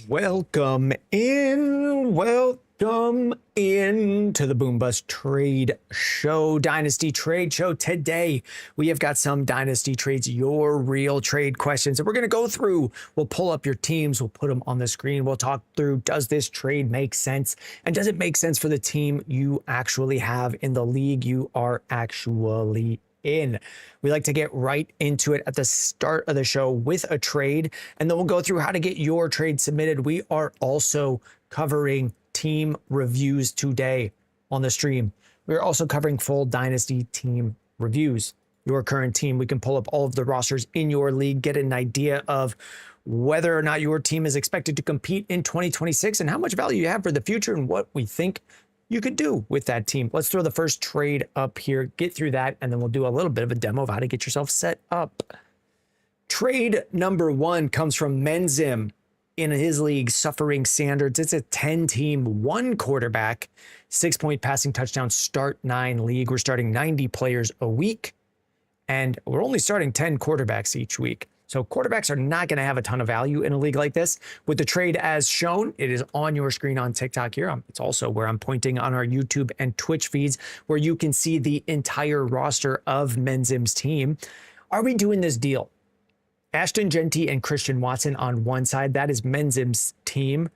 Welcome in to the Boom Bust Trade Show, Dynasty Trade Show. Today, we have got some Dynasty trades, your real trade questions that we're going to go through. We'll pull up your teams. We'll put them on the screen. We'll talk through, does this trade make sense? And does it make sense for the team you actually have in the league you are actually in? We like to get right into it at the start of the show with a trade, and then we'll go through how to get your trade submitted. We are also covering team reviews today on the stream. We're also covering full Dynasty team reviews. Your current team, we can pull up all of the rosters in your league, get an idea of whether or not your team is expected to compete in 2026 and how much value you have for the future and what we think you could do with that team. Let's throw the first trade up here, get through that, and then we'll do a little bit of a demo of how to get yourself set up. Trade number one comes from Menzim in his league, Suffering Standards. It's a 10-team, one quarterback, 6-point passing touchdown, start 9 league. We're starting 90 players a week, and we're only starting 10 quarterbacks each week. So quarterbacks are not going to have a ton of value in a league like this. With the trade as shown, it is on your screen on TikTok here. It's also where I'm pointing on our YouTube and Twitch feeds, where you can see the entire roster of Menzim's team. Are we doing this deal? Ashton Genty and Christian Watson on one side, that is Menzim's team.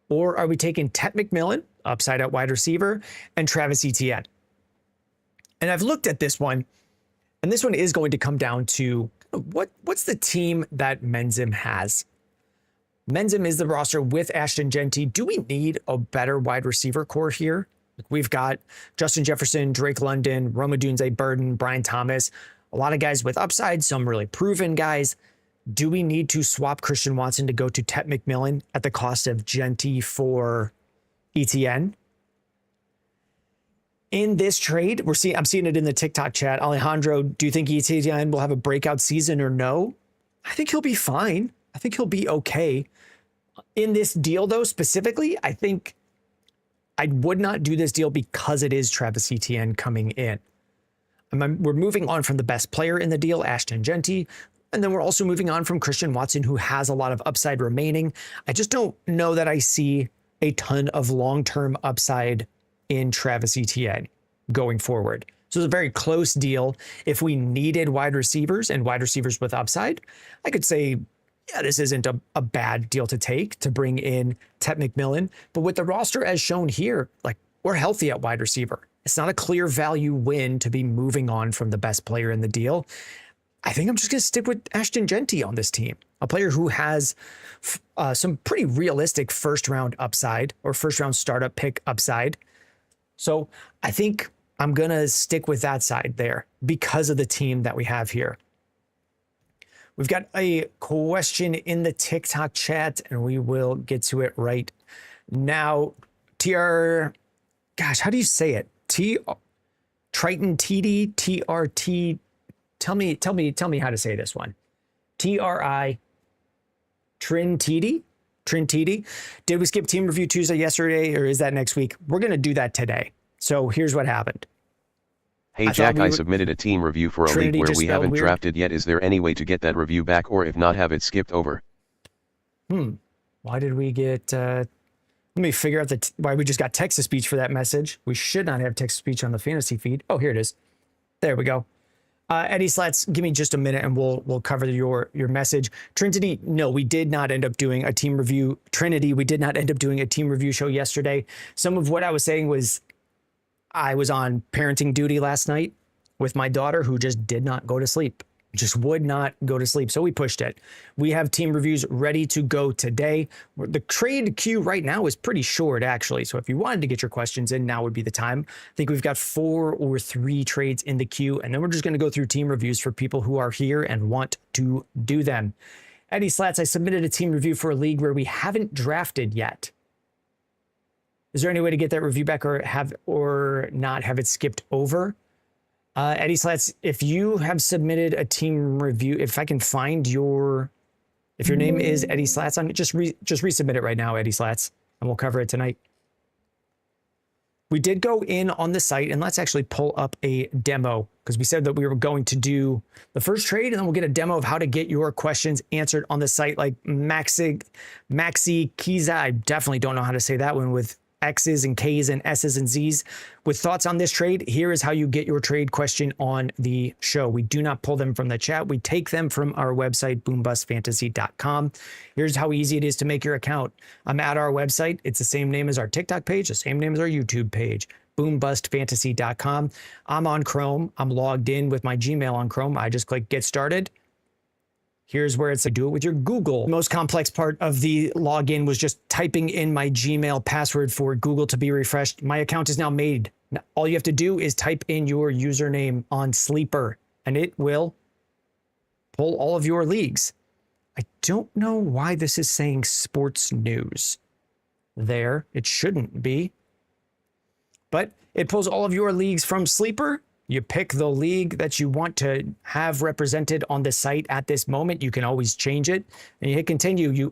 Or are we taking Tet McMillan, upside at wide receiver, and Travis Etienne? And I've looked at this one, and this one is going to come down to what's the team that Menzim has? Menzim is the roster with Ashton Genty. Do we need a better wide receiver core here? We've got Justin Jefferson, Drake London, Rome Odunze, Burden, Brian Thomas, a lot of guys with upside, some really proven guys. Do we need to swap Christian Watson to go to Tet McMillan at the cost of Genty for Etienne? In this trade, I'm seeing it in the TikTok chat. Alejandro, do you think Etienne will have a breakout season or no? I think he'll be fine. I think he'll be okay. In this deal, though, specifically, I think I would not do this deal because it is Travis Etienne coming in. We're moving on from the best player in the deal, Ashton Genty, and then we're also moving on from Christian Watson, who has a lot of upside remaining. I just don't know that I see a ton of long-term upside in Travis Etienne going forward. So it's a very close deal. If we needed wide receivers and wide receivers with upside, I could say, yeah, this isn't a bad deal to take to bring in Tet McMillan. But with the roster as shown here, like, we're healthy at wide receiver. It's not a clear value win to be moving on from the best player in the deal. I think I'm just going to stick with Ashton Genty on this team, a player who has some pretty realistic first-round upside or first-round startup pick upside. So I think I'm going to stick with that side there because of the team that we have here. We've got a question in the TikTok chat, and we will get to it right now. Gosh, how do you say it? Triton TD, TRT. Tell me how to say this one. TRI Trin TD. Did we skip team review Tuesday yesterday, or is that next week? We're going to do that today. So here's what happened. Hey Jack, I submitted a team review for a league where we haven't drafted yet. Is there any way to get that review back, or if not, have it skipped over? Why did we get... let me figure out why we just got text-to-speech for that message. We should not have text-to-speech on the fantasy feed. Oh, here it is. There we go. Eddie Slats, give me just a minute and we'll cover your message. Trinity, no, we did not end up doing a team review. Trinity, we did not end up doing a team review show yesterday. Some of what I was saying was I was on parenting duty last night with my daughter, who just did not go to sleep. Just would not go to sleep. So we pushed it. We have team reviews ready to go today. The trade queue right now is pretty short, actually. So if you wanted to get your questions in, now would be the time. I think we've got 4 or 3 trades in the queue, and then we're just going to go through team reviews for people who are here and want to do them. Eddie Slats, I submitted a team review for a league where we haven't drafted yet. Is there any way to get that review back or not have it skipped over? Eddie Slats, if you have submitted a team review, if I can find if your name is Eddie Slats, just resubmit it right now, Eddie Slats, and we'll cover it tonight. We did go in on the site, and let's actually pull up a demo because we said that we were going to do the first trade, and then we'll get a demo of how to get your questions answered on the site, like Maxi Kiza. I definitely don't know how to say that one with X's and K's and S's and Z's. With thoughts on this trade, here is how you get your trade question on the show. We do not pull them from the chat. We take them from our website, boombustfantasy.com. Here's how easy it is to make your account. I'm at our website. It's the same name as our TikTok page, the same name as our YouTube page, boombustfantasy.com. I'm on Chrome. I'm logged in with my Gmail on Chrome. I just click get started. Here's where it's to do it with your Google. The most complex part of the login was just typing in my Gmail password for Google to be refreshed. My account is now made. Now, all you have to do is type in your username on Sleeper, and it will pull all of your leagues. I don't know why this is saying sports news there. It shouldn't be. But it pulls all of your leagues from Sleeper. You pick the league that you want to have represented on the site at this moment. You can always change it, and you hit continue.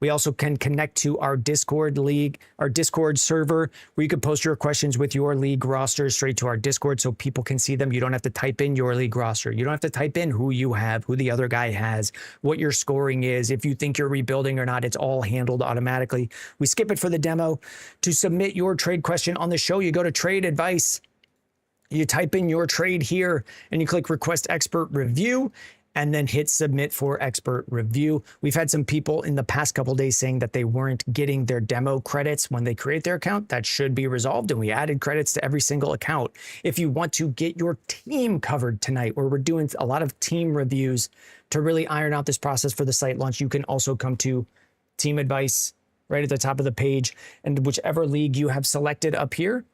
We also can connect to our Discord server, where you can post your questions with your league roster straight to our Discord so people can see them. You don't have to type in your league roster. You don't have to type in who you have, who the other guy has, what your scoring is, if you think you're rebuilding or not. It's all handled automatically. We skip it for the demo. To submit your trade question on the show, you go to trade advice. You type in your trade here and you click request expert review and then hit submit for expert review. We've had some people in the past couple days saying that they weren't getting their demo credits when they create their account. That should be resolved, and we added credits to every single account. If you want to get your team covered tonight, where we're doing a lot of team reviews to really iron out this process for the site launch, you can also come to team advice right at the top of the page, and whichever league you have selected up here,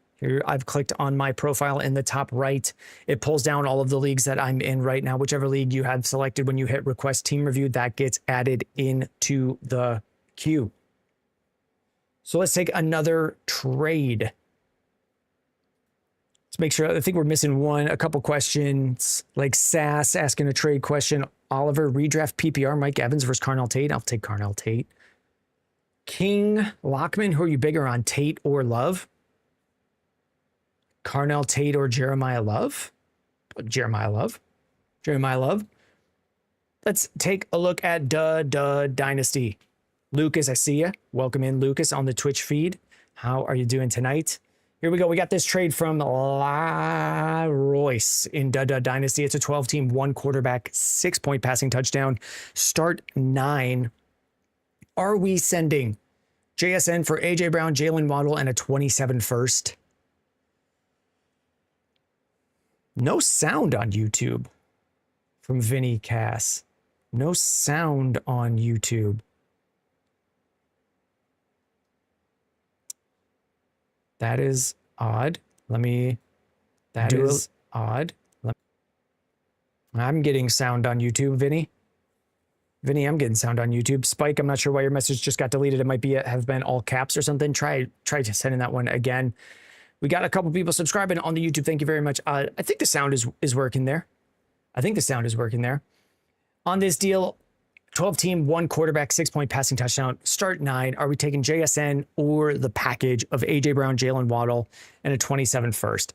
I've clicked on my profile in the top right. It pulls down all of the leagues that I'm in right now. Whichever league you have selected when you hit request team review, that gets added into the queue. So let's take another trade. Let's make sure. I think we're missing a couple questions, like Sass asking a trade question. Oliver, redraft PPR, Mike Evans versus Carnell Tate. I'll take Carnell Tate. King Lockman, who are you bigger on, Tate or Love? Carnell Tate or Jeremiah Love? Jeremiah Love. Let's take a look at Dynasty. Lucas, I see you. Welcome in, Lucas, on the Twitch feed. How are you doing tonight? Here we go. We got this trade from La Royce in Dynasty. It's a 12-team, 1 quarterback, 6-point passing touchdown. Start 9. Are we sending JSN for AJ Brown, Jalen Waddle, and a 27 first? No sound on YouTube from Vinny Cass. No sound on YouTube. That is odd. That is odd. I'm getting sound on YouTube, Vinny. I'm getting sound on YouTube. Spike, I'm not sure why your message just got deleted. It might have been all caps or something. Try sending that one again. We got a couple people subscribing on the YouTube. Thank you very much. I think the sound is working there. On this deal, 12-team, 1 quarterback, 6-point passing touchdown. Start 9. Are we taking JSN or the package of AJ Brown, Jalen Waddle, and a 27 first?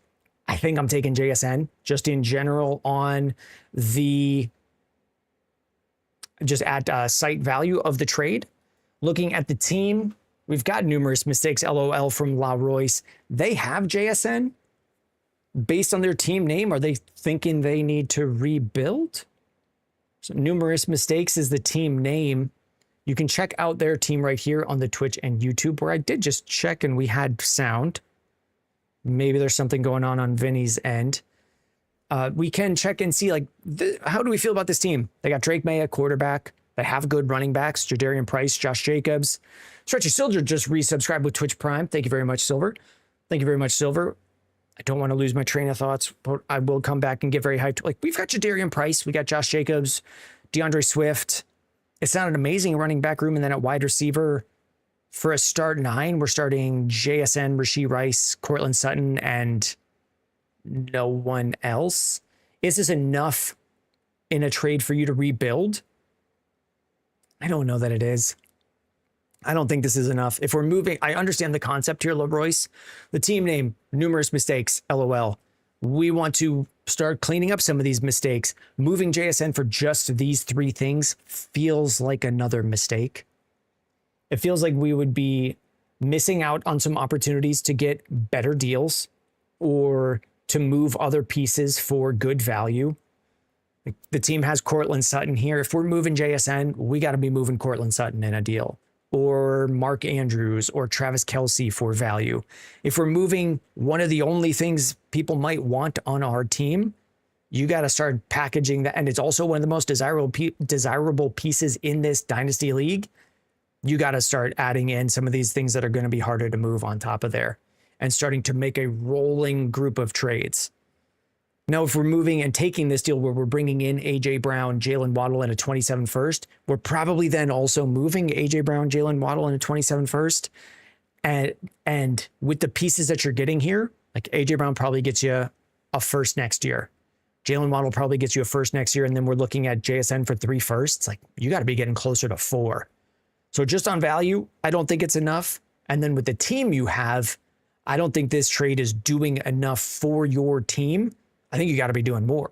I think I'm taking JSN just in general on the site value of the trade. Looking at the team, we've got numerous mistakes, LOL, from La Royce. They have JSN. Based on their team name, are they thinking they need to rebuild? So numerous mistakes is the team name. You can check out their team right here on the Twitch and YouTube, where I did just check and we had sound. Maybe there's something going on Vinny's end. We can check and see, how do we feel about this team? They got Drake May at quarterback. They have good running backs, Jadarian Price, Josh Jacobs. Stretchy Silver just resubscribed with Twitch Prime. Thank you very much, Silver. I don't want to lose my train of thoughts, but I will come back and get very hyped. We've got Jadarian Price. We got Josh Jacobs, DeAndre Swift. It's not an amazing running back room. And then at wide receiver, for a start 9, we're starting JSN, Rashee Rice, Cortland Sutton, and no one else. Is this enough in a trade for you to rebuild? I don't know that it is. I don't think this is enough. If we're moving, I understand the concept here, LeBroyce. The team name, numerous mistakes, LOL. We want to start cleaning up some of these mistakes. Moving JSN for just these 3 things feels like another mistake. It feels like we would be missing out on some opportunities to get better deals or to move other pieces for good value. The team has Cortland Sutton here. If we're moving JSN, we got to be moving Cortland Sutton in a deal, or Mark Andrews or Travis Kelce for value. If we're moving one of the only things people might want on our team, you got to start packaging that. And it's also one of the most desirable pieces in this Dynasty League. You got to start adding in some of these things that are going to be harder to move on top of there and starting to make a rolling group of trades. Now, if we're moving and taking this deal where we're bringing in A.J. Brown, Jalen Waddle, and a 27 first, we're probably then also moving A.J. Brown, Jalen Waddle, and a 27 first. And with the pieces that you're getting here, like A.J. Brown probably gets you a first next year. Jalen Waddle probably gets you a first next year. And then we're looking at JSN for 3 firsts. Like, you got to be getting closer to 4. So just on value, I don't think it's enough. And then with the team you have, I don't think this trade is doing enough for your team. I think you got to be doing more.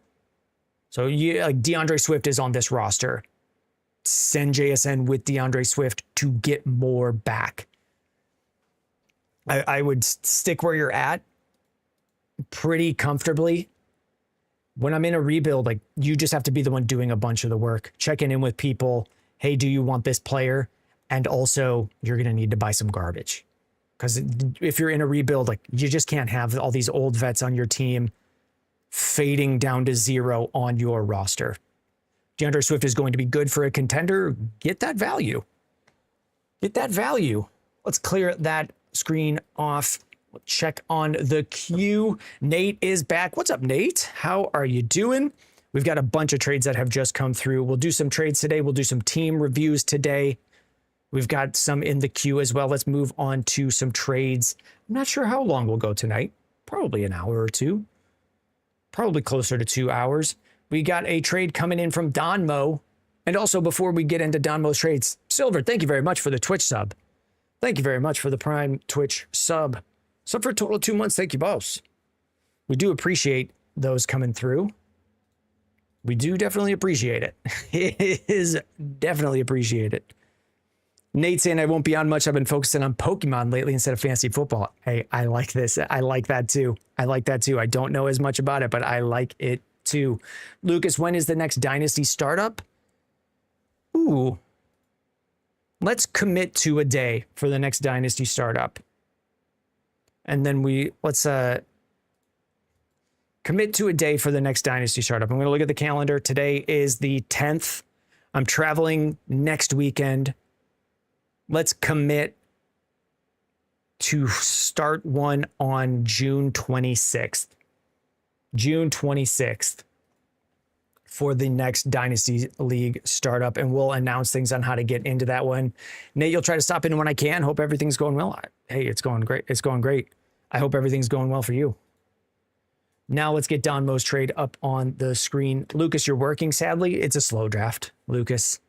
So like DeAndre Swift is on this roster. Send JSN with DeAndre Swift to get more back. I would stick where you're at pretty comfortably. When I'm in a rebuild, like, you just have to be the one doing a bunch of the work, checking in with people. Hey, do you want this player? And also, you're going to need to buy some garbage. Because if you're in a rebuild, like, you just can't have all these old vets on your team fading down to 0 on your roster. DeAndre Swift is going to be good for a contender. Get that value. Get that value. Let's clear that screen off. Check on the queue. Nate is back. What's up, Nate? How are you doing? We've got a bunch of trades that have just come through. We'll do some trades today. We'll do some team reviews today. We've got some in the queue as well. Let's move on to some trades. I'm not sure how long we'll go tonight. Probably an hour or 2. Probably closer to 2 hours. We got a trade coming in from Don Mo. And also, before we get into Don Mo's trades, Silver, thank you very much for the Twitch sub. Thank you very much for the Prime Twitch sub. Sub for a total of 2 months. Thank you, boss. We do appreciate those coming through. We do definitely appreciate it. It is definitely appreciated. Nate saying I won't be on much. I've been focusing on Pokemon lately instead of fantasy football. Hey, I like this. I like that too. I like that too. I don't know as much about it, but I like it too. Lucas, when is the next Dynasty startup? Ooh. Let's commit to a day for the next Dynasty startup. And then let's commit to a day for the next Dynasty startup. I'm going to look at the calendar. Today is the 10th. I'm traveling next weekend. Let's commit to start one on June 26th. June 26th for the next Dynasty League startup, and we'll announce things on how to get into that one. Nate, you'll try to stop in when I can. Hope everything's going well. Hey, it's going great. It's going great. I hope everything's going well for you. Now let's get Don Mo's trade up on the screen. Lucas, you're working, sadly. It's a slow draft, Lucas.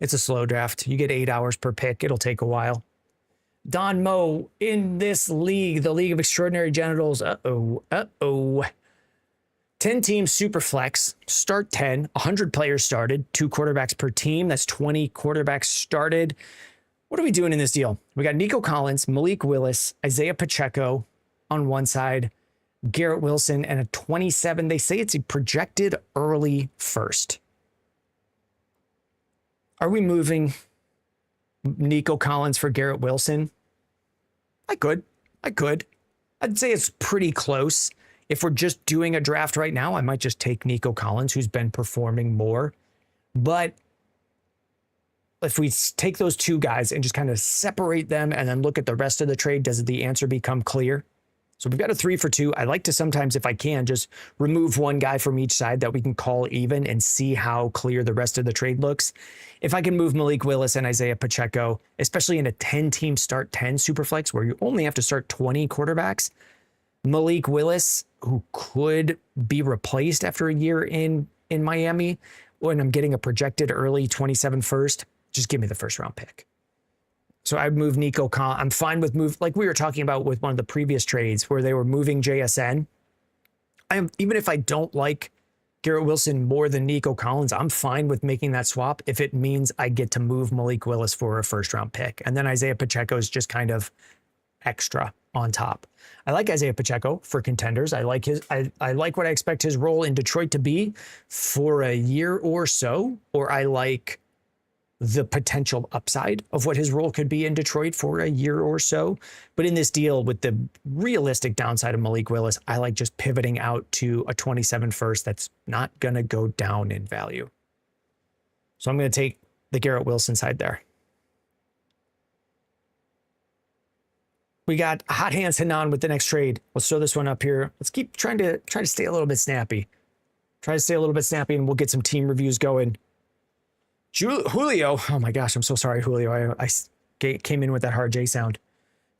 It's a slow draft. You get 8 hours per pick. It'll take a while. Don Mo, in this league, the League of Extraordinary Genitals. 10 teams, super flex, start 10, 100 players started, 2 quarterbacks per team. That's 20 quarterbacks started. What are we doing in this deal? We got Nico Collins, Malik Willis, Isaiah Pacheco on one side, Garrett Wilson, and a 27. They say it's a projected early first. Are we moving Nico Collins for Garrett Wilson? I could. I'd say it's pretty close. If we're just doing a draft right now, I might just take Nico Collins, who's been performing more. But if we take those 2 guys and just kind of separate them and then look at the rest of the trade, does the answer become clear? So we've got a 3 for 2. I like to sometimes, if I can, just remove one guy from each side that we can call even and see how clear the rest of the trade looks. If I can move Malik Willis and Isaiah Pacheco, especially in a 10-team start 10 superflex where you only have to start 20 quarterbacks, Malik Willis, who could be replaced after a year in Miami, when I'm getting a projected early 27 first, just give me the first round pick. So I'd move Nico Collins. I'm fine with like we were talking about with one of the previous trades where they were moving JSN. Even if I don't like Garrett Wilson more than Nico Collins, I'm fine with making that swap if it means I get to move Malik Willis for a first-round pick. And then Isaiah Pacheco is just kind of extra on top. I like Isaiah Pacheco for contenders. I like I like what I expect his role in Detroit to be for a year or so, or I like the potential upside of what his role could be in Detroit for a year or so. But in this deal with the realistic downside of Malik Willis, I like just pivoting out to a 27 first that's not going to go down in value. So I'm going to take the Garrett Wilson side there. We got Hot Hands Hanan with the next trade. Let's throw this one up here. Let's keep trying to stay a little bit snappy. Try to stay a little bit snappy and we'll get some team reviews going. Julio, oh my gosh, I'm so sorry, Julio. I came in with that hard J sound.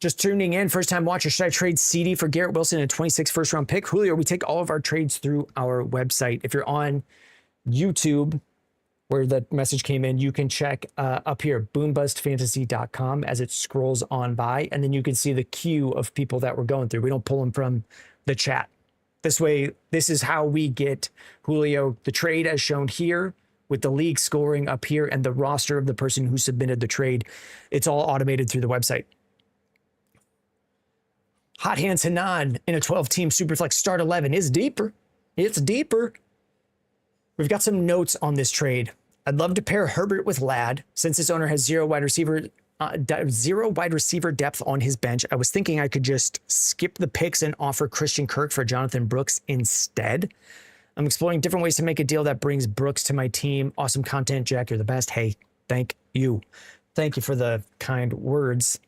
Just tuning in, first time watcher. Should I trade CD for Garrett Wilson and a 26 first round pick? Julio, we take all of our trades through our website. If you're on YouTube, where the message came in, you can check up here, boombuzzfantasy.com as it scrolls on by, and then you can see the queue of people that we're going through. We don't pull them from the chat. This way, this is how we get Julio the trade as shown here, with the league scoring up here and the roster of the person who submitted the trade. It's all automated through the website. Hot Hands Hanan in a 12-team Superflex start 11 is deeper. It's deeper. We've got some notes on this trade. I'd love to pair Herbert with Ladd since his owner has zero wide receiver depth on his bench. I was thinking I could just skip the picks and offer Christian Kirk for Jonathan Brooks instead. I'm exploring different ways to make a deal that brings Brooks to my team. Awesome content, Jack. You're the best. Hey, thank you. Thank you for the kind words.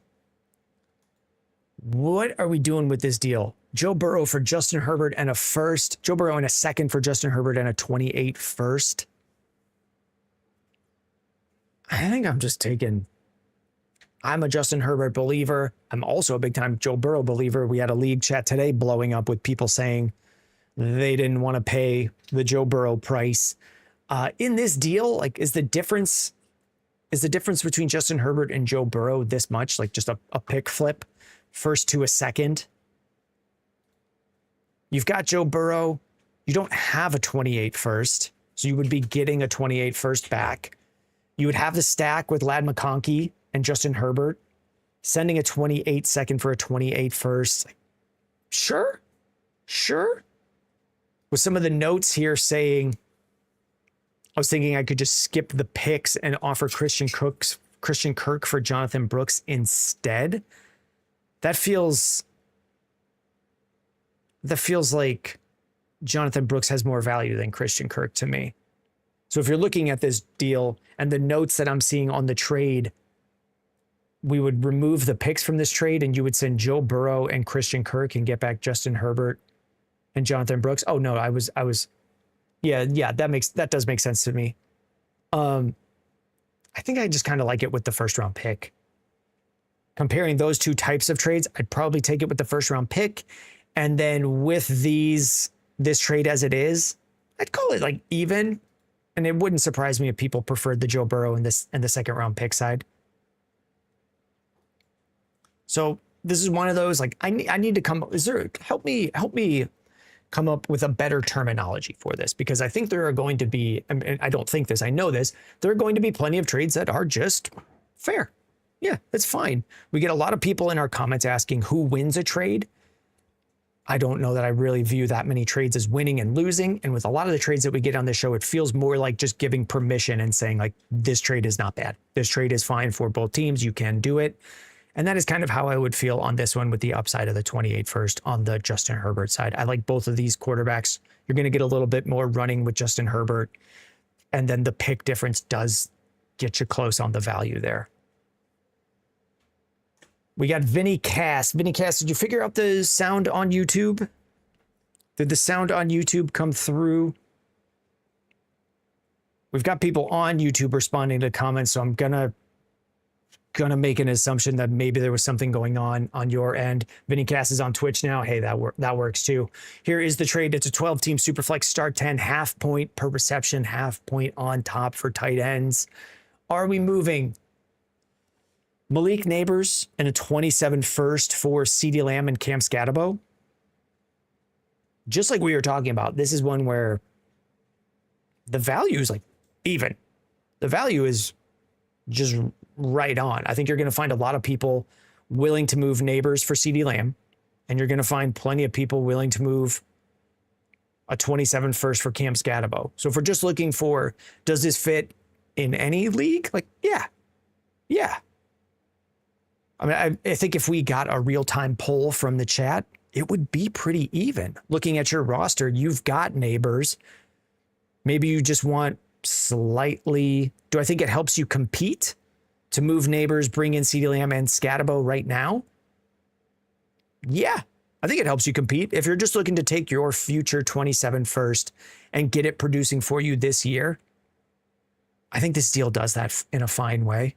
What are we doing with this deal? Joe Burrow for Justin Herbert and a first. Joe Burrow and a second for Justin Herbert and a 28 first. I think I'm just taking... I'm a Justin Herbert believer. I'm also a big-time Joe Burrow believer. We had a league chat today blowing up with people saying they didn't want to pay the Joe Burrow price. In this deal, like, is the difference between Justin Herbert and Joe Burrow this much? Like just a pick flip, first to a second? You've got Joe Burrow. You don't have a 28 first, so you would be getting a 28 first back. You would have the stack with Ladd McConkey and Justin Herbert, sending a 28 second for a 28 first. Sure. With some of the notes here saying, I was thinking I could just skip the picks and offer Christian Kirk for Jonathan Brooks instead. That feels like Jonathan Brooks has more value than Christian Kirk to me. So if you're looking at this deal and the notes that I'm seeing on the trade, we would remove the picks from this trade and you would send Joe Burrow and Christian Kirk and get back Justin Herbert and Jonathan Brooks. Oh no, yeah, that does make sense to me. I think I just kind of like it with the first round pick. Comparing those two types of trades, I'd probably take it with the first round pick. And then with this trade as it is, I'd call it like even. And it wouldn't surprise me if people preferred the Joe Burrow and the second round pick side. So this is one of those, like, I need to come, help me come up with a better terminology for this, because I think there are going to be, and I don't think this, I know this, there are going to be plenty of trades that are just fair. Yeah, that's fine. We get a lot of people in our comments asking who wins a trade. I don't know that I really view that many trades as winning and losing. And with a lot of the trades that we get on this show, it feels more like just giving permission and saying like, this trade is not bad. This trade is fine for both teams. You can do it. And that is kind of how I would feel on this one with the upside of the 28 first on the Justin Herbert side. I like both of these quarterbacks. You're going to get a little bit more running with Justin Herbert. And then the pick difference does get you close on the value there. We got Vinny Cass. Vinny Cass, did you figure out the sound on YouTube? Did the sound on YouTube come through? We've got people on YouTube responding to comments, so I'm gonna make an assumption that maybe there was something going on your end. Vinny Cass is on Twitch now. Hey, that works too. Here is the trade. It's a 12-team Superflex start 10, half point per reception, half point on top for tight ends. Are we moving Malik Neighbors and a 27 first for CeeDee Lamb and Cam Scatabo. Just like we were talking about, this is one where the value is like even. The value is just right on. I think you're going to find a lot of people willing to move Neighbors for CeeDee Lamb, and you're going to find plenty of people willing to move a 27 first for Cam Scatabo. So if we're just looking for, does this fit in any league? Like, yeah. I mean, I think if we got a real-time poll from the chat, it would be pretty even. Looking at your roster, you've got Neighbors. Maybe you just want slightly, do I think it helps you compete to move Neighbors, bring in CeeDee Lamb and Scatabo right now? Yeah, I think it helps you compete. If you're just looking to take your future 27 first and get it producing for you this year, I think this deal does that in a fine way.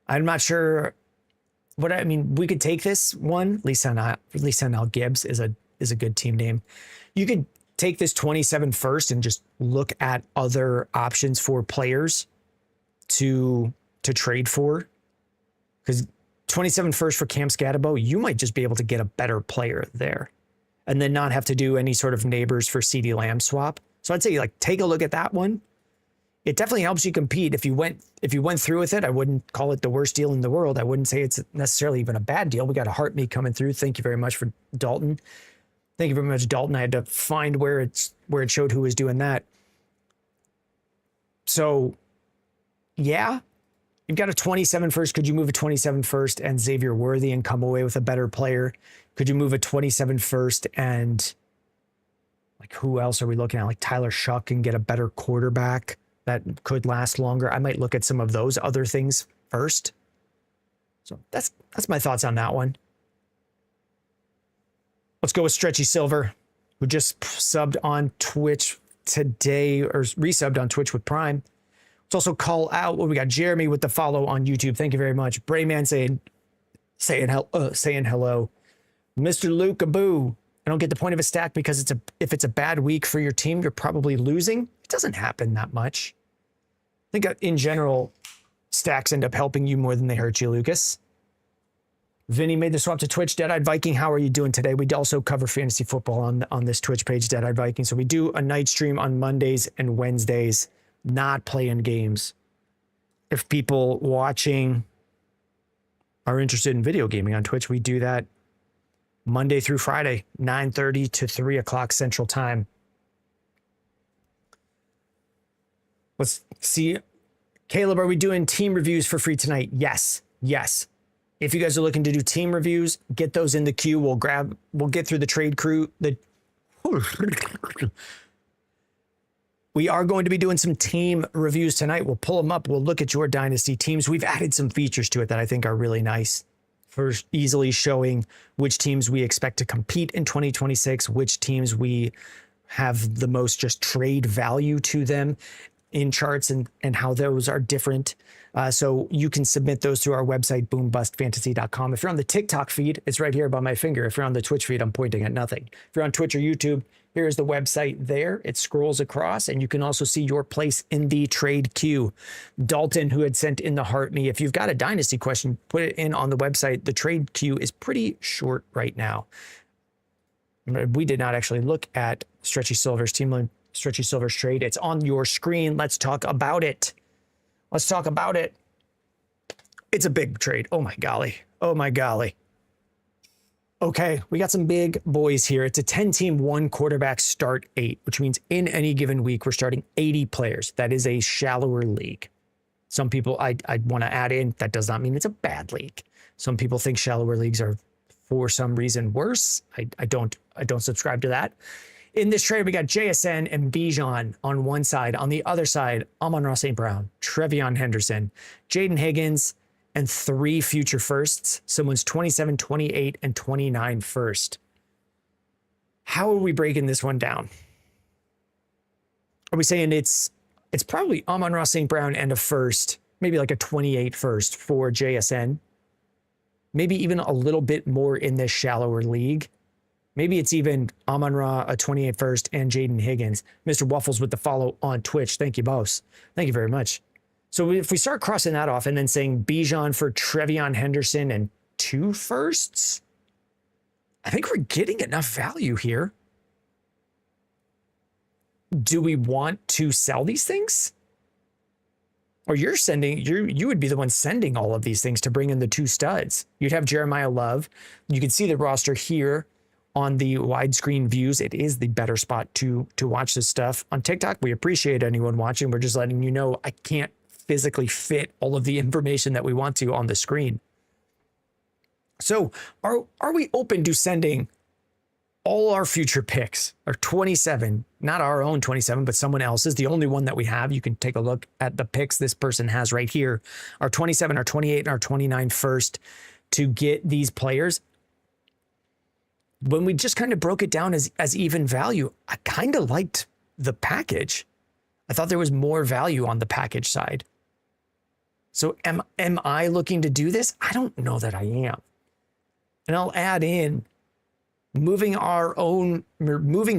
I'm not sure what I mean. We could take this one. Lisa Gibbs is a good team name. You could take this 27 first and just look at other options for players to trade for. Because 27 first for Cam Scatabo, you might just be able to get a better player there and then not have to do any sort of Neighbors for CeeDee Lamb swap. So I'd say like take a look at that one. It definitely helps you compete. If you went through with it, I wouldn't call it the worst deal in the world. I wouldn't say it's necessarily even a bad deal. We got a heart me coming through. Thank you very much for Dalton. Thank you very much, Dalton. I had to find where it showed who was doing that. So, yeah, you've got a 27 first. Could you move a 27 first and Xavier Worthy and come away with a better player? Could you move a 27 first and like who else are we looking at? Like Tyler Shuck and get a better quarterback that could last longer. I might look at some of those other things first. So that's my thoughts on that one. Let's go with Stretchy Silver, who just subbed on Twitch today, or resubbed on Twitch with Prime. Let's also call out what we got. Jeremy with the follow on YouTube. Thank you very much. Brayman saying hello. Mr. Luke Aboo. I don't get the point of a stack because if it's a bad week for your team, you're probably losing. It doesn't happen that much. I think in general, stacks end up helping you more than they hurt you, Lucas. Vinny made the swap to Twitch. Dead-Eyed Viking, how are you doing today? We also cover fantasy football on this Twitch page, Dead-Eyed Viking. So we do a night stream on Mondays and Wednesdays, not playing games. If people watching are interested in video gaming on Twitch, we do that Monday through Friday, 9:30 to 3 o'clock Central Time. Let's see. Caleb, are we doing team reviews for free tonight? Yes. If you guys are looking to do team reviews, get those in the queue. We'll get through the trade crew. We are going to be doing some team reviews tonight. We'll pull them up. We'll look at your Dynasty teams. We've added some features to it that I think are really nice for easily showing which teams we expect to compete in 2026, which teams we have the most just trade value to them in charts and how those are different. So you can submit those through our website, boombustfantasy.com. If you're on the TikTok feed, it's right here by my finger. If you're on the Twitch feed, I'm pointing at nothing. If you're on Twitch or YouTube, here's the website there. It scrolls across, and you can also see your place in the trade queue. Dalton, who had sent in the heart me, if you've got a Dynasty question, put it in on the website. The trade queue is pretty short right now. We did not actually look at Stretchy Silver's team, Stretchy Silver's trade. It's on your screen. Let's talk about it. It's a big trade. Oh my golly. Okay, we got some big boys here. It's a 10-team, 1 quarterback start 8, which means in any given week, we're starting 80 players. That is a shallower league. Some people I'd want to add in, that does not mean it's a bad league. Some people think shallower leagues are for some reason worse. I don't subscribe to that. In this trade, we got JSN and Bijan on one side. On the other side, Amon-Ra St. Brown, Trevion Henderson, Jaden Higgins, and 3 future firsts. Someone's 27, 28, and 29 first. How are we breaking this one down? Are we saying it's probably Amon-Ra St. Brown and a first, maybe like a 28 first for JSN? Maybe even a little bit more in this shallower league. Maybe it's even Amon-Ra, a 28 first, and Jaden Higgins. Mr. Waffles with the follow on Twitch. Thank you, boss. Thank you very much. So if we start crossing that off and then saying Bijan for Trevion Henderson and 2 firsts, I think we're getting enough value here. Do we want to sell these things? Or you would be the one sending all of these things to bring in the 2 studs. You'd have Jeremiah Love. You can see the roster here on the widescreen views. It is the better spot to watch this stuff. On TikTok, we appreciate anyone watching. We're just letting you know I can't physically fit all of the information that we want to on the screen. So are we open to sending all our future picks, our 27, not our own 27, but someone else's, the only one that we have? You can take a look at the picks this person has right here, our 27, our 28, and our 29 first, to get these players. When we just kind of broke it down as even value, I kind of liked the package. I thought there was more value on the package side. So am I looking to do this? I don't know that I am. And I'll add in moving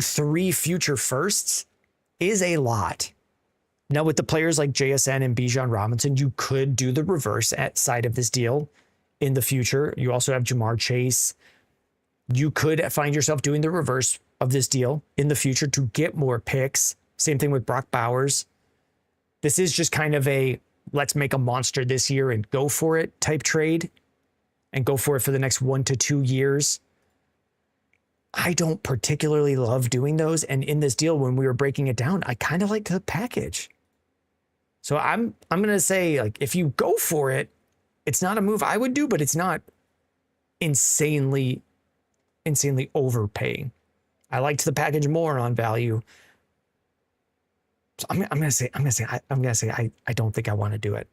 3 future firsts is a lot. Now with the players like JSN and Bijan Robinson, you could do the reverse at side of this deal in the future. You also have Jamar Chase. You could find yourself doing the reverse of this deal in the future to get more picks. Same thing with Brock Bowers. This is just kind of a let's make a monster this year and go for it type trade, and go for it for the next 1 to 2 years. I don't particularly love doing those. And in this deal, when we were breaking it down, I kind of liked the package. So I'm going to say, like, if you go for it, it's not a move I would do, but it's not insanely overpaying. I liked the package more on value. So I'm going to say I don't think I want to do it.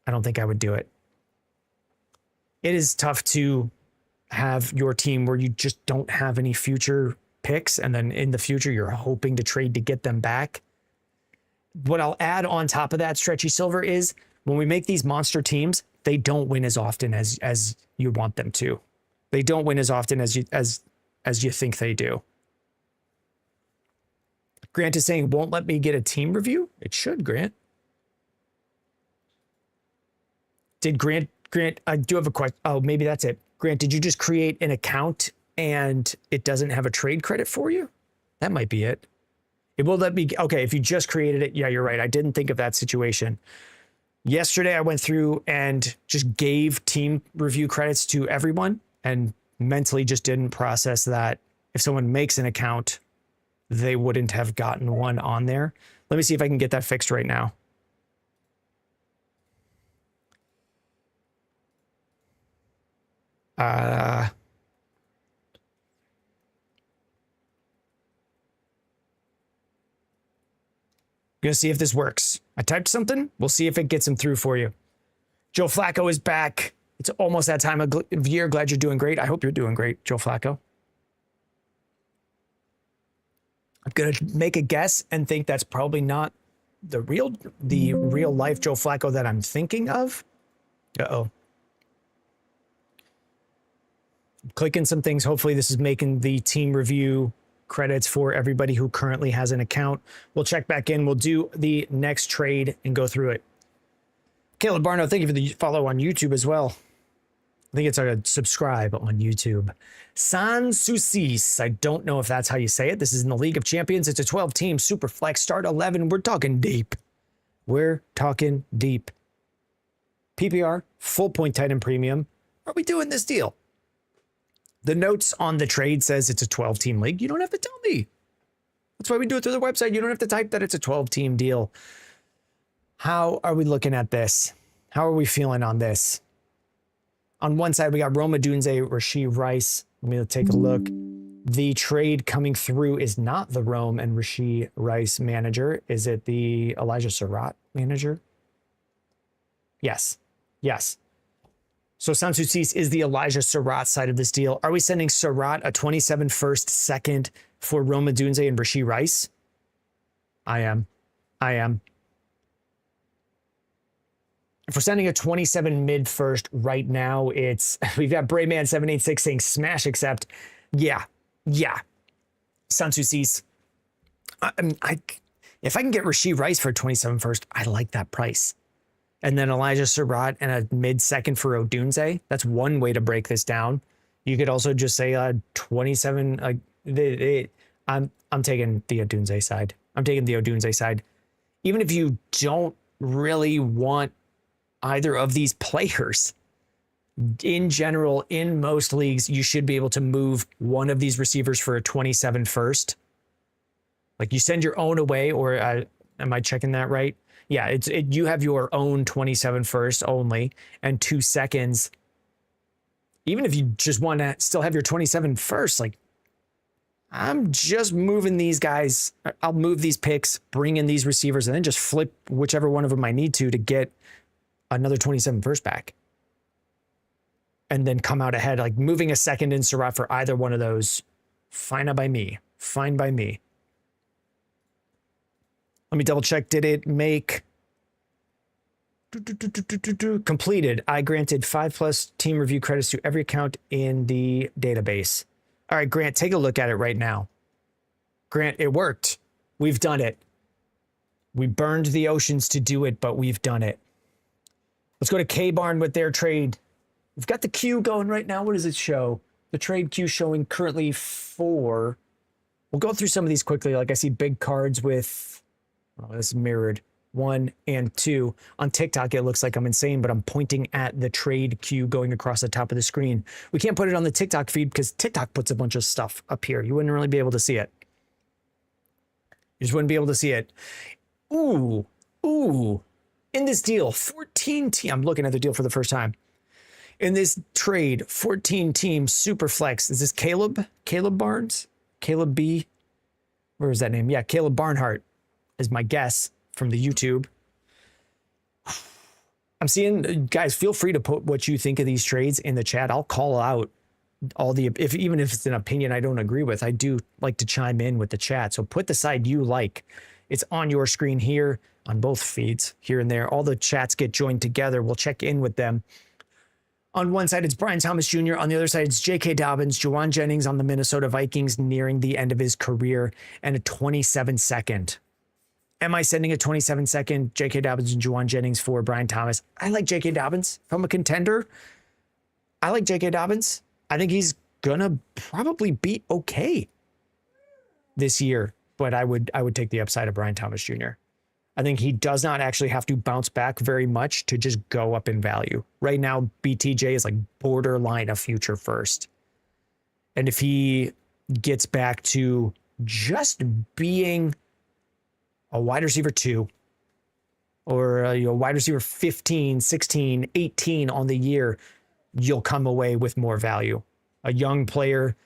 I don't think I would do it. It is tough to have your team where you just don't have any future picks, and then in the future you're hoping to trade to get them back. What I'll add on top of that, Stretchy Silver, is when we make these monster teams, they don't win as often as you want them to. They don't win as often as you think they do. Grant is saying, won't let me get a team review? It should, Grant. Did Grant, I do have a question. Oh, maybe that's it. Grant, did you just create an account and it doesn't have a trade credit for you? That might be it. It will let me, okay, if you just created it, yeah, you're right. I didn't think of that situation. Yesterday, I went through and just gave team review credits to everyone and mentally just didn't process that if someone makes an account, they wouldn't have gotten one on there. Let me see if I can get that fixed right now. Gonna see if this works. I typed something. We'll see if it gets him through for you. Joe Flacco is back. It's almost that time of year. Glad you're doing great. I hope you're doing great, Joe Flacco. I'm gonna make a guess and think that's probably not the real life Joe Flacco that I'm thinking of. Uh-oh. Clicking some things. Hopefully this is making the team review credits for everybody who currently has an account. We'll check back in. We'll do the next trade and go through it. Caleb Barno, thank you for the follow on YouTube as well. I think it's a subscribe on YouTube. San Soucis. I don't know if that's how you say it. This is in the League of Champions. It's a 12-team super flex start 11. We're talking deep. We're talking deep. PPR, full point tight end premium. Are we doing this deal? The notes on the trade says it's a 12-team league. You don't have to tell me. That's why we do it through the website. You don't have to type that it's a 12-team deal. How are we looking at this? How are we feeling on this? On one side, we got Rome Odunze, Rashee Rice. Let me take a look. The trade coming through is not the Rome and Rashee Rice manager. Is it the Elijah Surratt manager? Yes. Yes. So San Soucis is the Elijah Surratt side of this deal. Are we sending Surratt a 27 first, second for Rome Odunze and Rashee Rice? I am. If we're sending a 27 mid first right now, it's we've got Brayman786 saying smash accept. Yeah. San Soucis. If I can get Rashee Rice for 27 first, I like that price. and then Elijah Surratt and a mid-second for Odunze. That's one way to break this down. You could also just say 27. I'm taking the Odunze side. I'm taking the Odunze side. Even if you don't really want either of these players, in general, in most leagues, you should be able to move one of these receivers for a 27 first. Like you send your own away, or am I checking that right? Yeah, you have your own 27 first only and 2 seconds. Even if you just want to still have your 27 first, like I'm just moving these guys. I'll move these picks, bring in these receivers, and then just flip whichever one of them I need to get another 27 first back. And then come out ahead, like moving a second in Surratt for either one of those. Fine by me. Fine by me. Let me double check. Did it make completed? I granted 5+ team review credits to every account in the database. All right, Grant, take a look at it right now. Grant, it worked. We've done it. We burned the oceans to do it, but we've done it. Let's go to K-Barn with their trade. We've got the queue going right now. What does it show? The trade queue showing currently 4. We'll go through some of these quickly. Like I see big cards with, oh, this is mirrored, 1 and 2. On TikTok, it looks like I'm insane, but I'm pointing at the trade queue going across the top of the screen. We can't put it on the TikTok feed because TikTok puts a bunch of stuff up here. You wouldn't really be able to see it. You just wouldn't be able to see it. Ooh. In this deal, 14 team. I'm looking at the deal for the first time. In this trade, 14 team super flex. Is this Caleb? Caleb Barnes? Caleb B? Where is that name? Yeah, Caleb Barnhart is my guess from the YouTube. I'm seeing, guys, feel free to put what you think of these trades in the chat. I'll call out all the, even if it's an opinion I don't agree with, I do like to chime in with the chat. So put the side you like. It's on your screen here on both feeds, here and there. All the chats get joined together. We'll check in with them. On one side, it's Brian Thomas Jr. On the other side, it's J.K. Dobbins, Juwan Jennings on the Minnesota Vikings nearing the end of his career, and a 27-second. Am I sending a 27-second J.K. Dobbins and Juwan Jennings for Brian Thomas? I like J.K. Dobbins. If I'm a contender, I like J.K. Dobbins. I think he's going to probably be okay this year, but I would take the upside of Brian Thomas Jr. I think he does not actually have to bounce back very much to just go up in value. Right now, BTJ is like borderline a future first. And if he gets back to just being a wide receiver 2 or a wide receiver 15, 16, 18 on the year, you'll come away with more value. A young player,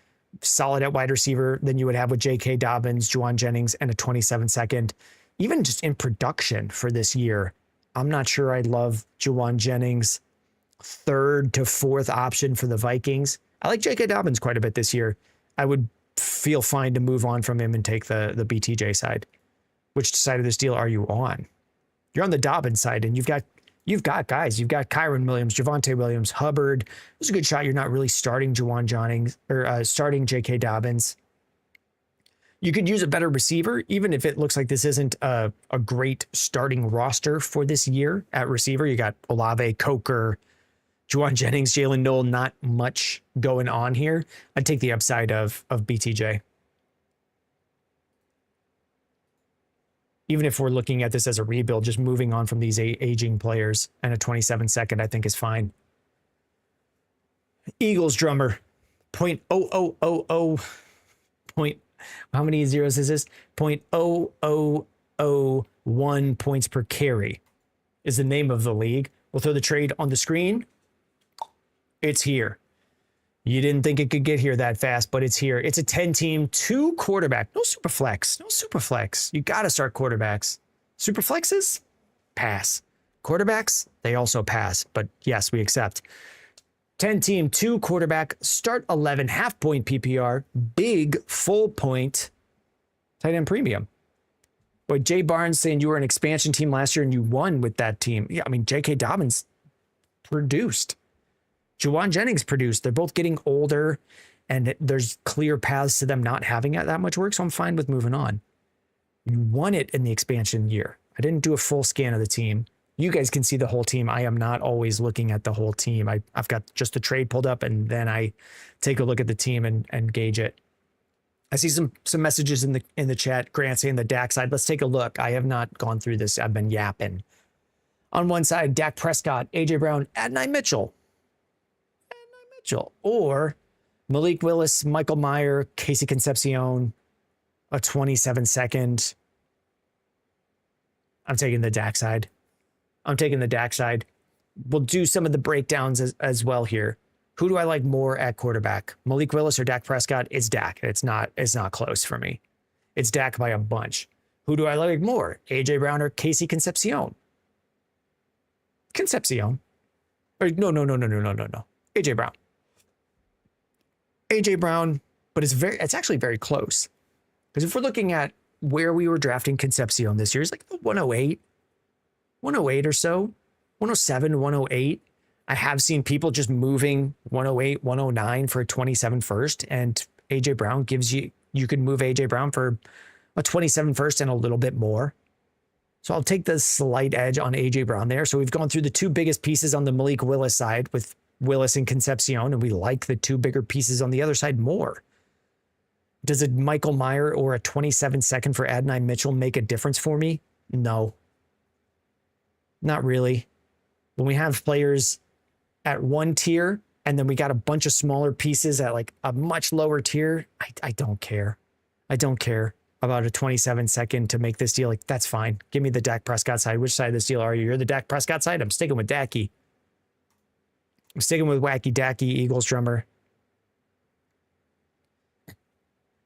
solid at wide receiver than you would have with J.K. Dobbins, Juwan Jennings, and a 27-second. Even just in production for this year, I'm not sure I love Juwan Jennings' 3rd to 4th option for the Vikings. I like J.K. Dobbins quite a bit this year. I would feel fine to move on from him and take the BTJ side. Which side of this deal are you on? You're on the Dobbins side, and you've got guys. You've got Kyron Williams, Javonte Williams, Hubbard. It was a good shot. You're not really starting Juwan Jennings or starting J.K. Dobbins. You could use a better receiver, even if it looks like this isn't a great starting roster for this year at receiver. You got Olave, Coker, Juwan Jennings, Jalen Noel, not much going on here. I'd take the upside of BTJ. Even if we're looking at this as a rebuild, just moving on from these aging players, and a 27-second I think is fine. Eagles drummer, 0.0000 point. How many zeros is this? 0.0001 points per carry is the name of the league. We'll throw the trade on the screen. It's here. You didn't think it could get here that fast, but it's here. It's a 10-team, 2 quarterback. No super flex. No super flex. You got to start quarterbacks. Super flexes? Pass. Quarterbacks? They also pass. But yes, we accept. 10-team, 2 quarterback, start 11, half-point PPR, big full-point tight end premium. But Jay Barnes saying you were an expansion team last year and you won with that team. Yeah, I mean, J.K. Dobbins produced. Juwan Jennings produced. They're both getting older, and there's clear paths to them not having that much work, so I'm fine with moving on. You won it in the expansion year. I didn't do a full scan of the team. You guys can see the whole team. I am not always looking at the whole team. I've got just the trade pulled up, and then I take a look at the team and gauge it. I see some messages in the chat. Grant saying the Dak side. Let's take a look. I have not gone through this. I've been yapping. On one side, Dak Prescott, AJ Brown, Adonai Mitchell, or Malik Willis, Michael Mayer, Casey Concepcion, a 27-second. I'm taking the Dak side. We'll do some of the breakdowns as well here. Who do I like more at quarterback? Malik Willis or Dak Prescott? It's Dak. It's not close for me. It's Dak by a bunch. Who do I like more? AJ Brown or Casey Concepcion? Or no. AJ Brown. AJ Brown, but it's actually very close. Because if we're looking at where we were drafting Concepcion this year, it's like 108 or so, 107, 108. I have seen people just moving 108, 109 for a 27 first, and AJ Brown you could move AJ Brown for a 27 first and a little bit more. So I'll take the slight edge on AJ Brown there. So we've gone through the two biggest pieces on the Malik Willis side with Willis and Concepcion, and we like the two bigger pieces on the other side more. Does a Michael Mayer or a 27-second for Adonai Mitchell make a difference for me? No. Not really. When we have players at one tier and then we got a bunch of smaller pieces at like a much lower tier, I don't care. I don't care about a 27-second to make this deal. Like, that's fine. Give me the Dak Prescott side. Which side of this deal are you? You're the Dak Prescott side? I'm sticking with Dacky. I'm sticking with Wacky Dacky, Eagles drummer.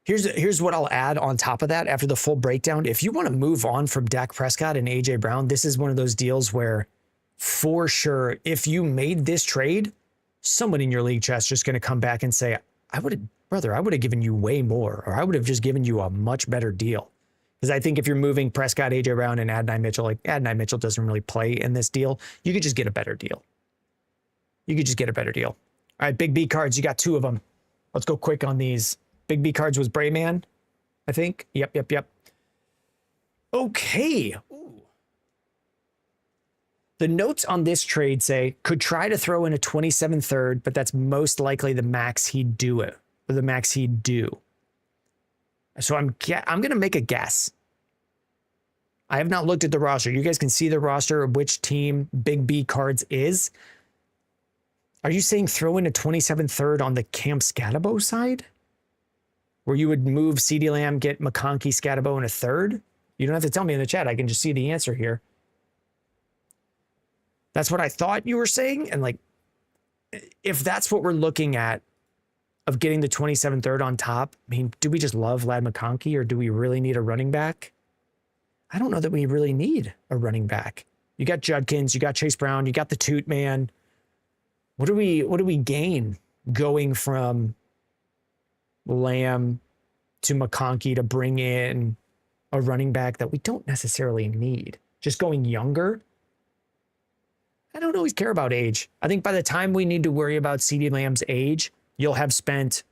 Here's what I'll add on top of that after the full breakdown. If you want to move on from Dak Prescott and AJ Brown, this is one of those deals where, for sure, if you made this trade, somebody in your league chat's just going to come back and say, I would have given you way more, or I would have just given you a much better deal. Because I think if you're moving Prescott, AJ Brown, and Adonai Mitchell, like Adonai Mitchell doesn't really play in this deal, you could just get a better deal. All right, Big B cards, you got two of them. Let's go quick on these. Big B cards was Brayman, I think. Yep. Okay. Ooh. The notes on this trade say, could try to throw in a 27 third, but that's most likely the max he'd do it, or the max he'd do. So I'm going to make a guess. I have not looked at the roster. You guys can see the roster of which team Big B cards is. Are you saying throw in a 27 third on the Cam Scatabo side? Where you would move CeeDee Lamb, get McConkey, Scatabo in a third? You don't have to tell me in the chat. I can just see the answer here. That's what I thought you were saying. And like, if that's what we're looking at of getting the 27 third on top, I mean, do we just love Ladd McConkey, or do we really need a running back? I don't know that we really need a running back. You got Judkins, you got Chase Brown, you got the Toot Man. What do we gain going from Lamb to McConkey to bring in a running back that we don't necessarily need? Just going younger? I don't always care about age. I think by the time we need to worry about CeeDee Lamb's age, you'll have spent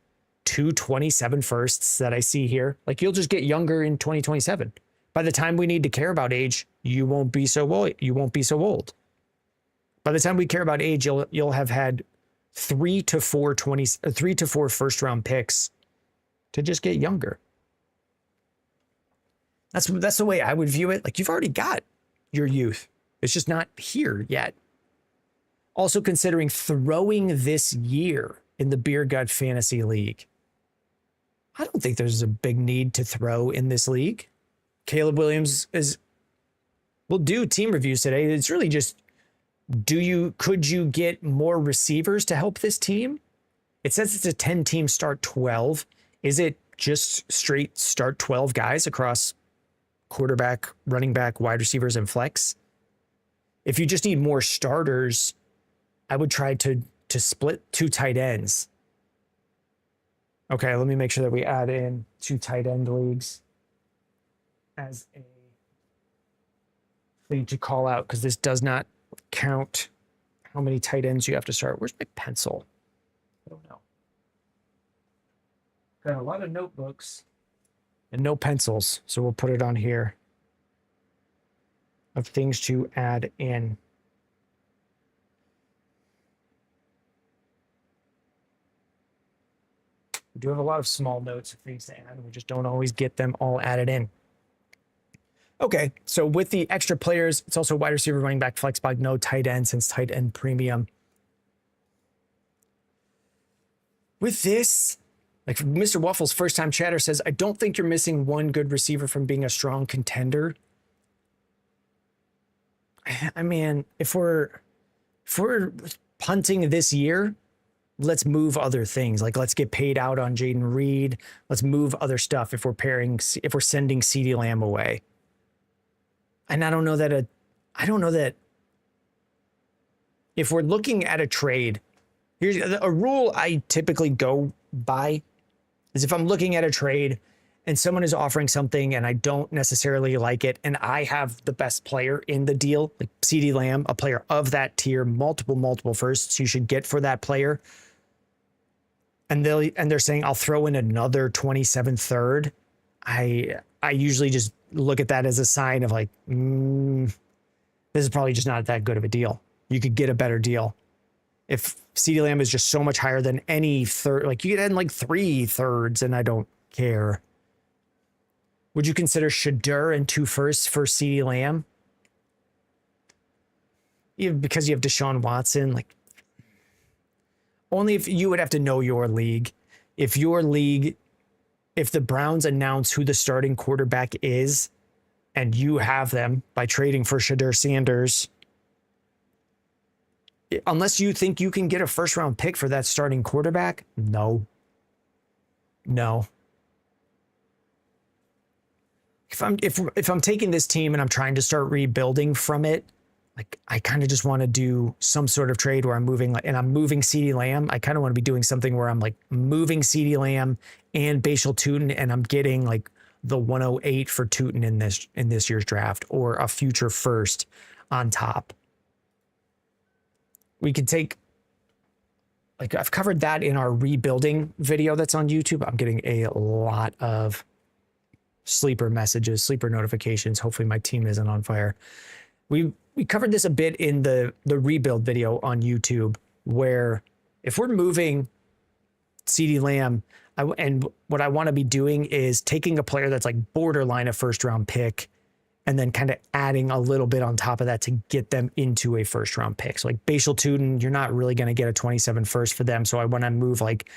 227 firsts that I see here. Like, you'll just get younger in 2027. By the time we need to care about age, you won't be so old. By the time we care about age, you'll have had 3 to 4 first round picks to just get younger. That's the way I would view it. Like, you've already got your youth. It's just not here yet. Also considering throwing this year in the Beer Gut Fantasy League. I don't think there's a big need to throw in this league. Caleb Williams we'll do team reviews today. It's really just, could you get more receivers to help this team? It says it's a 10-team start 12. Is it just straight start 12 guys across quarterback, running back, wide receivers, and flex? If you just need more starters, I would try to split 2 tight ends. Okay, let me make sure that we add in 2 tight end leagues as a thing to call out, because this does not count how many tight ends you have to start. Where's my pencil? I don't know. Got a lot of notebooks and no pencils, so we'll put it on here. of things to add in. We do have a lot of small notes of things to add. We just don't always get them all added in. Okay, so with the extra players, it's also wide receiver, running back, flex spot, no tight end since tight end premium. With this, like Mr. Waffles, first time chatter says, I don't think you're missing one good receiver from being a strong contender. I mean, if we're punting this year, let's move other things. Like let's get paid out on Jaden Reed. Let's move other stuff if we're sending CeeDee Lamb away. And I don't know that if we're looking at a trade, here's a rule I typically go by is if I'm looking at a trade and someone is offering something and I don't necessarily like it, and I have the best player in the deal, like CeeDee Lamb, a player of that tier, multiple firsts you should get for that player. And they're saying I'll throw in another 27th third. I usually just look at that as a sign of like, this is probably just not that good of a deal. You could get a better deal. If CeeDee Lamb is just so much higher than any third, like you get in like 3 thirds and I don't care. Would you consider Shadur and 2 firsts for CeeDee Lamb? Even because you have Deshaun Watson, like only if you would have to know your league. If the Browns announce who the starting quarterback is and you have them by trading for Shadur Sanders, unless you think you can get a first round pick for that starting quarterback, no. If I'm taking this team and I'm trying to start rebuilding from it, like I kind of just want to do some sort of trade where I'm moving CeeDee Lamb. I kind of want to be doing something where I'm like moving CeeDee Lamb and Bashal Tootin, and I'm getting like the 108 for Tootin in this year's draft, or a future first on top. We could take, like I've covered that in our rebuilding video that's on YouTube. I'm getting a lot of sleeper messages, sleeper notifications. Hopefully my team isn't on fire. We covered this a bit in the rebuild video on YouTube, where if we're moving CeeDee Lamb, and what I want to be doing is taking a player that's like borderline a first round pick and then kind of adding a little bit on top of that to get them into a first round pick. So like Bashal Tootin, you're not really going to get a 27 first for them. So I want to move like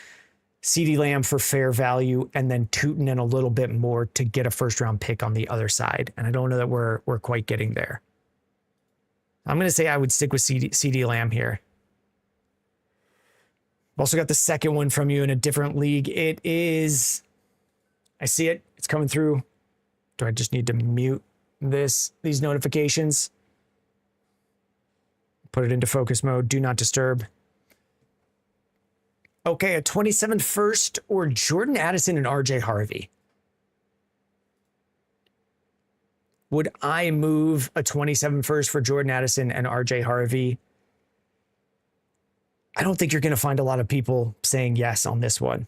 CeeDee Lamb for fair value and then Tootin in a little bit more to get a first round pick on the other side. And I don't know that we're quite getting there. I'm going to say I would stick with CeeDee Lamb here. I've also got the second one from you in a different league. It is, I see it. It's coming through. Do I just need to mute these notifications? Put it into focus mode. Do not disturb. Okay, a 27 first or Jordan Addison and RJ Harvey. Would I move a 27 first for Jordan Addison and RJ Harvey? I don't think you're going to find a lot of people saying yes on this one.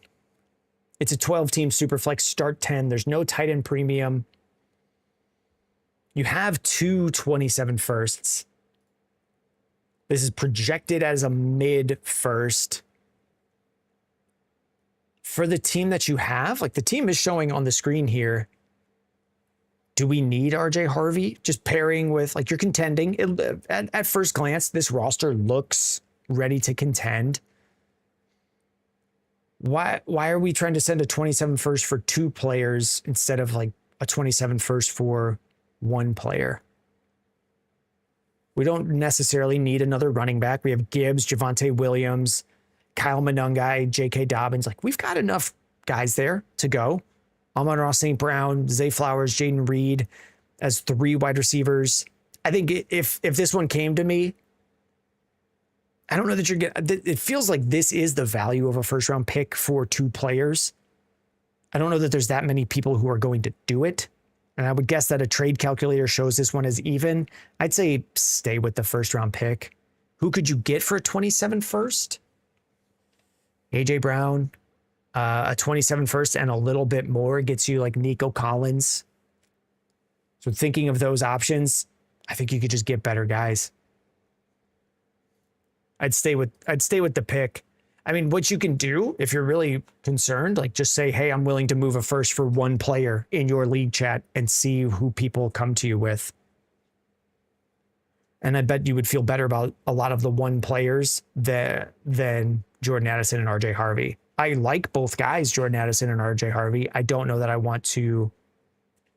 It's a 12-team Superflex, start 10. There's no tight end premium. You have 2 27 firsts. This is projected as a mid first. For the team that you have, like the team is showing on the screen here, do we need RJ Harvey? Just pairing with, like, you're contending. At first glance, this roster looks ready to contend. Why are we trying to send a 27 first for 2 players instead of like a 27 first for 1 player? We don't necessarily need another running back. We have Gibbs, Javonte Williams, Kyle Monungai, J.K. Dobbins. Like, we've got enough guys there to go. Amon-Ra St. Brown, Zay Flowers, Jaden Reed as 3 wide receivers. I think if this one came to me, I don't know that you're getting, it feels like this is the value of a first round pick for 2 players. I don't know that there's that many people who are going to do it. And I would guess that a trade calculator shows this one as even. I'd say stay with the first round pick. Who could you get for a 27 first? AJ Brown, a 27 first and a little bit more gets you like Nico Collins. So thinking of those options, I think you could just get better guys. I'd stay with the pick. I mean, what you can do if you're really concerned, like just say, hey, I'm willing to move a first for one player in your league chat and see who people come to you with. And I bet you would feel better about a lot of the one players than Jordan Addison and RJ Harvey. I like both guys, Jordan Addison and RJ Harvey. I don't know that I want to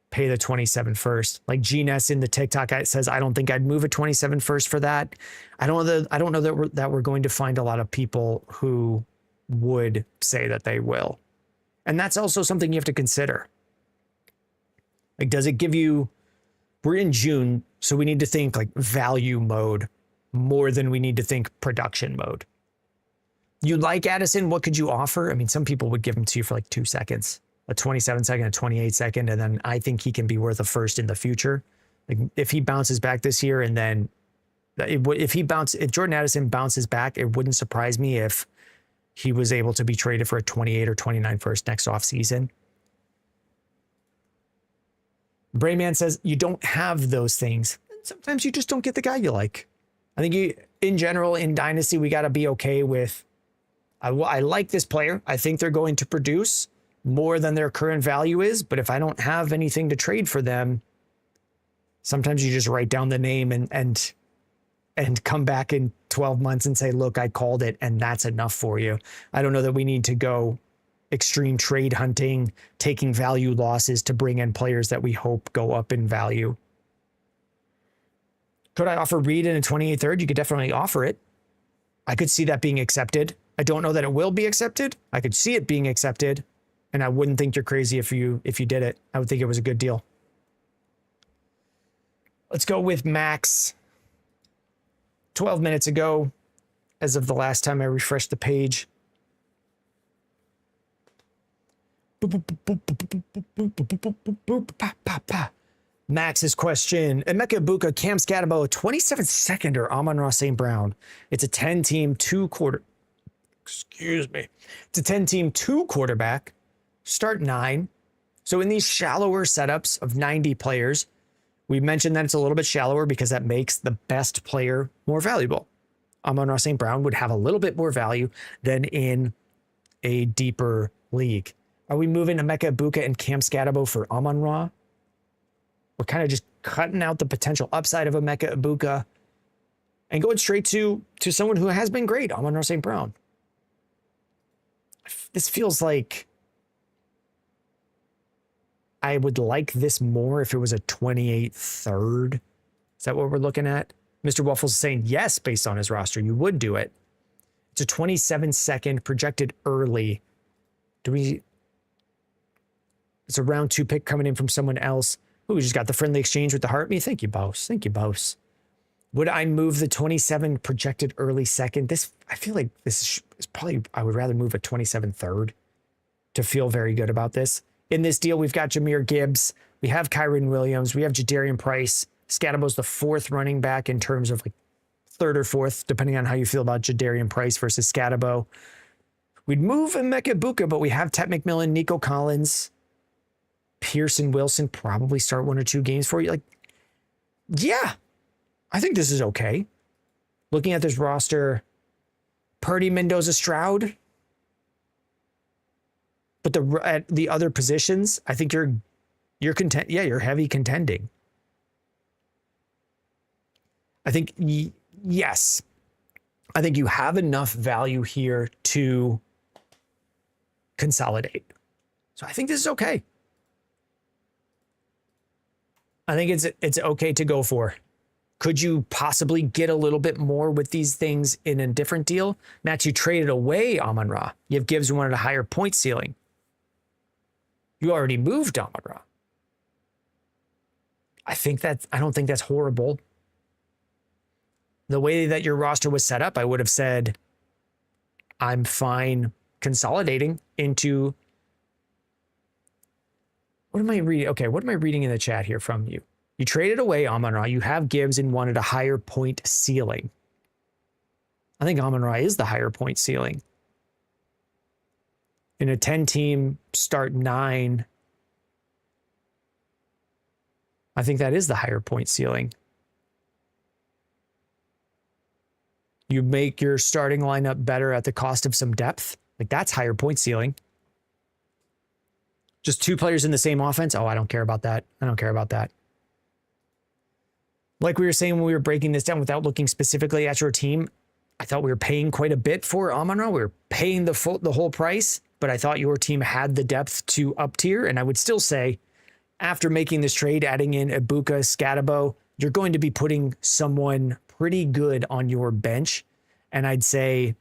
pay the 27 first. Like GNS in the TikTok says, I don't think I'd move a 27 first for that. I don't know that we're going to find a lot of people who would say that they will. And that's also something you have to consider. Like, does it give you, we're in June, so we need to think like value mode more than we need to think production mode. You like Addison, what could you offer? I mean, some people would give him to you for like 2 seconds. A 27 second, a 28 second, and then I think he can be worth a first in the future. Like if he bounces back this year, and then if Jordan Addison bounces back, it wouldn't surprise me if he was able to be traded for a 28 or 29 first next offseason. Brayman says you don't have those things. Sometimes you just don't get the guy you like. I think in general, in Dynasty, we got to be okay with, I like this player. I think they're going to produce more than their current value is, but if I don't have anything to trade for them, sometimes you just write down the name and come back in 12 months and say, look, I called it, and that's enough for you. I don't know that we need to go extreme trade hunting, taking value losses to bring in players that we hope go up in value. Could I offer Reed in a 28 third? You could definitely offer it. I could see that being accepted. I don't know that it will be accepted. I could see it being accepted. And I wouldn't think you're crazy if you did it. I would think it was a good deal. Let's go with Max. 12 minutes ago, as of the last time I refreshed the page. Max's question. Emeka Ibuka, Cam Scatabo, 27 second or Amon-Ra St. Brown. It's a 10-team, 2-quarter. Excuse me. It's a 10-team, 2-quarterback. Start 9. So in these shallower setups of 90 players, we mentioned that it's a little bit shallower because that makes the best player more valuable. Amon-Ra St. Brown would have a little bit more value than in a deeper league. Are we moving Emeka Ibuka and Cam Scatabo for Amon-Ra? We're kind of just cutting out the potential upside of Emeka Ibuka and going straight to someone who has been great, Amon-Ra St. Brown. This feels like I would like this more if it was a 28 third. Is that what we're looking at? Mr. Waffles is saying yes, based on his roster, you would do it. It's a 27 second projected early. It's a round 2 pick coming in from someone else. Ooh, we just got the friendly exchange with the heart me. Thank you, Bose. Thank you, Bose. Would I move the 27 projected early second? I feel like this is probably, I would rather move a 27 third to feel very good about this. In this deal, we've got Jahmyr Gibbs. We have Kyron Williams. We have Jadarian Price. Scatabo's the 4th running back in terms of like 3rd or 4th, depending on how you feel about Jadarian Price versus Scatabo. We'd move Emeka Ibuka, but we have Tet McMillan, Nico Collins, Pearson Wilson probably start 1 or 2 games for you. Like, yeah, I think this is okay. Looking at this roster, Purdy, Mendoza, Stroud. But at the other positions, I think you're content. Yeah, you're heavy contending. I think, yes, I think you have enough value here to consolidate. So I think this is okay. I think it's okay to go for. Could you possibly get a little bit more with these things in a different deal? Matt, you traded away Amon-Ra. You have Gibbs who wanted a higher point ceiling. You already moved Amon-Ra. I don't think that's horrible. The way that your roster was set up, I would have said, I'm fine consolidating into. What am I reading? Okay, what am I reading in the chat here from you? You traded away Amon-Ra. You have Gibbs and wanted a higher point ceiling. I think Amon-Ra is the higher point ceiling. In a 10-team start 9, I think that is the higher point ceiling. You make your starting lineup better at the cost of some depth. Like, that's higher point ceiling. Just 2 players in the same offense. Oh, I don't care about that. I don't care about that. Like we were saying when we were breaking this down without looking specifically at your team, I thought we were paying quite a bit for Amon-Ra. We were paying the whole price, but I thought your team had the depth to up tier. And I would still say, after making this trade, adding in Ibuka, Scatabo, you're going to be putting someone pretty good on your bench. And I'd say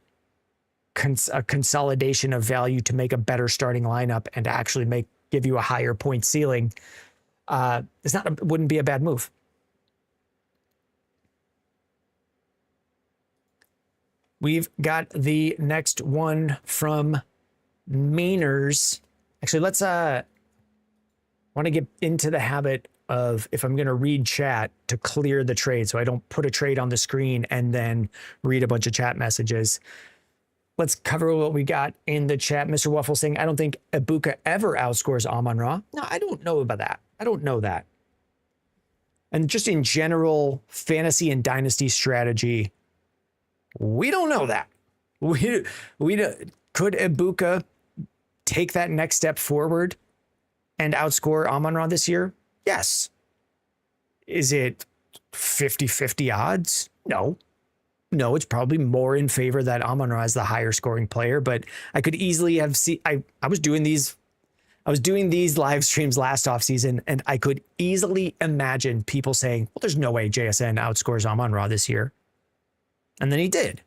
a consolidation of value to make a better starting lineup and actually give you a higher point ceiling. Wouldn't be a bad move. We've got the next one from Mainers. Actually, let's want to get into the habit of, if I'm going to read chat, to clear the trade so I don't put a trade on the screen and then read a bunch of chat messages. Let's cover what we got in the chat. Mr. Waffle saying, I don't think Ibuka ever outscores Amon-Ra. No, I don't know about that. I don't know that. And just in general, fantasy and dynasty strategy, we don't know that. Could Ibuka take that next step forward and outscore Amon-Ra this year? Yes. Is it 50-50 odds? No. No, it's probably more in favor that Amon-Ra is the higher scoring player, but I could easily have seen, I was doing these live streams last offseason, and I could easily imagine people saying, well, there's no way JSN outscores Amon-Ra this year. And then he did.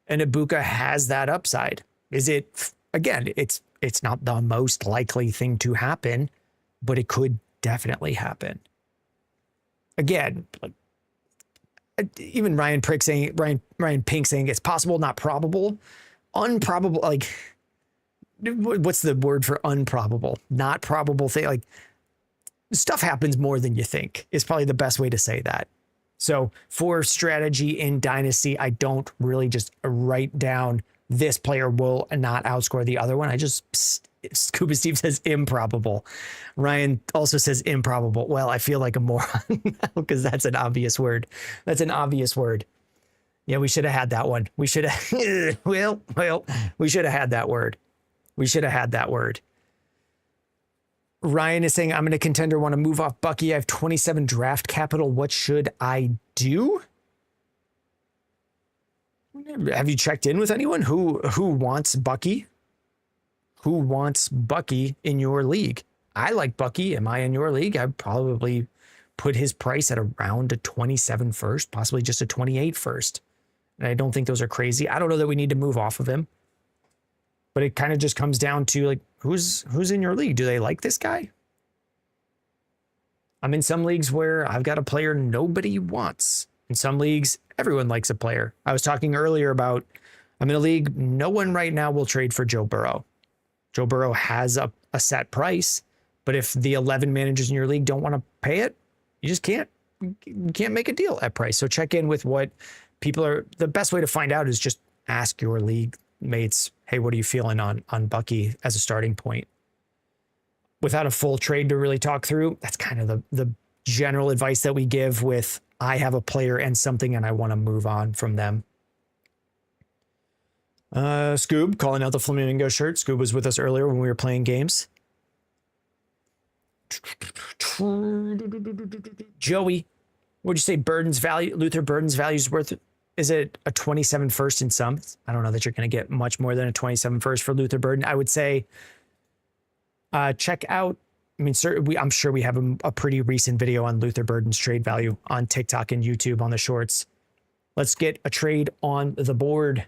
And Ibuka has that upside. Is it, again, it's not the most likely thing to happen, but it could definitely happen. Again, even Ryan Pink saying it's possible, not probable. Unprobable, like, what's the word for unprobable? Not probable thing. Like, stuff happens more than you think is probably the best way to say that. So for strategy in Dynasty, I don't really just write down this player will not outscore the other one. I just, Scuba Steve says improbable. Ryan also says improbable. Well, I feel like a moron because that's an obvious word. That's an obvious word. Yeah, we should have had that one. We should have, well, we should have had that word. We should have had that word. Ryan is saying, I'm in a contender, want to move off Bucky. I have 27 draft capital. What should I do? Have you checked in with anyone who wants Bucky? Who wants Bucky in your league? I like Bucky. Am I in your league? I'd probably put his price at around a 27 first, possibly just a 28 first. And I don't think those are crazy. I don't know that we need to move off of him. But it kind of just comes down to, like, who's in your league? Do they like this guy? I'm in some leagues where I've got a player nobody wants. In some leagues, everyone likes a player. I was talking earlier about, I'm in a league, no one right now will trade for Joe Burrow. Joe Burrow has a set price, but if the 11 managers in your league don't want to pay it, you just can't. You can't make a deal at price. So check in with what people are. The best way to find out is just ask your league mates, hey, what are you feeling on Bucky as a starting point? Without a full trade to really talk through, that's kind of the general advice that we give with, I have a player and something and I want to move on from them. Scoob calling out the Flamingo shirt. Scoob was with us earlier when we were playing games. Joey, what'd you say Luther Burden's value is worth? Is it a 27 first in some? I don't know that you're going to get much more than a 27 first for Luther Burden. I would say check out, I mean, I'm sure we have a pretty recent video on Luther Burden's trade value on TikTok and YouTube on the shorts. Let's get a trade on the board.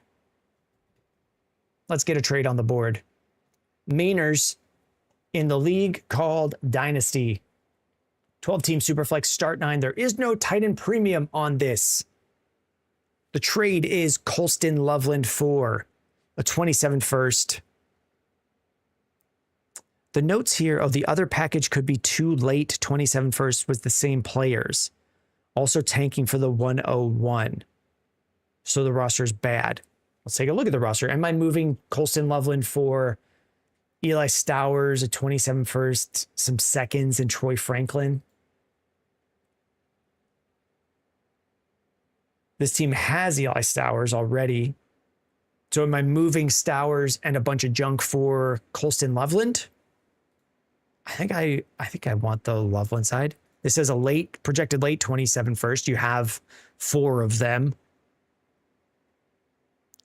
Let's get a trade on the board. Mainers in the league called Dynasty. 12-team Superflex start 9. There is no tight end premium on this. The trade is Colston Loveland for a 27 first. The notes here of the other package could be too late. 27 first was the same players. Also tanking for the 101. So the roster is bad. Let's take a look at the roster. Am I moving Colston Loveland for Eli Stowers, a 27 first, some seconds, and Troy Franklin? This team has Eli Stowers already. So am I moving Stowers and a bunch of junk for Colston Loveland? I think I want the Loveland side. This is a projected late 27 first. You have 4 of them.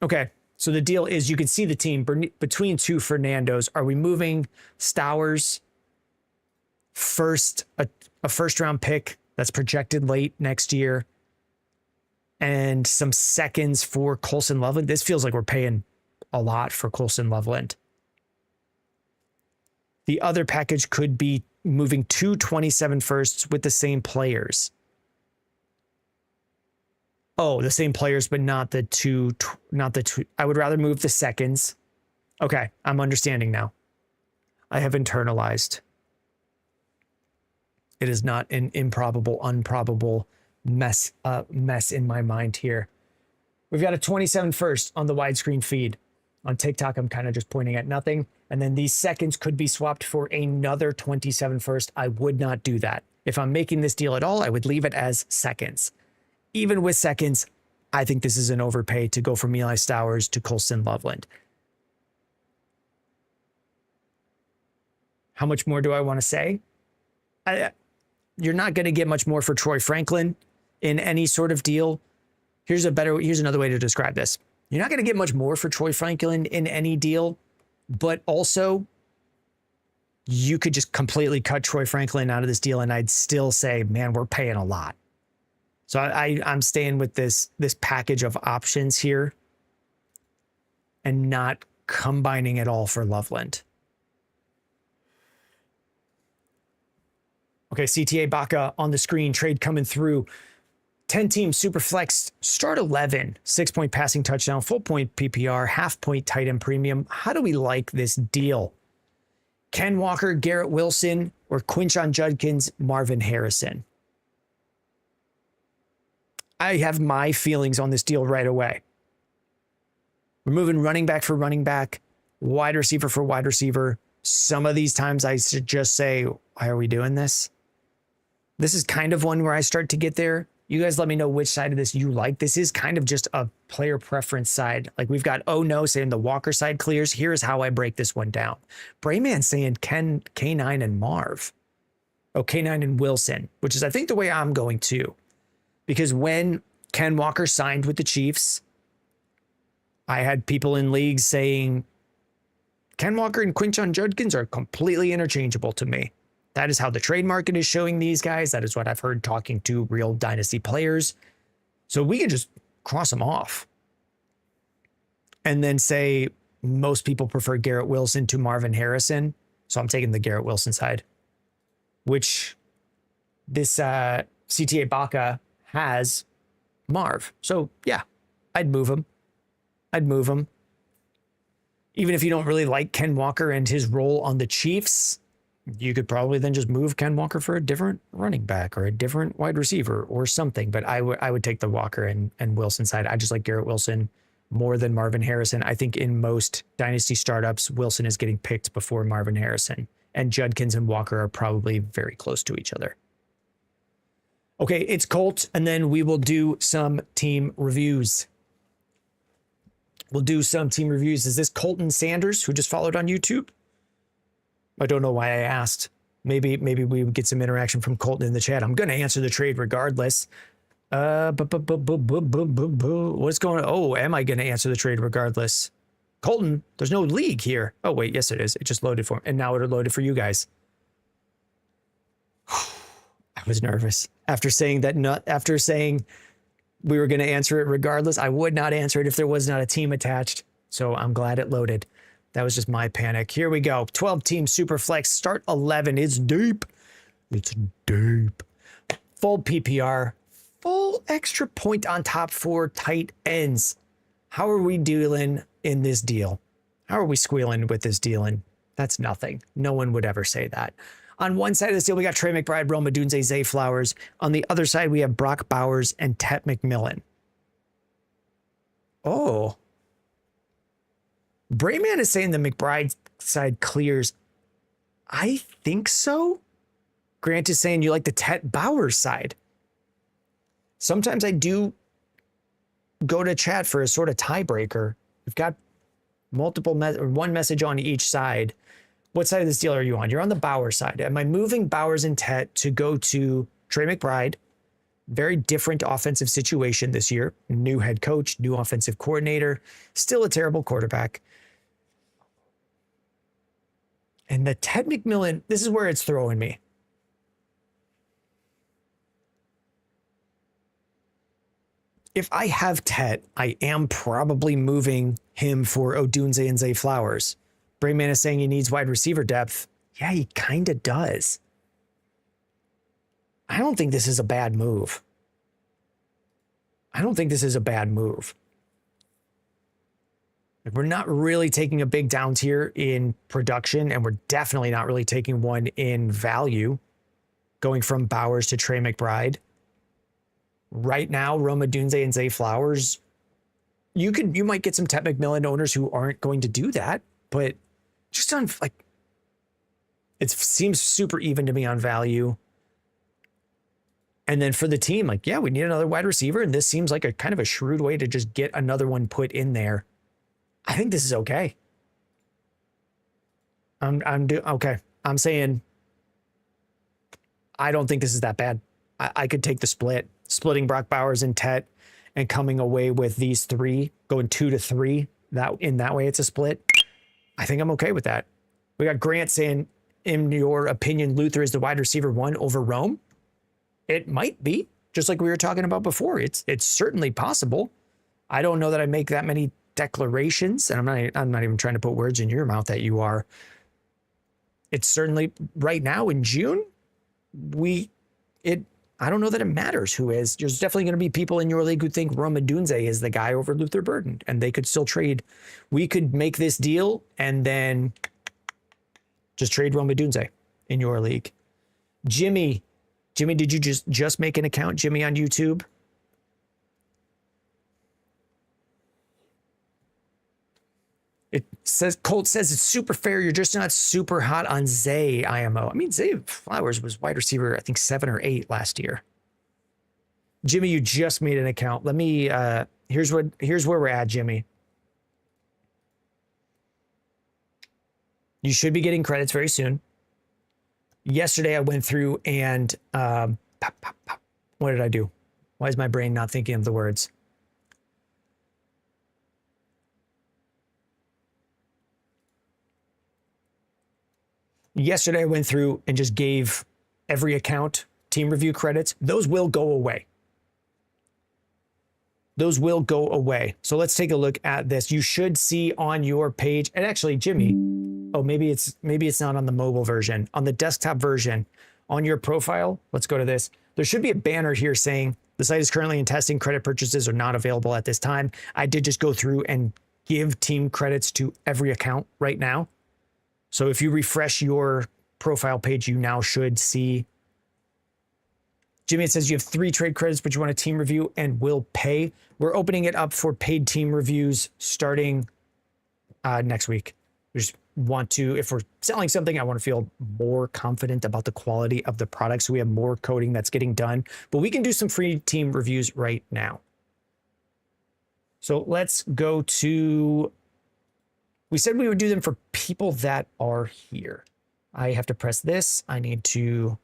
Okay, so the deal is you can see the team between 2 Fernandos. Are we moving Stowers first, a first round pick that's projected late next year, and some seconds for Colston Loveland? This feels like we're paying a lot for Colston Loveland. The other package could be moving 2 27 firsts with the same players. Oh, the same players, but not the two. I would rather move the seconds. Okay, I'm understanding now. I have internalized. It is not an improbable, unprobable mess in my mind here. We've got a 27 first on the widescreen feed. On TikTok, I'm kind of just pointing at nothing. And then these seconds could be swapped for another 27 first. I would not do that. If I'm making this deal at all, I would leave it as seconds. Even with seconds, I think this is an overpay to go from Eli Stowers to Colston Loveland. How much more do I want to say? You're not going to get much more for Troy Franklin in any sort of deal. Here's another way to describe this. You're not going to get much more for Troy Franklin in any deal, but also you could just completely cut Troy Franklin out of this deal and I'd still say, man, we're paying a lot. So I'm staying with this package of options here and not combining it all for Loveland. Okay, CTA Baca on the screen, trade coming through. 10-team super flex, start 11, 6-point passing touchdown, full point PPR, half-point tight end premium. How do we like this deal? Ken Walker, Garrett Wilson, or Quinshon Judkins, Marvin Harrison? I have my feelings on this deal right away. We're moving running back for running back, wide receiver for wide receiver. Some of these times I should just say, why are we doing this? This is kind of one where I start to get there. You guys let me know which side of this you like. This is kind of just a player preference side. Like we've got Oh No saying the Walker side clears. Here's how I break this one down. Brayman saying K9 and Marv. Oh, K9 and Wilson, which is I think the way I'm going to. Because when Ken Walker signed with the Chiefs, I had people in leagues saying Ken Walker and Quinshon Judkins are completely interchangeable to me. That is how the trade market is showing these guys. That is what I've heard talking to real Dynasty players. So we can just cross them off. And then say most people prefer Garrett Wilson to Marvin Harrison. So I'm taking the Garrett Wilson side, which this CTA Baca has Marv. So yeah, I'd move him. Even if you don't really like Ken Walker and his role on the Chiefs, you could probably then just move Ken Walker for a different running back or a different wide receiver or something. But I would take the Walker and Wilson side. I just like Garrett Wilson more than Marvin Harrison. I think in most Dynasty startups, Wilson is getting picked before Marvin Harrison. And Judkins and Walker are probably very close to each other. Okay, it's Colt, and then we will do some team reviews. Is this Colton Sanders, who just followed on YouTube? I don't know why I asked. Maybe we would get some interaction from Colton in the chat. I'm going to answer the trade regardless. What's going on? Oh, am I going to answer the trade regardless? Colton, there's no league here. Oh, wait, yes, it is. It just loaded for me. And now it loaded for you guys. I was nervous. After saying we were going to answer it regardless, I would not answer it if there was not a team attached. So I'm glad it loaded. That was just my panic. Here we go. 12-team Superflex. Start 11. It's deep. Full PPR. Full extra point on top for tight ends. How are we dealing in this deal? How are we squealing with this dealing? That's nothing. No one would ever say that. On one side of this deal, we got Trey McBride, Rome Odunze, Zay Flowers. On the other side, we have Brock Bowers and Tet McMillan. Oh. Brayman is saying the McBride side clears. I think so. Grant is saying you like the Tet Bowers side. Sometimes I do go to chat for a sort of tiebreaker. We've got one message on each side. What side of this deal are you on? You're on the Bauer side. Am I moving Bowers and Tet to go to Trey McBride? Very different offensive situation this year. New head coach, new offensive coordinator, still a terrible quarterback. And the Ted McMillan, this is where it's throwing me. If I have Tet, I am probably moving him for Odunze and Zay Flowers. Brayman is saying he needs wide receiver depth. Yeah, he kind of does. I don't think this is a bad move. I don't think this is a bad move. We're not really taking a big down tier in production, and we're definitely not really taking one in value, going from Bowers to Trey McBride. Right now, Rome Odunze and Zay Flowers, you might get some Tet McMillan owners who aren't going to do that, but just on, like, it seems super even to me on value. And then for the team, like, yeah, we need another wide receiver, and this seems like a kind of a shrewd way to just get another one put in there. I think this is okay. Okay. I'm saying I don't think this is that bad. I could take the splitting Brock Bowers and Tet and coming away with these three, going 2 to 3. That way it's a split. I think I'm okay with that. We got Grant saying, in your opinion, Luther is the wide receiver 1 over Rome. It might be, just like we were talking about before. It's certainly possible. I don't know that I make that many declarations, and I'm not even trying to put words in your mouth that you are. It's certainly right now in June, I don't know that it matters who is. There's definitely going to be people in your league who think Rome Odunze is the guy over Luther Burden, and they could still trade. We could make this deal and then just trade Rome Odunze in your league. Jimmy, did you just make an account, Jimmy, on YouTube? It says, Colt says it's super fair. You're just not super hot on Zay IMO. I mean, Zay Flowers was wide receiver, I think 7 or 8 last year. Jimmy, you just made an account. Let me, here's where we're at, Jimmy. You should be getting credits very soon. Yesterday, I went through and, what did I do? Why is my brain not thinking of the words? Yesterday, I went through and just gave every account team review credits. Those will go away. Those will go away. So let's take a look at this. You should see on your page, and actually, Jimmy, oh, maybe it's not on the mobile version. On the desktop version, on your profile, let's go to this. There should be a banner here saying the site is currently in testing. Credit purchases are not available at this time. I did just go through and give team credits to every account right now. So if you refresh your profile page, you now should see. Jimmy, it says you have 3 trade credits, but you want a team review and will pay. We're opening it up for paid team reviews starting next week. We just want to, if we're selling something, I want to feel more confident about the quality of the product. So we have more coding that's getting done, but we can do some free team reviews right now. So let's go to, we said we would do them for people that are here. I have to press this. I need to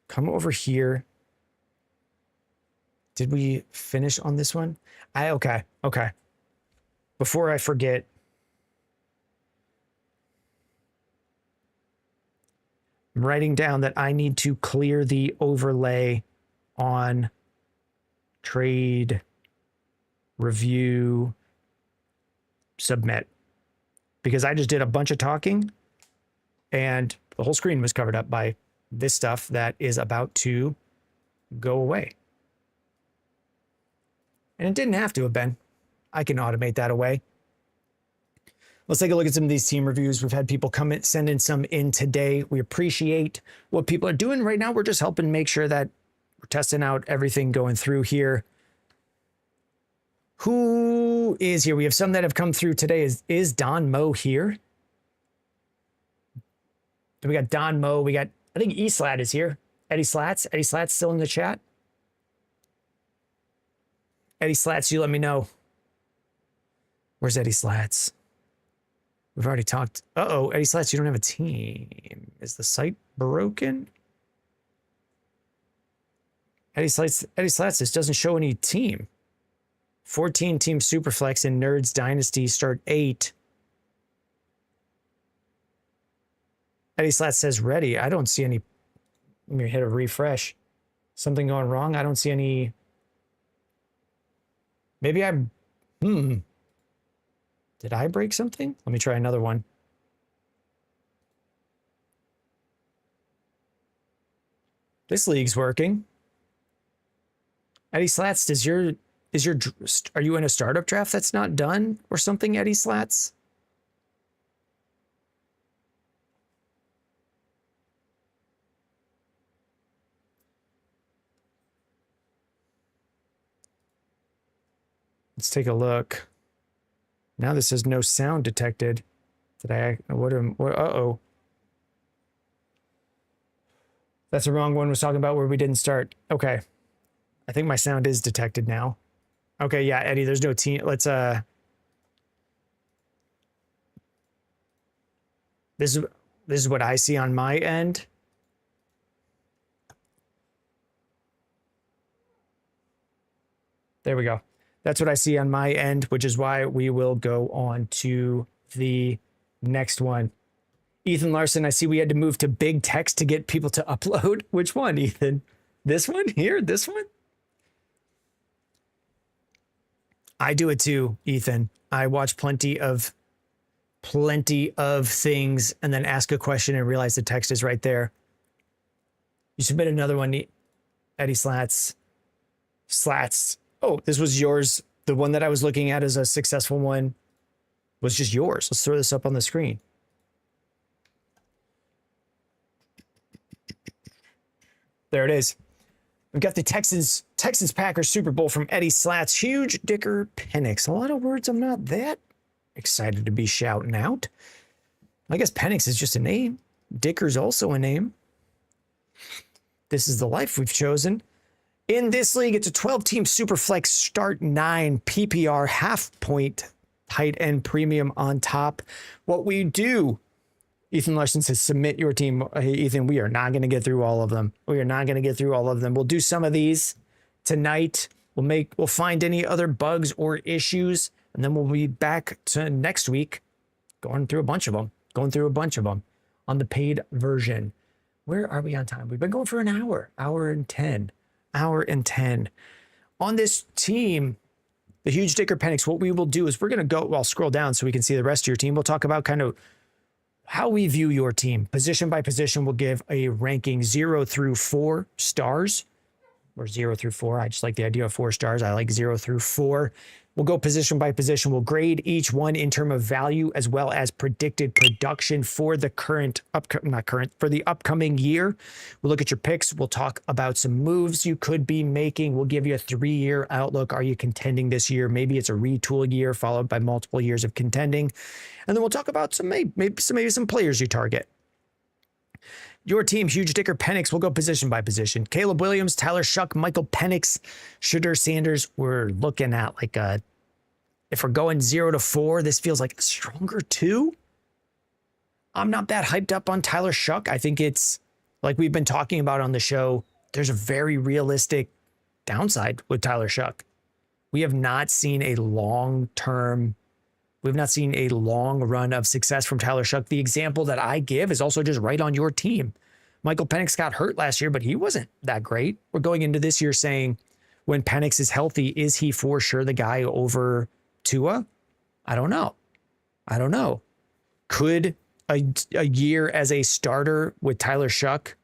come over here. Did we finish on this one? Okay. Before I forget, I'm writing down that I need to clear the overlay on trade review submit, because I just did a bunch of talking and the whole screen was covered up by this stuff that is about to go away. And it didn't have to have been. I can automate that away. Let's take a look at some of these team reviews. We've had people come in, send in some in today. We appreciate what people are doing right now. We're just helping make sure that we're testing out everything going through here. Who is here? We have some that have come through today. Is Don Moe here? We got Don Moe. We got, I think E-Slat is here. Eddie Slats. Eddie Slats still in the chat. Eddie Slats, you let me know. Where's Eddie Slats? We've already talked. Uh-oh, Eddie Slats, you don't have a team. Is the site broken? Eddie Slats, this doesn't show any team. 14 team Superflex in Nerds Dynasty start 8. Eddie Slats says ready. I don't see any. Let me hit a refresh. Something going wrong? I don't see any. Maybe I'm. Did I break something? Let me try another one. This league's working. Eddie Slats, are you in a startup draft that's not done or something, Eddie Slats? Let's take a look. Now this says no sound detected. Uh-oh. That's the wrong one. Was talking about where we didn't start. Okay. I think my sound is detected now. Okay, yeah, Eddie, there's no team. Let's this is what I see on my end. There we go. That's what I see on my end, which is why we will go on to the next one. Ethan Larson, I see we had to move to big text to get people to upload. Which one, Ethan? This one here? This one? I do it too, Ethan. I watch plenty of things and then ask a question and realize the text is right there. You submit another one, Eddie Slats. Oh, this was yours. The one that I was looking at as a successful one was just yours. Let's throw this up on the screen. There it is. We've got the Texans Packers Super Bowl from Eddie Slats. Huge Dicker Penix. A lot of words I'm not that excited to be shouting out. I guess Penix is just a name. Dicker's also a name. This is the life we've chosen. In this league, it's a 12-team Superflex start 9 PPR half-point tight end premium on top. What we do, Ethan Larson says, submit your team. Hey, Ethan, we are not going to get through all of them. We'll do some of these tonight. We'll find any other bugs or issues, and then we'll be back to next week going through a bunch of them on the paid version. Where are we on time? We've been going for an hour and 10. On this team, the Huge Dicker Penix, what we will do is we're going to go, I'll scroll down so we can see the rest of your team. We'll talk about kind of how we view your team. Position by position, we'll give a ranking 0 through 4 stars, or 0 through 4. I just like the idea of 4 stars. I like 0 through 4. We'll go position by position. We'll grade each one in terms of value as well as predicted production for the for the upcoming year. We'll look at your picks. We'll talk about some moves you could be making. We'll give you a 3-year outlook. Are you contending this year? Maybe it's a retool year followed by multiple years of contending. And then we'll talk about maybe some players you target. Your team, Huge Dicker Penix, will go position by position. Caleb Williams, Tyler Shuck, Michael Penix, Shedeur Sanders. We're looking at like if we're going 0 to 4, this feels like a stronger 2. I'm not that hyped up on Tyler Shuck. I think it's like we've been talking about on the show. There's a very realistic downside with Tyler Shuck. We have not seen a long run of success from Tyler Shuck. The example that I give is also just right on your team. Michael Penix got hurt last year, but he wasn't that great. We're going into this year saying when Penix is healthy, is he for sure the guy over Tua? I don't know. Could a year as a starter with Tyler Shuck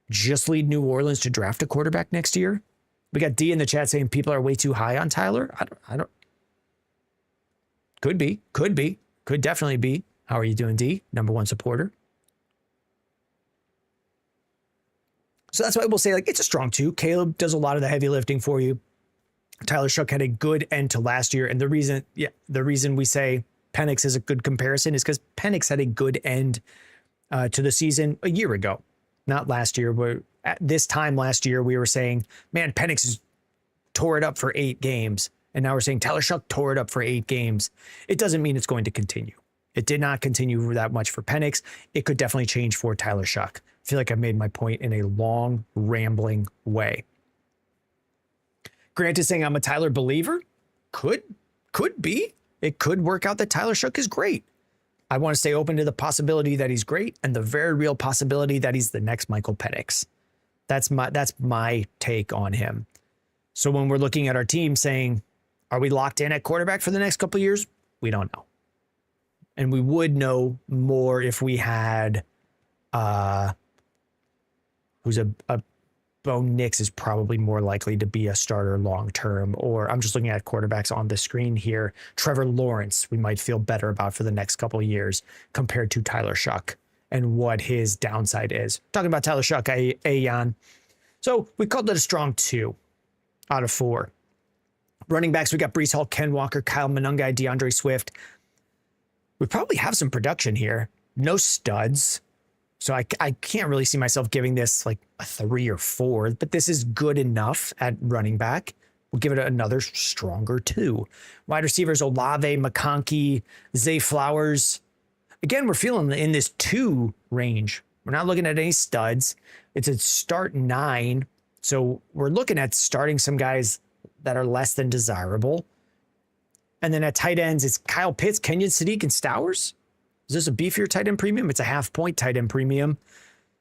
just lead New Orleans to draft a quarterback next year? We got D in the chat saying people are way too high on Tyler. I don't. Could definitely be. How are you doing, D? Number 1 supporter. So that's why we'll say, like, it's a strong 2. Caleb does a lot of the heavy lifting for you. Tyler Shuck had a good end to last year. And the reason we say Penix is a good comparison is because Penix had a good end to the season a year ago, not last year. Where at this time last year, we were saying, man, Penix is tore it up for 8 games. And now we're saying Tyler Shuck tore it up for 8 games. It doesn't mean it's going to continue. It did not continue that much for Penix. It could definitely change for Tyler Shuck. I feel like I've made my point in a long, rambling way. Grant is saying I'm a Tyler believer. Could be. It could work out that Tyler Shuck is great. I want to stay open to the possibility that he's great and the very real possibility that he's the next Michael Penix. That's my take on him. So when we're looking at our team saying, are we locked in at quarterback for the next couple of years? We don't know. And we would know more if we had who's a Bo Nix is probably more likely to be a starter long-term, or I'm just looking at quarterbacks on the screen here. Trevor Lawrence, we might feel better about for the next couple of years compared to Tyler Shuck and what his downside is. Talking about Tyler Shuck, Jan. So we called it a strong 2 out of 4. Running backs, we got Breece Hall, Ken Walker, Kyle Monangai, DeAndre Swift. We probably have some production here. No studs. So I can't really see myself giving this like a 3 or 4, but this is good enough at running back. We'll give it another stronger 2. Wide receivers, Olave, McConkey, Zay Flowers. Again, we're feeling in this 2 range. We're not looking at any studs. It's a start 9. So we're looking at starting some guys that are less than desirable. And then at tight ends, it's Kyle Pitts, Kenyon Sadiq, and Stowers. Is this a beefier tight end premium? It's a half-point tight end premium.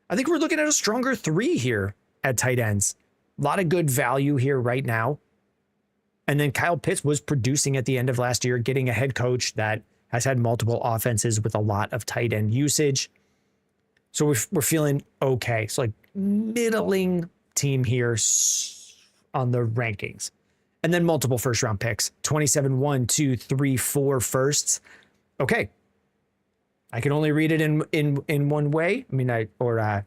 I think we're looking at a stronger 3 here at tight ends. A lot of good value here right now. And then Kyle Pitts was producing at the end of last year, getting a head coach that has had multiple offenses with a lot of tight end usage. So we're feeling okay. So like middling team here on the rankings. And then multiple first-round picks. 27, 1, 2, 3, 4 firsts. Okay. I can only read it in one way. I mean,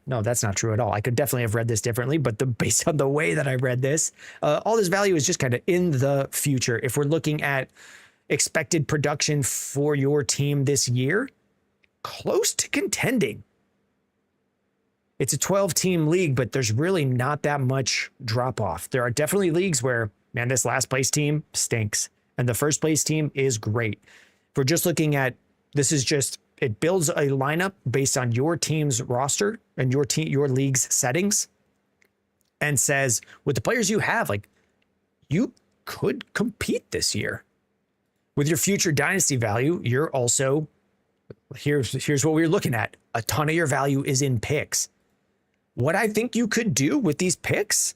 no, that's not true at all. I could definitely have read this differently, but based on the way that I read this, all this value is just kind of in the future. If we're looking at expected production for your team this year, close to contending. It's a 12-team league, but there's really not that much drop-off. There are definitely leagues where, man, this last place team stinks, and the first place team is great. If we're just looking at, this is just, it builds a lineup based on your team's roster and your league's settings, and says with the players you have, like, you could compete this year. With your future dynasty value, you're also, here's what we're looking at. A ton of your value is in picks. What I think you could do with these picks,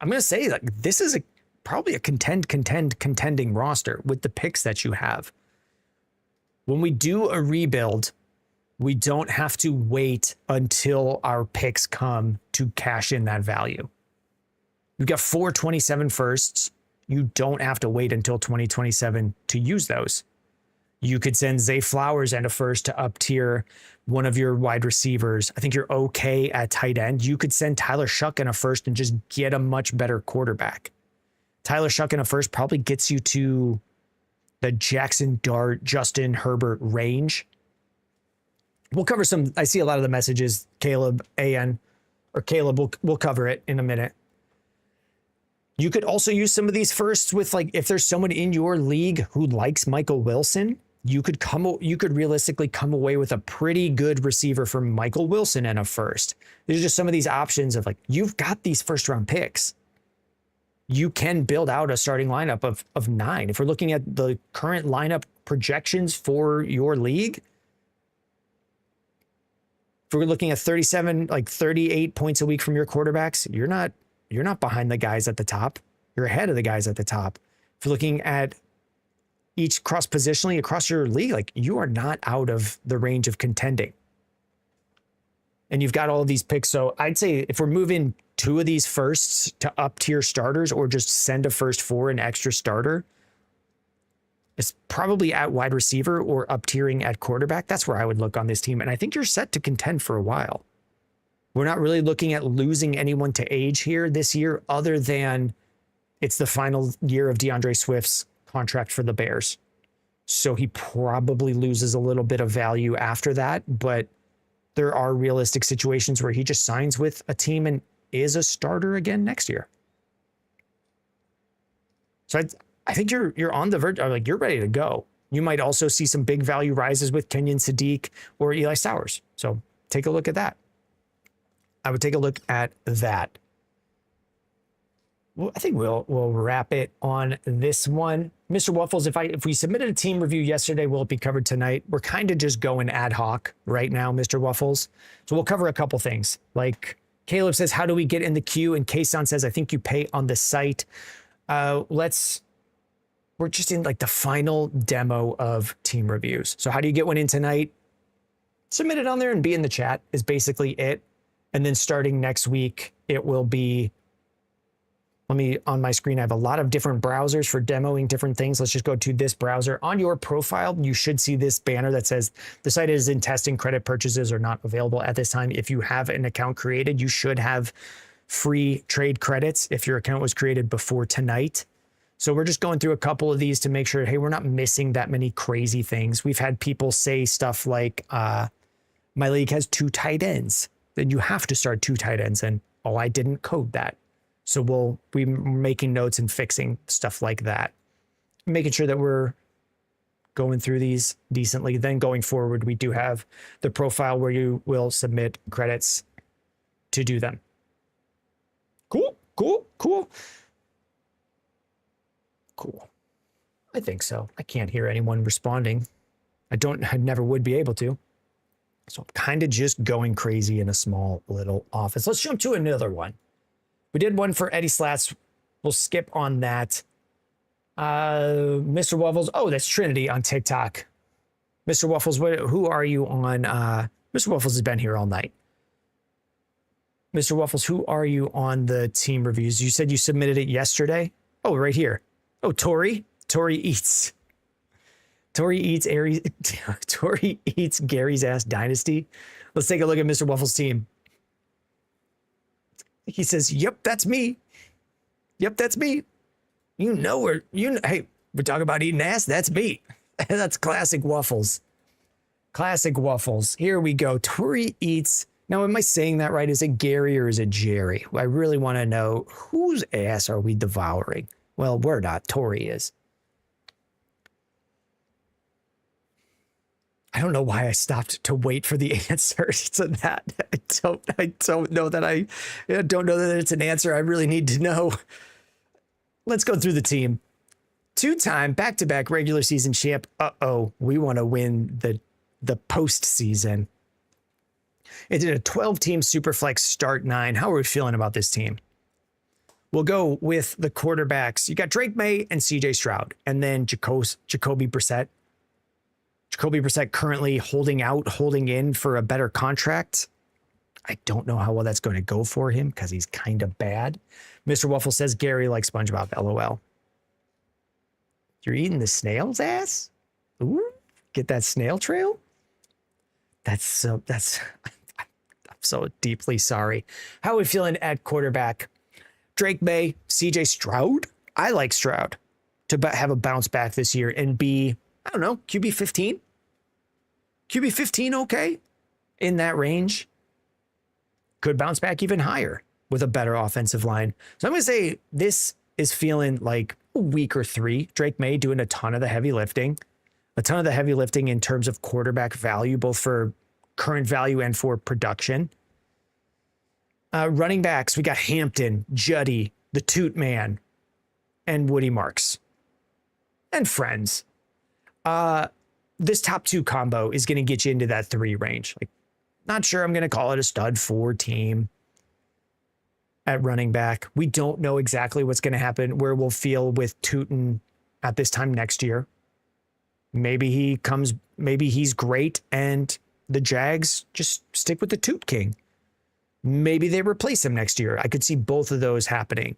I'm going to say, like, this is probably a contending roster with the picks that you have. When we do a rebuild, we don't have to wait until our picks come to cash in that value. We've got 427 firsts. You don't have to wait until 2027 to use those. You could send Zay Flowers and a first to up tier one of your wide receivers. I think you're okay at tight end. You could send Tyler Shuck and a first and just get a much better quarterback. Tyler Shuck and a first probably gets you to the Jackson Dart, Justin Herbert range. We'll cover some. I see a lot of the messages, Caleb, we'll cover it in a minute. You could also use some of these firsts with, like, if there's someone in your league who likes Michael Wilson, you could realistically come away with a pretty good receiver for Michael Wilson and a first. There's just some of these options of, like, you've got these first round picks. You can build out a starting lineup of 9. If we're looking at the current lineup projections for your league, if we're looking at 38 points a week from your quarterbacks, you're not behind the guys at the top. You're ahead of the guys at the top. If you're looking at each cross positionally across your league, like, you are not out of the range of contending. And you've got all of these picks. So I'd say if we're moving 2 of these firsts to up tier starters, or just send a first for an extra starter, it's probably at wide receiver or up tiering at quarterback. That's where I would look on this team. And I think you're set to contend for a while. We're not really looking at losing anyone to age here this year, other than it's the final year of DeAndre Swift's contract for the Bears. So he probably loses a little bit of value after that, but there are realistic situations where he just signs with a team and is a starter again next year. So I think you're on the verge, like you're ready to go. You might also see some big value rises with Kenyon Sadiq or Eli Sowers. So take a look at that. I would take a look at that. Well, I think we'll wrap it on this one. Mr. Waffles, if we submitted a team review yesterday, will it be covered tonight? We're kind of just going ad hoc right now, Mr. Waffles. So we'll cover a couple things. Like Caleb says, how do we get in the queue? And Kason says, I think you pay on the site. We're just in like the final demo of team reviews. So how do you get one in tonight? Submit it on there and be in the chat is basically it. And then starting next week, it will be, on my screen, I have a lot of different browsers for demoing different things. Let's just go to this browser. On your profile, you should see this banner that says the site is in testing. Credit purchases are not available at this time. If you have an account created, you should have free trade credits if your account was created before tonight. So we're just going through a couple of these to make sure, hey, we're not missing that many crazy things. We've had people say stuff like, my league has 2 tight ends. Then you have to start 2 tight ends. And oh, I didn't code that. So we'll be making notes and fixing stuff like that, making sure that we're going through these decently. Then going forward, we do have the profile where you will submit credits to do them. Cool. I think so. I can't hear anyone responding. I never would be able to. So I'm kind of just going crazy in a small little office. Let's jump to another one. We did one for Eddie Slats. We'll skip on that. Mr. Waffles. Oh, that's Trinity on TikTok. Mr. Waffles, who are you on? Mr. Waffles has been here all night. Mr. Waffles, who are you on the team reviews? You said you submitted it yesterday. Oh, right here. Oh, Tori. Tori eats Gary's ass Dynasty. Let's take a look at Mr. Waffles' team. He says, yep, that's me. Yep, that's me. Hey, we're talking about eating ass. That's me. That's classic Waffles. Classic Waffles. Here we go. Tori eats. Now, am I saying that right? Is it Gary or is it Jerry? I really want to know whose ass are we devouring? Well, we're not. Tori is. I don't know why I stopped to wait for the answer to that. I don't know that it's an answer I really need to know. Let's go through the team. 2-time back-to-back regular season champ. We want to win the postseason. It did a 12-team Superflex start 9. How are we feeling about this team? We'll go with the quarterbacks. You got Drake May and CJ Stroud, and then Jacoby Brissett. Jacoby Brissett currently holding in for a better contract. I don't know how well that's going to go for him because he's kind of bad. Mr. Waffle says Gary likes SpongeBob, LOL. You're eating the snail's ass? Ooh, get that snail trail? I'm so deeply sorry. How are we feeling at quarterback? Drake May, CJ Stroud. I like Stroud to have a bounce back this year and be, I don't know, QB 15? QB 15, okay, in that range. Could bounce back even higher with a better offensive line. So I'm going to say this is feeling like a week or 3. Drake May doing a ton of the heavy lifting in terms of quarterback value, both for current value and for production. Running backs, we got Hampton, Juddy, the Toot Man, and Woody Marks. And friends. This top 2 combo is going to get you into that 3 range. Like, not sure I'm going to call it a stud 4 team at running back. We don't know exactly what's going to happen, where we'll feel with Tootin at this time next year. Maybe he's great and the Jags just stick with the Toot King. Maybe they replace him next year. I could see both of those happening.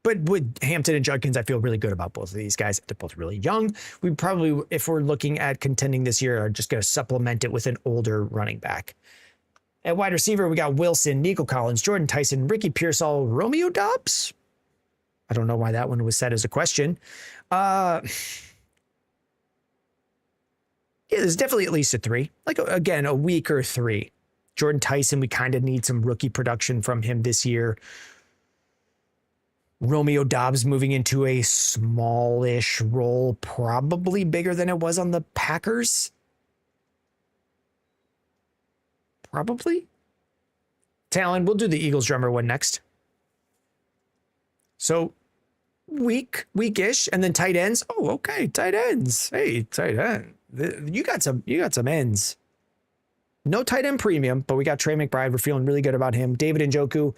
But with Hampton and Judkins, I feel really good about both of these guys. They're both really young. We probably, if we're looking at contending this year, are just going to supplement it with an older running back. At wide receiver, we got Wilson, Nico Collins, Jordan Tyson, Ricky Pearsall, Romeo Doubs. I don't know why that one was set as a question. Yeah, there's definitely at least a 3. Like, again, a week or 3. Jordan Tyson, we kind of need some rookie production from him this year. Romeo Dobbs moving into a smallish role, probably bigger than it was on the Packers. Probably. Talon, we'll do the Eagles drummer one next. So weak-ish, and then tight ends. Oh, okay, tight ends. Hey, tight end. You got some ends. No tight end premium, but we got Trey McBride. We're feeling really good about him. David Njoku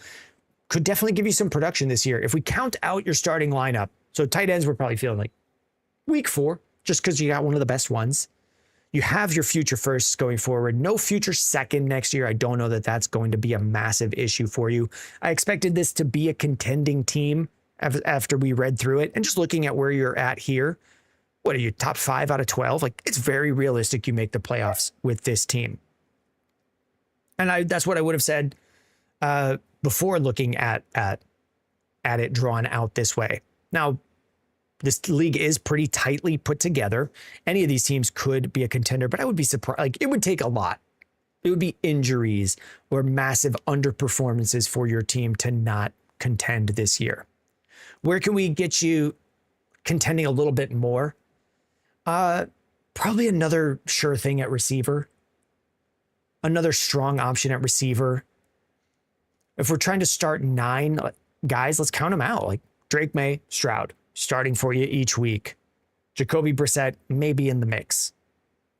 could definitely give you some production this year. If we count out your starting lineup, so tight ends, we're probably feeling like week 4, just because you got one of the best ones. You have your future firsts going forward. No future second next year. I don't know that that's going to be a massive issue for you. I expected this to be a contending team after we read through it. And just looking at where you're at here, what are you, top 5 out of 12? Like, it's very realistic you make the playoffs with this team. And that's what I would have said before looking at it drawn out this way. Now, this league is pretty tightly put together. Any of these teams could be a contender, but I would be surprised. Like, it would take a lot. It would be injuries or massive underperformances for your team to not contend this year. Where can we get you contending a little bit more? Probably another sure thing at receiver. Another strong option at receiver. If we're trying to start 9 guys, let's count them out. Like Drake May, Stroud, starting for you each week. Jacoby Brissett may be in the mix,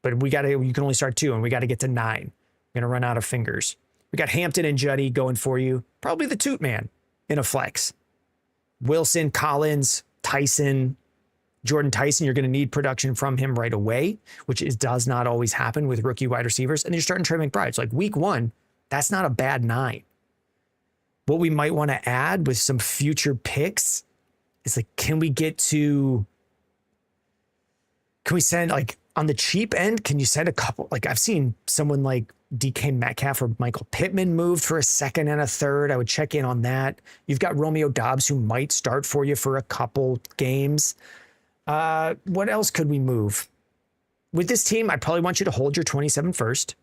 but you can only start 2, and we got to get to 9. We're going to run out of fingers. We got Hampton and Juddy going for you. Probably the toot man in a flex. Wilson, Collins, Tyson, Jordan Tyson, you're going to need production from him right away, which does not always happen with rookie wide receivers. And you're starting Trey McBride. So like week 1, that's not a bad 9. What we might want to add with some future picks is like, can we send like on the cheap end? Can you send a couple? Like I've seen someone like DK Metcalf or Michael Pittman moved for a 2nd and a 3rd. I would check in on that. You've got Romeo Dobbs who might start for you for a couple games. What else could we move? With this team, I probably want you to hold your 27 first.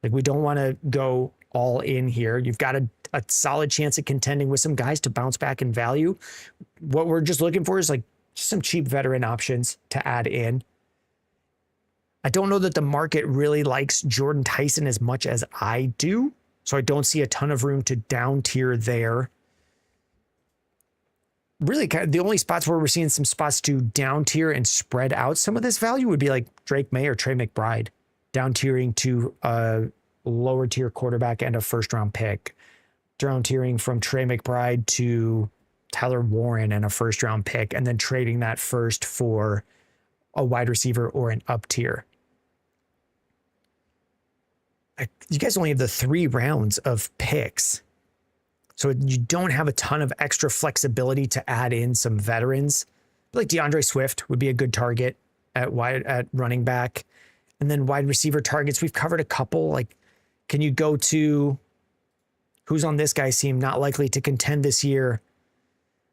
Like we don't want to go all in here. You've got a solid chance at contending with some guys to bounce back in value. What we're just looking for is like just some cheap veteran options to add in. I don't know that the market really likes Jordan Tyson as much as I do, so I don't see a ton of room to down tier there. Really, the only spots where we're seeing some spots to down tier and spread out some of this value would be like Drake May or Trey McBride, down tiering to a lower tier quarterback and a 1st round pick, down tiering from Trey McBride to Tyler Warren and a 1st round pick, and then trading that first for a wide receiver or an up tier. You guys only have the 3 rounds of picks, so you don't have a ton of extra flexibility to add in some veterans. Like DeAndre Swift would be a good target at running back. And then wide receiver targets, we've covered a couple. Like, can you go to who's on this guy's team not likely to contend this year?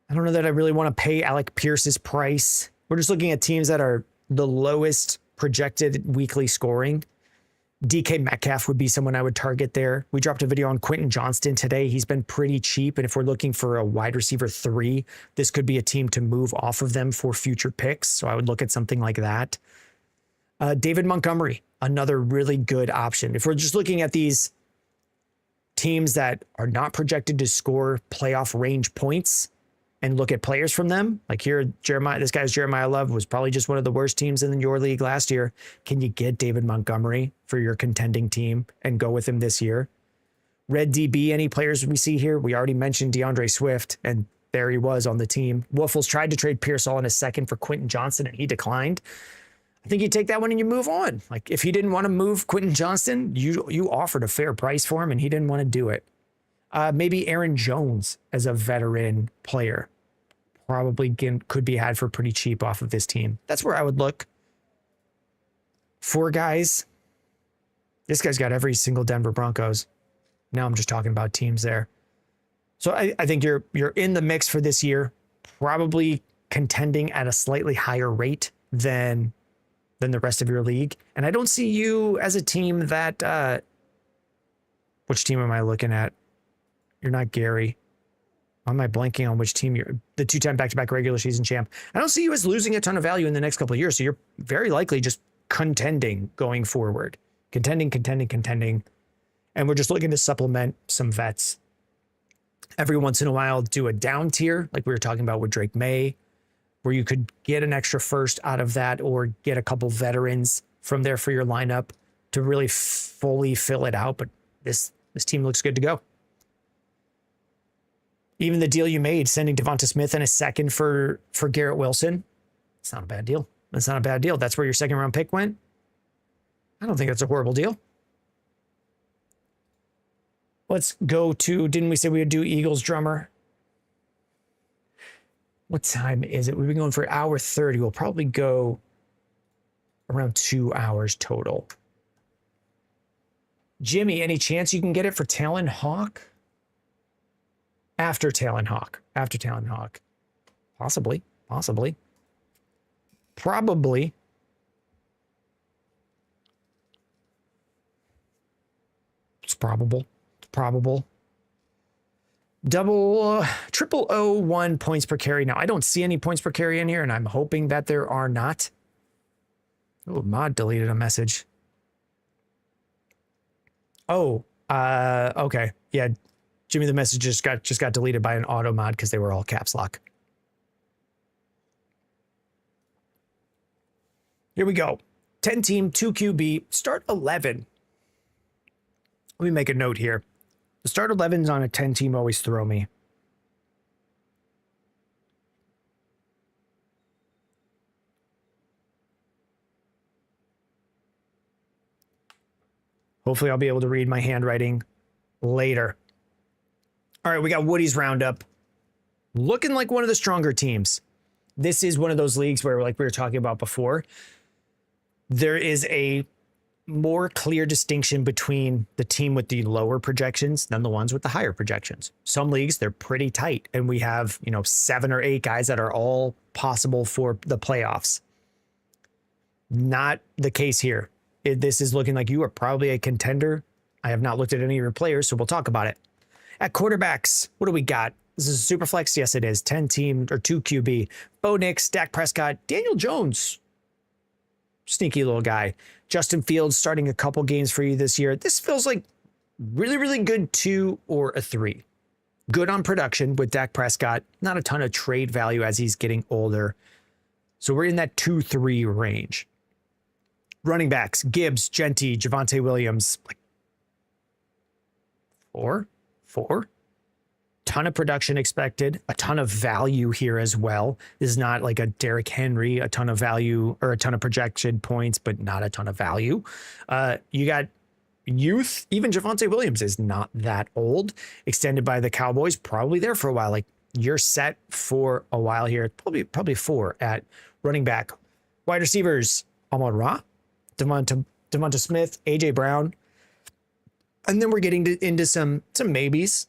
I don't know that I really want to pay Alec Pierce's price. We're just looking at teams that are the lowest projected weekly scoring. DK Metcalf would be someone I would target there. We dropped a video on Quentin Johnston today. He's been pretty cheap. And if we're looking for a wide receiver 3, this could be a team to move off of them for future picks. So I would look at something like that. David Montgomery, another really good option. If we're just looking at these teams that are not projected to score playoff range points and look at players from them, like here, this guy's Jeremiah Love was probably just one of the worst teams in your league last year. Can you get David Montgomery for your contending team and go with him this year? Red DB, any players we see here? We already mentioned DeAndre Swift, and there he was on the team. Waffles tried to trade Pearsall in a 2nd for Quentin Johnston, and he declined. I think you take that one and you move on. Like if he didn't want to move Quentin Johnston, you offered a fair price for him, and he didn't want to do it. Maybe Aaron Jones as a veteran player probably could be had for pretty cheap off of this team. That's where I would look. 4 guys. This guy's got every single Denver Broncos. Now I'm just talking about teams there. So I think you're in the mix for this year, probably contending at a slightly higher rate than the rest of your league. And I don't see you as a team that, which team am I looking at? You're not Gary. Why am I blanking on which team you're? The 2-time back-to-back regular season champ. I don't see you as losing a ton of value in the next couple of years, so you're very likely just contending going forward. Contending. And we're just looking to supplement some vets. Every once in a while, do a down tier, like we were talking about with Drake May, where you could get an extra first out of that or get a couple veterans from there for your lineup to really fully fill it out. But this team looks good to go. Even the deal you made, sending Devonta Smith and a second for Garrett Wilson, it's not a bad deal. That's not a bad deal. That's where your second round pick went. I don't think that's a horrible deal. Let's go to, didn't we say we would do Eagles drummer? What time is it? We've been going for 1:30. We'll probably go around 2 hours total. Jimmy, any chance you can get it for Talon Hawk? After Talon Hawk. Possibly. Probably. It's probable. Triple 001 points per carry. Now, I don't see any points per carry in here, and I'm hoping that there are not. Oh, Mod deleted a message. Oh, okay. Yeah, Jimmy, the message just got deleted by an auto mod because they were all caps lock. Here we go. 10 team, 2 QB, start 11. Let me make a note here. The start 11s on a 10 team always throw me. Hopefully I'll be able to read my handwriting later. All right, we got Woody's roundup. Looking like one of the stronger teams. This is one of those leagues where, like we were talking about before, there is a more clear distinction between the team with the lower projections than the ones with the higher projections. Some leagues, they're pretty tight, and we have, 7 or 8 guys that are all possible for the playoffs. Not the case here. This is looking like you are probably a contender. I have not looked at any of your players, so we'll talk about it. At quarterbacks, what do we got? This is a super flex. Yes, it is. 10 team or 2 QB. Bo Nix, Dak Prescott, Daniel Jones. Sneaky little guy. Justin Fields starting a couple games for you this year. This feels like really, really good 2 or a 3. Good on production with Dak Prescott. Not a ton of trade value as he's getting older. So we're in that 2-3 range. Running backs, Gibbs, Genty, Javonte Williams. Like 4? Ton of production expected, a ton of value here as well. This is not like a Derrick Henry, a ton of value or a ton of projected points, but not a ton of value. You got youth. Even Javonte Williams is not that old. Extended by the Cowboys, probably there for a while. Like you're set for a while here. Probably 4 at running back. Wide receivers, Amon-Ra, Devonta Smith, AJ Brown. And then we're getting into some maybes.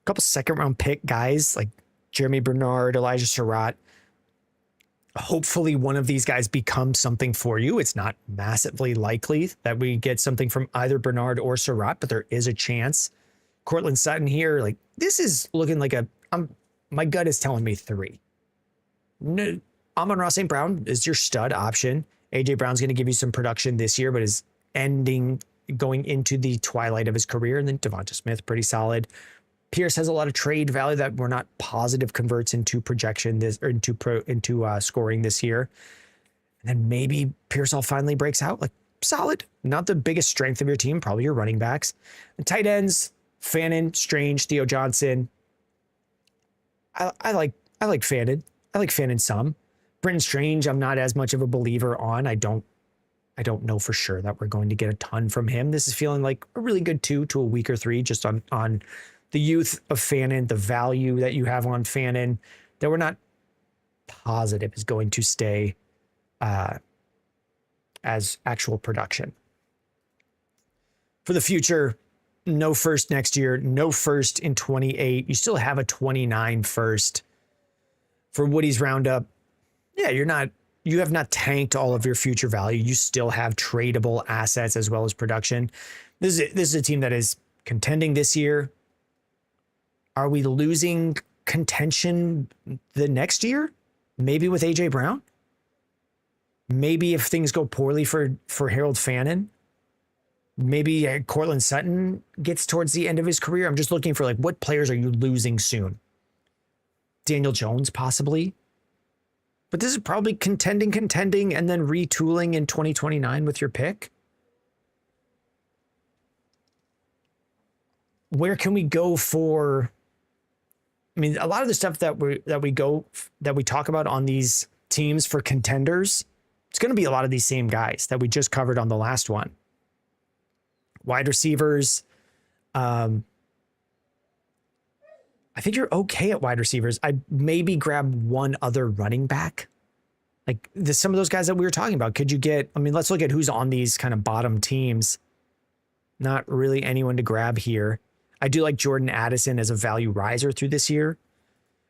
A couple second-round pick guys like Jeremy Bernard, Elijah Surratt. Hopefully one of these guys becomes something for you. It's not massively likely that we get something from either Bernard or Surratt, but there is a chance. Cortland Sutton here, like this is looking like my gut is telling me 3. No, Amon-Ra St. Brown is your stud option. AJ Brown's going to give you some production this year, but is going into the twilight of his career. And then Devonta Smith, pretty solid. Pierce has a lot of trade value that we're not positive converts into projection this or into scoring this year. And then maybe Pearsall finally breaks out. Like solid, not the biggest strength of your team, probably your running backs. And tight ends, Fannin, Strange, Theo Johnson. I like Fannin. I like Fannin some. Brenton Strange, I'm not as much of a believer on. I don't know for sure that we're going to get a ton from him. This is feeling like a really good 2 to a weaker 3 just on the youth of Fannin, the value that you have on Fannin that we're not positive is going to stay as actual production. For the future, no first next year, no first in 28. You still have a 29 first. For Woody's roundup, yeah, you have not tanked all of your future value. You still have tradable assets as well as production. This is a team that is contending this year. Are we losing contention the next year, maybe with AJ Brown. Maybe if things go poorly for Harold Fannin, maybe Cortland Sutton gets towards the end of his career. I'm just looking for like, what players are you losing soon? Daniel Jones, possibly. But this is probably contending, and then retooling in 2029 with your pick. Where can we go for? I mean, a lot of the stuff that we talk about on these teams for contenders, it's going to be a lot of these same guys that we just covered on the last one. Wide receivers. I think you're okay at wide receivers. I'd maybe grab one other running back. Like some of those guys that we were talking about. Could you get, I mean, let's look at who's on these kind of bottom teams. Not really anyone to grab here. I do like Jordan Addison as a value riser through this year.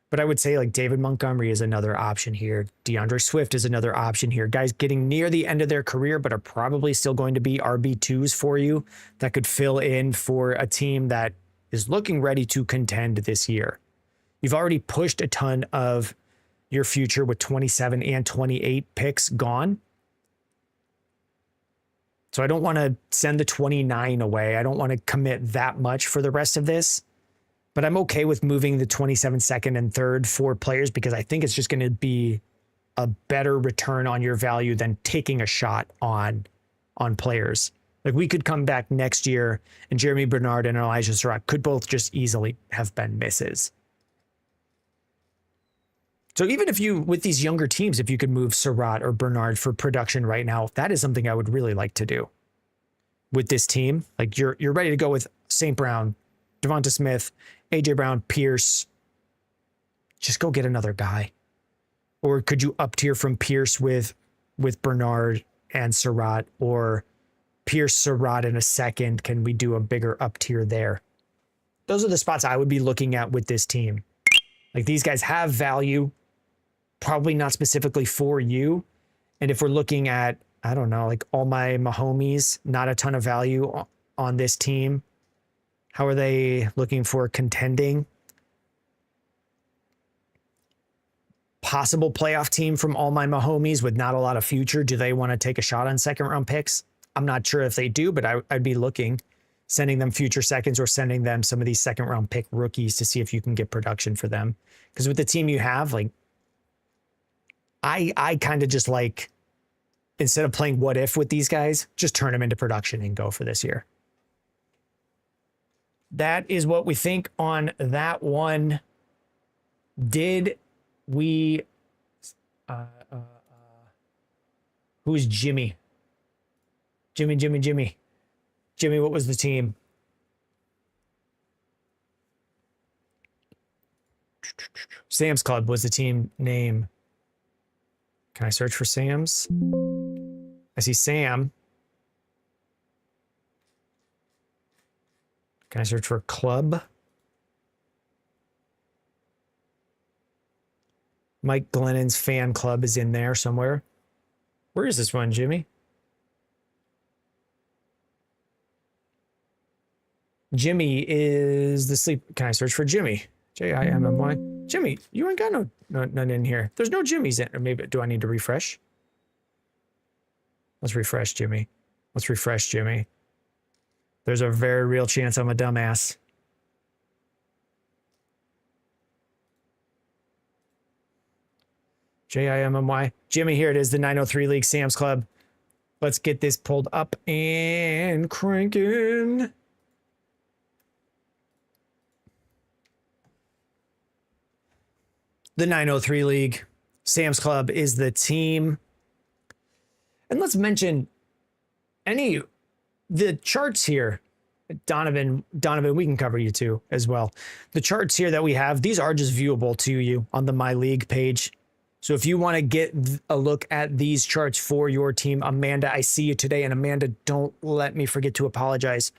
But I would say like David Montgomery is another option here. DeAndre Swift is another option here. Guys getting near the end of their career, but are probably still going to be RB2s for you that could fill in for a team that is looking ready to contend this year. You've already pushed a ton of your future with 27 and 28 picks gone. So I don't want to send the 29 away. I don't want to commit that much for the rest of this. But I'm okay with moving the 27 second and third for players because I think it's just going to be a better return on your value than taking a shot on players. Like we could come back next year and Jeremy Bernard and Elijah Surratt could both just easily have been misses. So even if you, with these younger teams, if you could move Surratt or Bernard for production right now, that is something I would really like to do with this team. Like you're ready to go with St. Brown, Devonta Smith, AJ Brown, Pierce. Just go get another guy. Or could you up tier from Pierce with Bernard and Surratt, or Pierce, Surratt in a second? Can we do a bigger up tier there? Those are the spots I would be looking at with this team. Like these guys have value, probably not specifically for you. And if we're looking at, I don't know, like all my Mahomes, not a ton of value on this team. How are they looking for contending? Possible playoff team from all my Mahomes with not a lot of future. Do they want to take a shot on second round picks? I'm not sure if they do, but I'd be looking, sending them future seconds or sending them some of these second round pick rookies to see if you can get production for them. Because with the team you have, like, I kind of just like, instead of playing what if with these guys, just turn them into production and go for this year. That is what we think on that one. Did we, who's Jimmy? Jimmy, what was the team? Sam's Club was the team name. Can I search for Sam's? I see Sam. Can I search for club? Mike Glennon's fan club is in there somewhere. Where is this one, Jimmy? Jimmy is the sleep. Can I search for Jimmy? Jimmy. Jimmy, you ain't got none in here. There's no Jimmys in. Or maybe, do I need to refresh? Let's refresh Jimmy. There's a very real chance I'm a dumbass. Jimmy. Jimmy, here it is, the 903 League Sam's Club. Let's get this pulled up and cranking. The 903 League Sam's Club is the team. And let's mention the charts here. Donovan, we can cover you too as well. The charts here that we have, these are just viewable to you on the My League page. So if you want to get a look at these charts for your team, Amanda, I see you today. And Amanda, don't let me forget to apologize.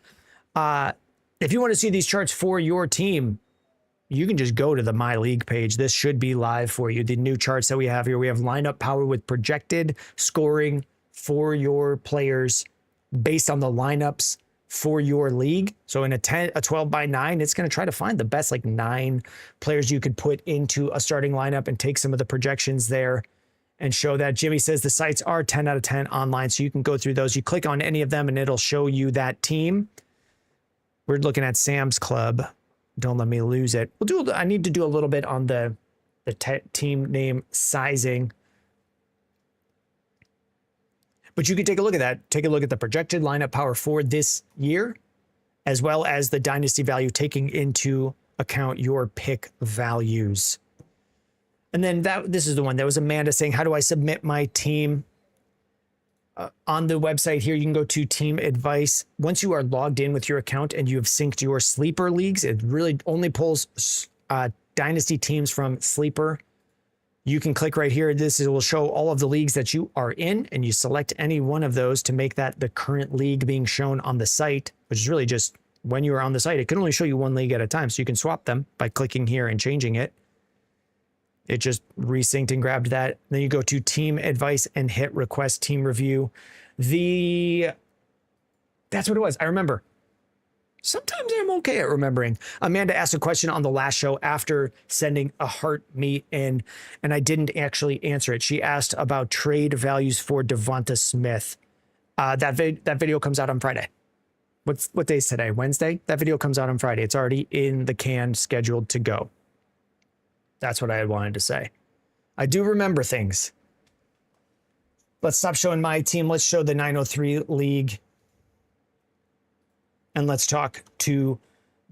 If you want to see these charts for your team, you can just go to the My League page. This should be live for you. The new charts that we have here, we have lineup power with projected scoring for your players based on the lineups for your league. So in a 12 by 9, it's going to try to find the best like 9 players you could put into a starting lineup and take some of the projections there and show that. Jimmy says the sites are 10 out of 10 online, so you can go through those. You click on any of them and it'll show you that team. We're looking at Sam's Club. Don't let me lose it. I need to do a little bit on the team name sizing. But you can take a look at that. Take a look at the projected lineup power for this year, as well as the dynasty value, taking into account your pick values. And then this is the one that was Amanda saying, how do I submit my team? On the website here, you can go to team advice. Once you are logged in with your account and you have synced your sleeper leagues, it really only pulls dynasty teams from sleeper. You can click right here. This will show all of the leagues that you are in, and you select any one of those to make that the current league being shown on the site, which is really just when you are on the site. It can only show you one league at a time, so you can swap them by clicking here and changing it. It just resynced and grabbed that. Then you go to team advice and hit request team review. That's what it was. I remember. Sometimes I'm okay at remembering. Amanda asked a question on the last show after sending a heart me in, and I didn't actually answer it. She asked about trade values for Devonta Smith. That video comes out on Friday. What day is today? Wednesday? That video comes out on Friday. It's already in the can, scheduled to go. That's what I had wanted to say. I do remember things. Let's stop showing my team. Let's show the 903 league. And let's talk to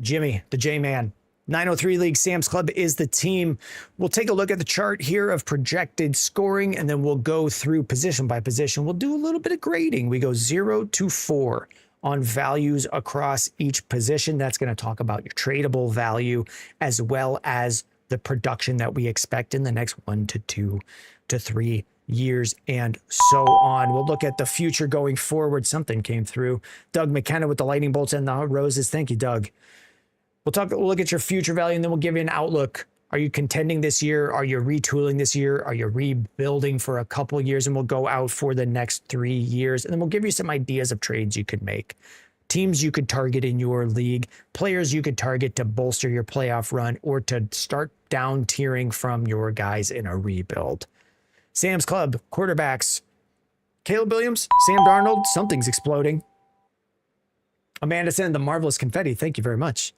Jimmy, the J-Man. 903 League, Sam's Club is the team. We'll take a look at the chart here of projected scoring, and then we'll go through position by position. We'll do a little bit of grading. We go 0 to 4 on values across each position. That's going to talk about your tradable value as well as the production that we expect in the next 1 to 2 to 3 years and so on. We'll look at the future going forward. Something came through. Doug McKenna with the lightning bolts and the roses. Thank you, Doug. We'll look at your future value, and then we'll give you an outlook. Are you contending this year? Are you retooling this year? Are you rebuilding for a couple years? And we'll go out for the next 3 years. And then we'll give you some ideas of trades you could make, teams you could target in your league, players you could target to bolster your playoff run or to start down tiering from your guys in a rebuild. Sam's Club, quarterbacks, Caleb Williams, Sam Darnold, something's exploding. Amanda sent the marvelous confetti. Thank you very much.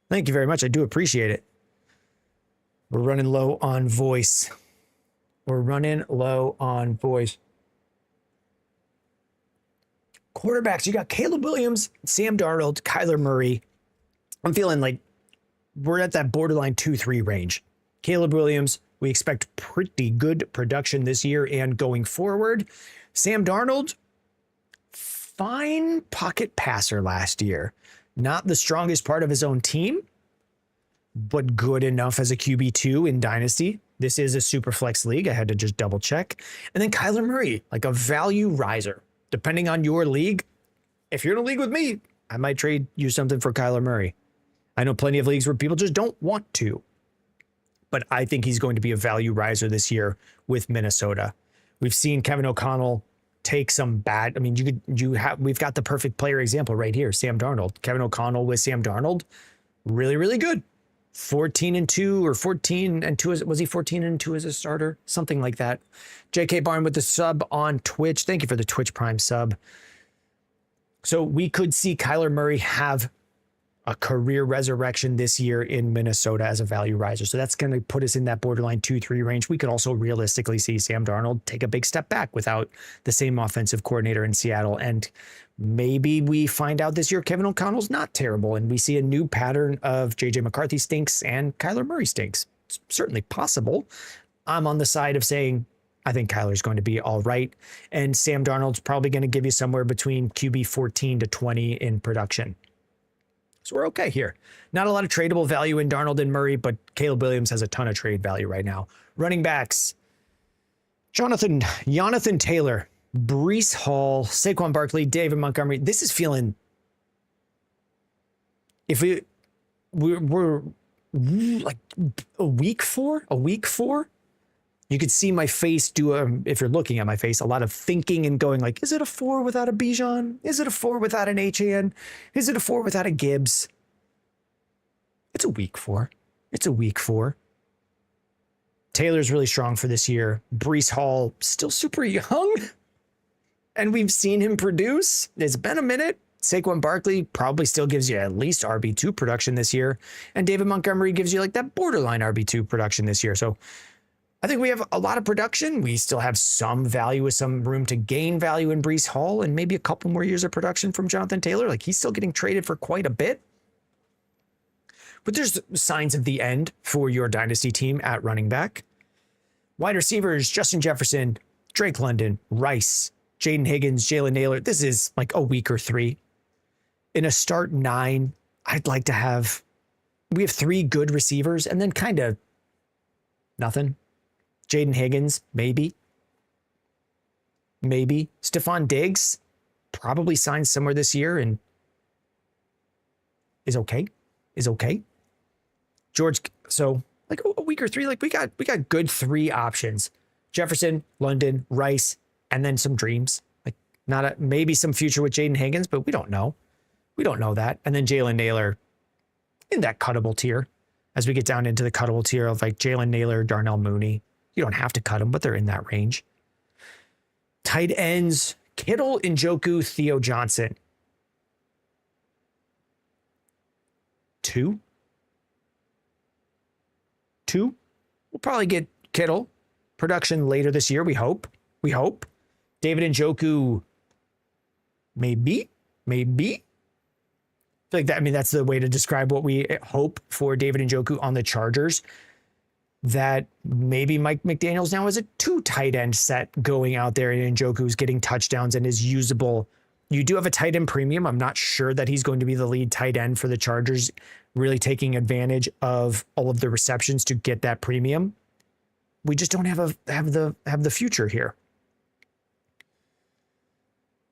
Thank you very much. I do appreciate it. We're running low on voice. Quarterbacks, you got Caleb Williams, Sam Darnold, Kyler Murray. I'm feeling like we're at that borderline 2-3 range. Caleb Williams, we expect pretty good production this year and going forward. Sam Darnold, fine pocket passer last year. Not the strongest part of his own team, but good enough as a QB2 in Dynasty. This is a super flex league. I had to just double check. And then Kyler Murray, like a value riser. Depending on your league, if you're in a league with me, I might trade you something for Kyler Murray. I know plenty of leagues where people just don't want to. But I think he's going to be a value riser this year with Minnesota. We've seen Kevin O'Connell take some bad. I mean, we've got the perfect player example right here. Sam Darnold, Kevin O'Connell with Sam Darnold, really, really good. 14-2 or 14-2. Was he 14-2 as a starter? Something like that. JK Barn with the sub on Twitch. Thank you for the Twitch Prime sub. So we could see Kyler Murray have a career resurrection this year in Minnesota as a value riser. So that's going to put us in that borderline 2-3 range. We could also realistically see Sam Darnold take a big step back without the same offensive coordinator in Seattle. And maybe we find out this year Kevin O'Connell's not terrible and we see a new pattern of JJ McCarthy stinks and Kyler Murray stinks. It's certainly possible. I'm on the side of saying I think Kyler's going to be all right. And Sam Darnold's probably going to give you somewhere between QB 14 to 20 in production. So we're okay here. Not a lot of tradable value in Darnold and Murray, but Caleb Williams has a ton of trade value right now. Running backs, Jonathan Taylor, Breece Hall, Saquon Barkley, David Montgomery. This is feeling, if we're like a week four, You could see my face if you're looking at my face, a lot of thinking and going like, is it a 4 without a Bijan? Is it a 4 without an HAN? Is it a 4 without a Gibbs? It's a weak 4. It's a weak 4. Taylor's really strong for this year. Breece Hall, still super young. And we've seen him produce. It's been a minute. Saquon Barkley probably still gives you at least RB2 production this year. And David Montgomery gives you like that borderline RB2 production this year. So I think we have a lot of production. We still have some value with some room to gain value in Breece Hall and maybe a couple more years of production from Jonathan Taylor. Like he's still getting traded for quite a bit. But there's signs of the end for your dynasty team at running back. Wide receivers, Justin Jefferson, Drake London, Rice, Jaden Higgins, Jalen Naylor. This is like a week or 3. In a start 9, I'd like to have, we have 3 good receivers and then kind of nothing. Jaden Higgins, maybe. Stephon Diggs probably signs somewhere this year and is okay. George, so like a week or 3, like we got good 3 options. Jefferson, London, Rice, and then some dreams. Like maybe some future with Jaden Higgins, but we don't know. We don't know that. And then Jalen Naylor in that cuttable tier. As we get down into the cuttable tier of like Jalen Naylor, Darnell Mooney. You don't have to cut them, but they're in that range. Tight ends, Kittle, Njoku, Theo Johnson. 2. We'll probably get Kittle production later this year. We hope. David Njoku, maybe. I feel like that. I mean, that's the way to describe what we hope for David Njoku on the Chargers. That maybe Mike McDaniels now has a 2 tight end set going out there and Njoku's getting touchdowns and is usable. You do have a tight end premium. I'm not sure that he's going to be the lead tight end for the Chargers, really taking advantage of all of the receptions to get that premium. We just don't have the future here.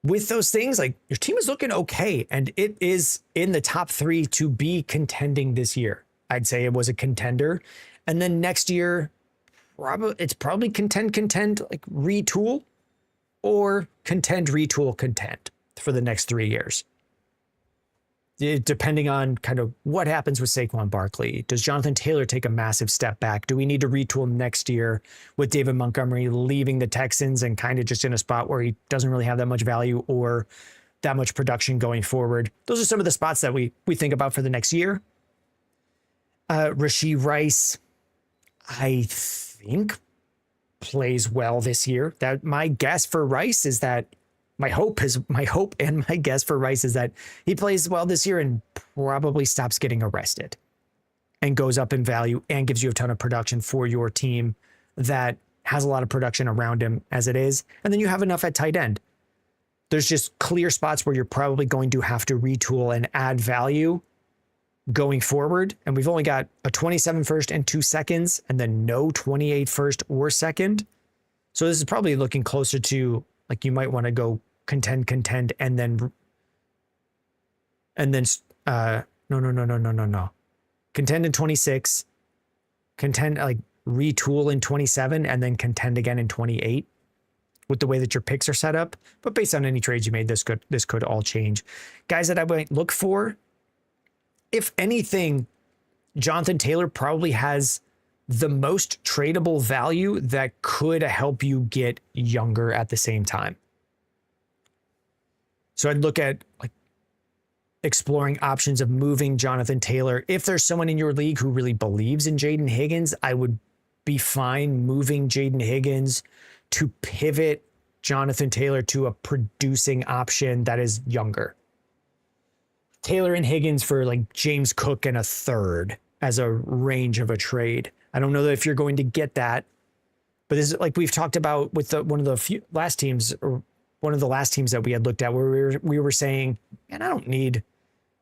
With those things, like your team is looking okay, and it is in the top 3 to be contending this year. I'd say it was a contender. And then next year, it's probably contend, like retool, or contend, retool, contend for the next 3 years. Depending on kind of what happens with Saquon Barkley. Does Jonathan Taylor take a massive step back? Do we need to retool next year with David Montgomery leaving the Texans and kind of just in a spot where he doesn't really have that much value or that much production going forward? Those are some of the spots that we think about for the next year. Rashee Rice, I think, plays well this year. That my guess for Rice is that my hope and my guess for Rice is that he plays well this year and probably stops getting arrested and goes up in value and gives you a ton of production for your team that has a lot of production around him as it is. And then you have enough at tight end. There's just clear spots where you're probably going to have to retool and add value going forward. And we've only got a 27 first and 2 seconds and then no 28 first or second. So this is probably looking closer to like you might want to go contend and then no. Contend in 26, contend like retool in 27 and then contend again in 28 with the way that your picks are set up. But based on any trades you made, this could all change. Guys that I might look for, if anything, Jonathan Taylor probably has the most tradable value that could help you get younger at the same time. So I'd look at like exploring options of moving Jonathan Taylor. If there's someone in your league who really believes in Jaden Higgins, I would be fine moving Jaden Higgins to pivot Jonathan Taylor to a producing option that is younger. Taylor and Higgins for like James Cook and a third as a range of a trade. I don't know if you're going to get that, but this is like we've talked about with one of the last teams that we had looked at where we were saying, man, I don't need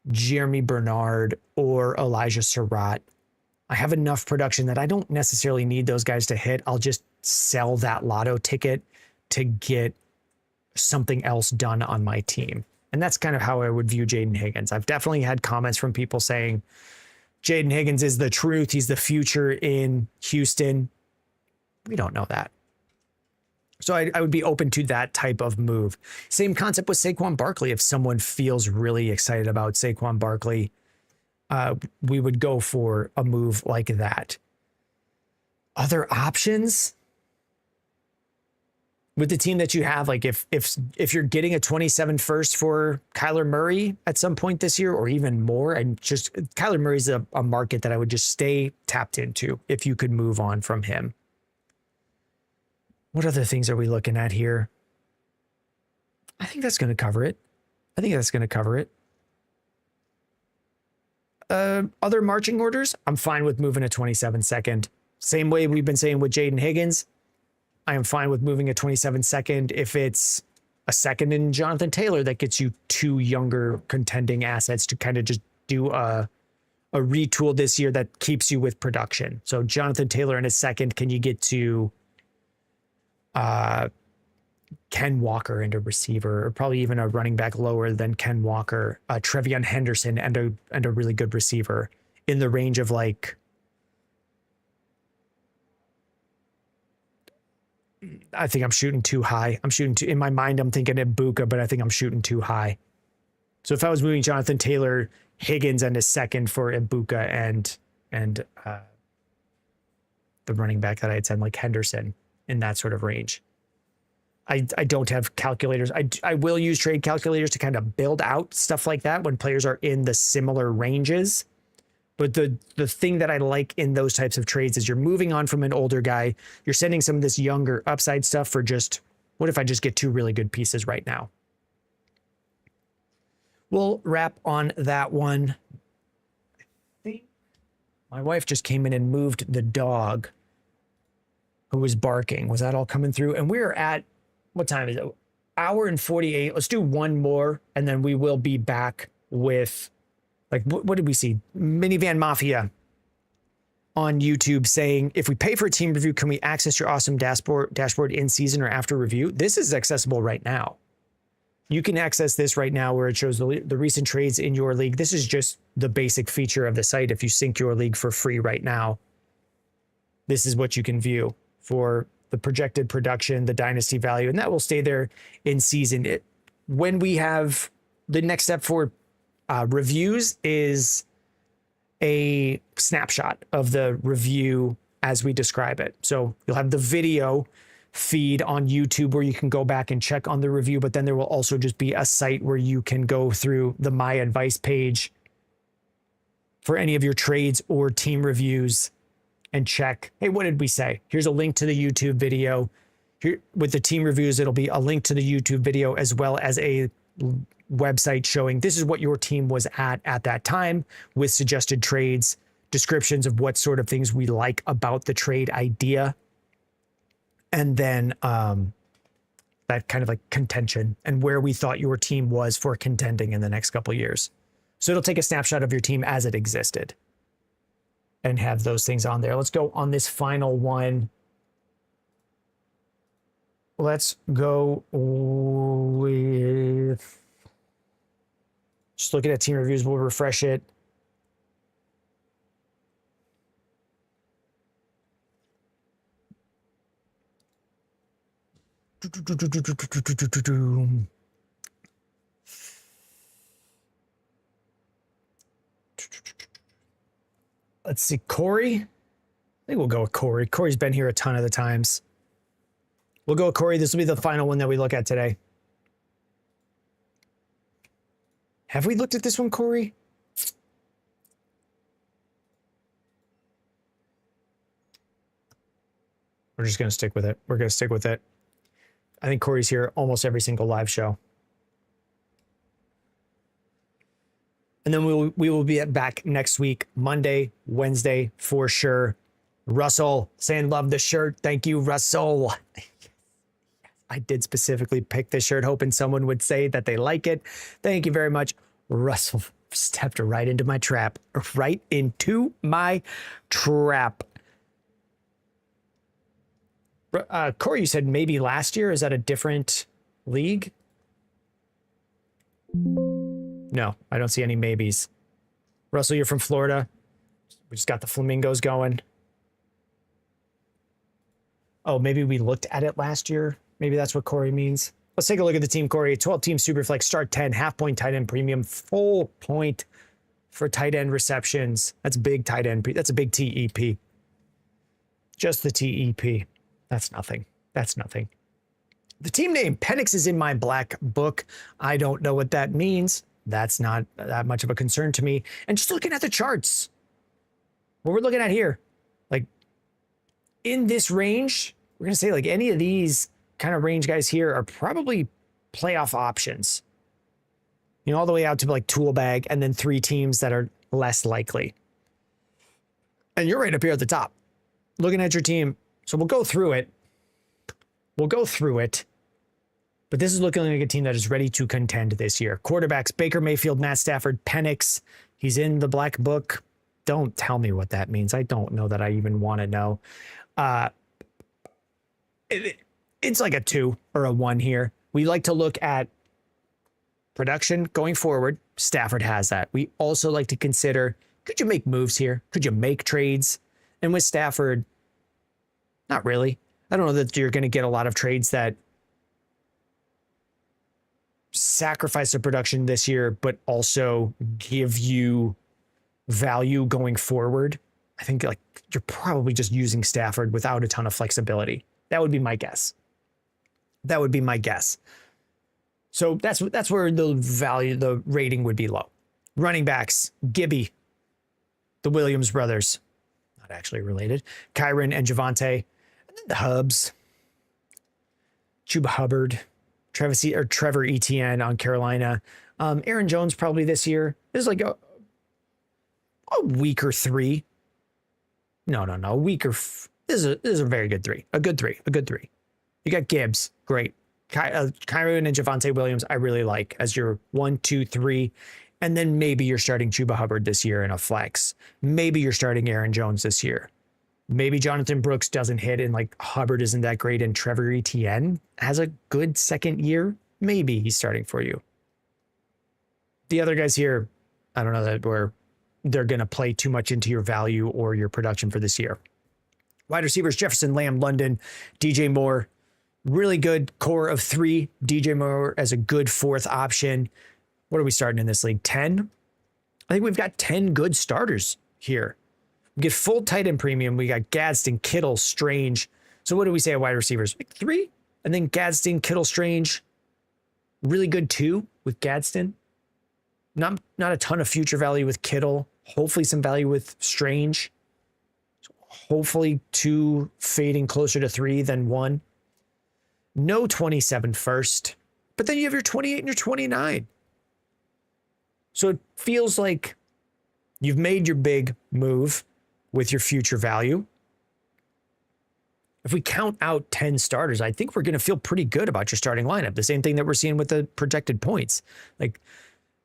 Jeremy Bernard or Elijah Surratt. I have enough production that I don't necessarily need those guys to hit. I'll just sell that lotto ticket to get something else done on my team. And that's kind of how I would view Jaden Higgins. I've definitely had comments from people saying Jaden Higgins is the truth. He's the future in Houston. We don't know that. So I would be open to that type of move. Same concept with Saquon Barkley. If someone feels really excited about Saquon Barkley, we would go for a move like that. Other options with the team that you have, like if you're getting a 27 first for Kyler Murray at some point this year, or even more, and just Kyler Murray's a market that I would just stay tapped into if you could move on from him. What other things are we looking at here? I think that's going to cover it. Other marching orders, I'm fine with moving a 27 second. Same way we've been saying with Jaden Higgins. I am fine with moving a 27 second if it's a second in Jonathan Taylor that gets you 2 younger contending assets to kind of just do a retool this year that keeps you with production. So Jonathan Taylor in a second, can you get to Ken Walker and a receiver, or probably even a running back lower than Ken Walker, Trevion Henderson and a really good receiver in the range of like, I think I'm shooting too high. In my mind, I'm thinking Ibuka, but I think I'm shooting too high. So if I was moving Jonathan Taylor, Higgins and a second for Ibuka and the running back that I had said, like Henderson, in that sort of range. I don't have calculators. I will use trade calculators to kind of build out stuff like that when players are in the similar ranges. But the thing that I like in those types of trades is you're moving on from an older guy. You're sending some of this younger upside stuff for just, what if I just get 2 really good pieces right now? We'll wrap on that one. I think my wife just came in and moved the dog who was barking. Was that all coming through? And we're at, what time is it? Hour and 48. Let's do one more, and then we will be back with, like, what did we see? Minivan Mafia on YouTube saying, if we pay for a team review, can we access your awesome dashboard in season or after review? This is accessible right now. You can access this right now where it shows the recent trades in your league. This is just the basic feature of the site. If you sync your league for free right now, this is what you can view for the projected production, the dynasty value, and that will stay there in season. When we have the next step for reviews is a snapshot of the review as we describe it. So you'll have the video feed on YouTube where you can go back and check on the review, but then there will also just be a site where you can go through the My Advice page for any of your trades or team reviews and check, hey, what did we say? Here's a link to the YouTube video. Here with the team reviews, it'll be a link to the YouTube video as well as a website showing this is what your team was at that time with suggested trades, descriptions of what sort of things we like about the trade idea, and then that kind of like contention and where we thought your team was for contending in the next couple of years. So it'll take a snapshot of your team as it existed and have those things on there. Let's go on this final one. Let's go with, just looking at team reviews, we'll refresh it. Let's see, Corey. I think we'll go with Corey. Corey's been here a ton of the times. We'll go with Corey. This will be the final one that we look at today. Have we looked at this one, Corey? We're just going to stick with it. We're going to stick with it. I think Corey's here almost every single live show. And then we will be back next week, Monday, Wednesday, for sure. Russell saying love the shirt. Thank you, Russell. I did specifically pick this shirt, hoping someone would say that they like it. Thank you very much. Russell stepped right into my trap. Right into my trap. Corey, you said maybe last year. Is that a different league? No, I don't see any maybes. Russell, you're from Florida. We just got the flamingos going. Oh, maybe we looked at it last year. Maybe that's what Corey means. Let's take a look at the team, Corey. 12-team Superflex, start 10, half-point tight end premium, full point for tight end receptions. That's big tight end. That's a big TEP. Just the TEP. That's nothing. That's nothing. The team name, Penix, is in my black book. I don't know what that means. That's not that much of a concern to me. And just looking at the charts, what we're looking at here, like in this range, we're going to say like any of these kind of range guys here are probably playoff options. You know, all the way out to like tool bag and then 3 teams that are less likely. And you're right up here at the top, looking at your team. So we'll go through it. But this is looking like a team that is ready to contend this year. Quarterbacks, Baker Mayfield, Matt Stafford, Penix. He's in the black book. Don't tell me what that means. I don't know that I even want to know. It's like a 2 or a 1 here. We like to look at production going forward. Stafford has that. We also like to consider, could you make moves here? Could you make trades? And with Stafford, not really. I don't know that you're going to get a lot of trades that sacrifice the production this year, but also give you value going forward. I think like you're probably just using Stafford without a ton of flexibility. That would be my guess. So that's where the rating would be low. Running backs, Gibby, the Williams brothers, not actually related, Kyron and Javonte, and then the Hubs, Chuba Hubbard, Trevor Etienne on Carolina. Aaron Jones probably this year. This is like a weaker 3. No. Weaker. This is a very good 3. A good 3. You got Gibbs. Great. Kyron and Javonte Williams, I really like as your 1, 2, 3. And then maybe you're starting Chuba Hubbard this year in a flex. Maybe you're starting Aaron Jones this year. Maybe Jonathan Brooks doesn't hit and like Hubbard isn't that great and Trevor Etienne has a good second year. Maybe he's starting for you. The other guys here, I don't know that they're going to play too much into your value or your production for this year. Wide receivers, Jefferson, Lamb, London, DJ Moore, really good core of 3. DJ Moore as a good 4th option. What are we starting in this league? 10? I think we've got 10 good starters here. We get full tight end premium. We got Gadsden, Kittle, Strange. So what do we say at wide receivers? Like 3? And then Gadsden, Kittle, Strange. Really good 2 with Gadsden. Not a ton of future value with Kittle. Hopefully some value with Strange. So hopefully 2 fading closer to 3 than 1. No 27 first. But then you have your 28 and your 29. So it feels like you've made your big move with your future value. If we count out 10 starters, I think we're going to feel pretty good about your starting lineup. The same thing that we're seeing with the projected points. Like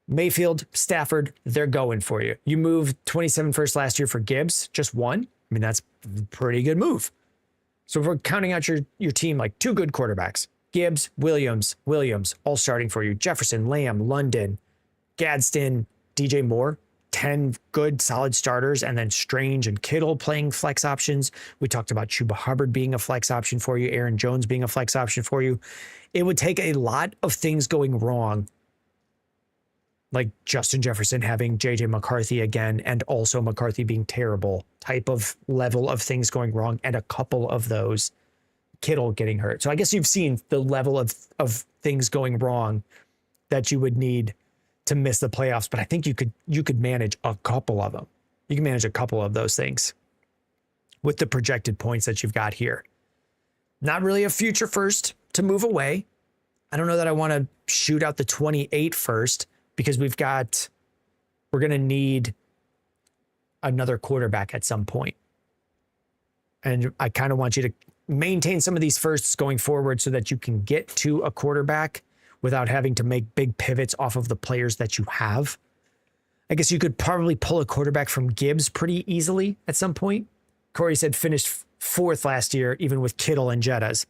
Mayfield, Stafford, they're going for you. You moved 27 first last year for Gibbs, just 1. I mean, that's a pretty good move. So if we're counting out your team, like 2 good quarterbacks, Gibbs, Williams, all starting for you. Jefferson, Lamb, London, Gadsden, DJ Moore, 10 good solid starters, and then Strange and Kittle playing flex options. We talked about Chuba Hubbard being a flex option for you, Aaron Jones being a flex option for you. It would take a lot of things going wrong, like Justin Jefferson having JJ McCarthy again, and also McCarthy being terrible, type of level of things going wrong, and a couple of those, Kittle getting hurt. So I guess you've seen the level of things going wrong that you would need to miss the playoffs, but I think you could manage a couple of them. You can manage a couple of those things with the projected points that you've got here. Not really a future first to move away. I don't know that I want to shoot out the 28 first because we're going to need another quarterback at some point. And I kind of want you to maintain some of these firsts going forward so that you can get to a quarterback without having to make big pivots off of the players that you have. I guess you could probably pull a quarterback from Gibbs pretty easily at some point. Corey said finished 4th last year, even with Kittle and Jettas.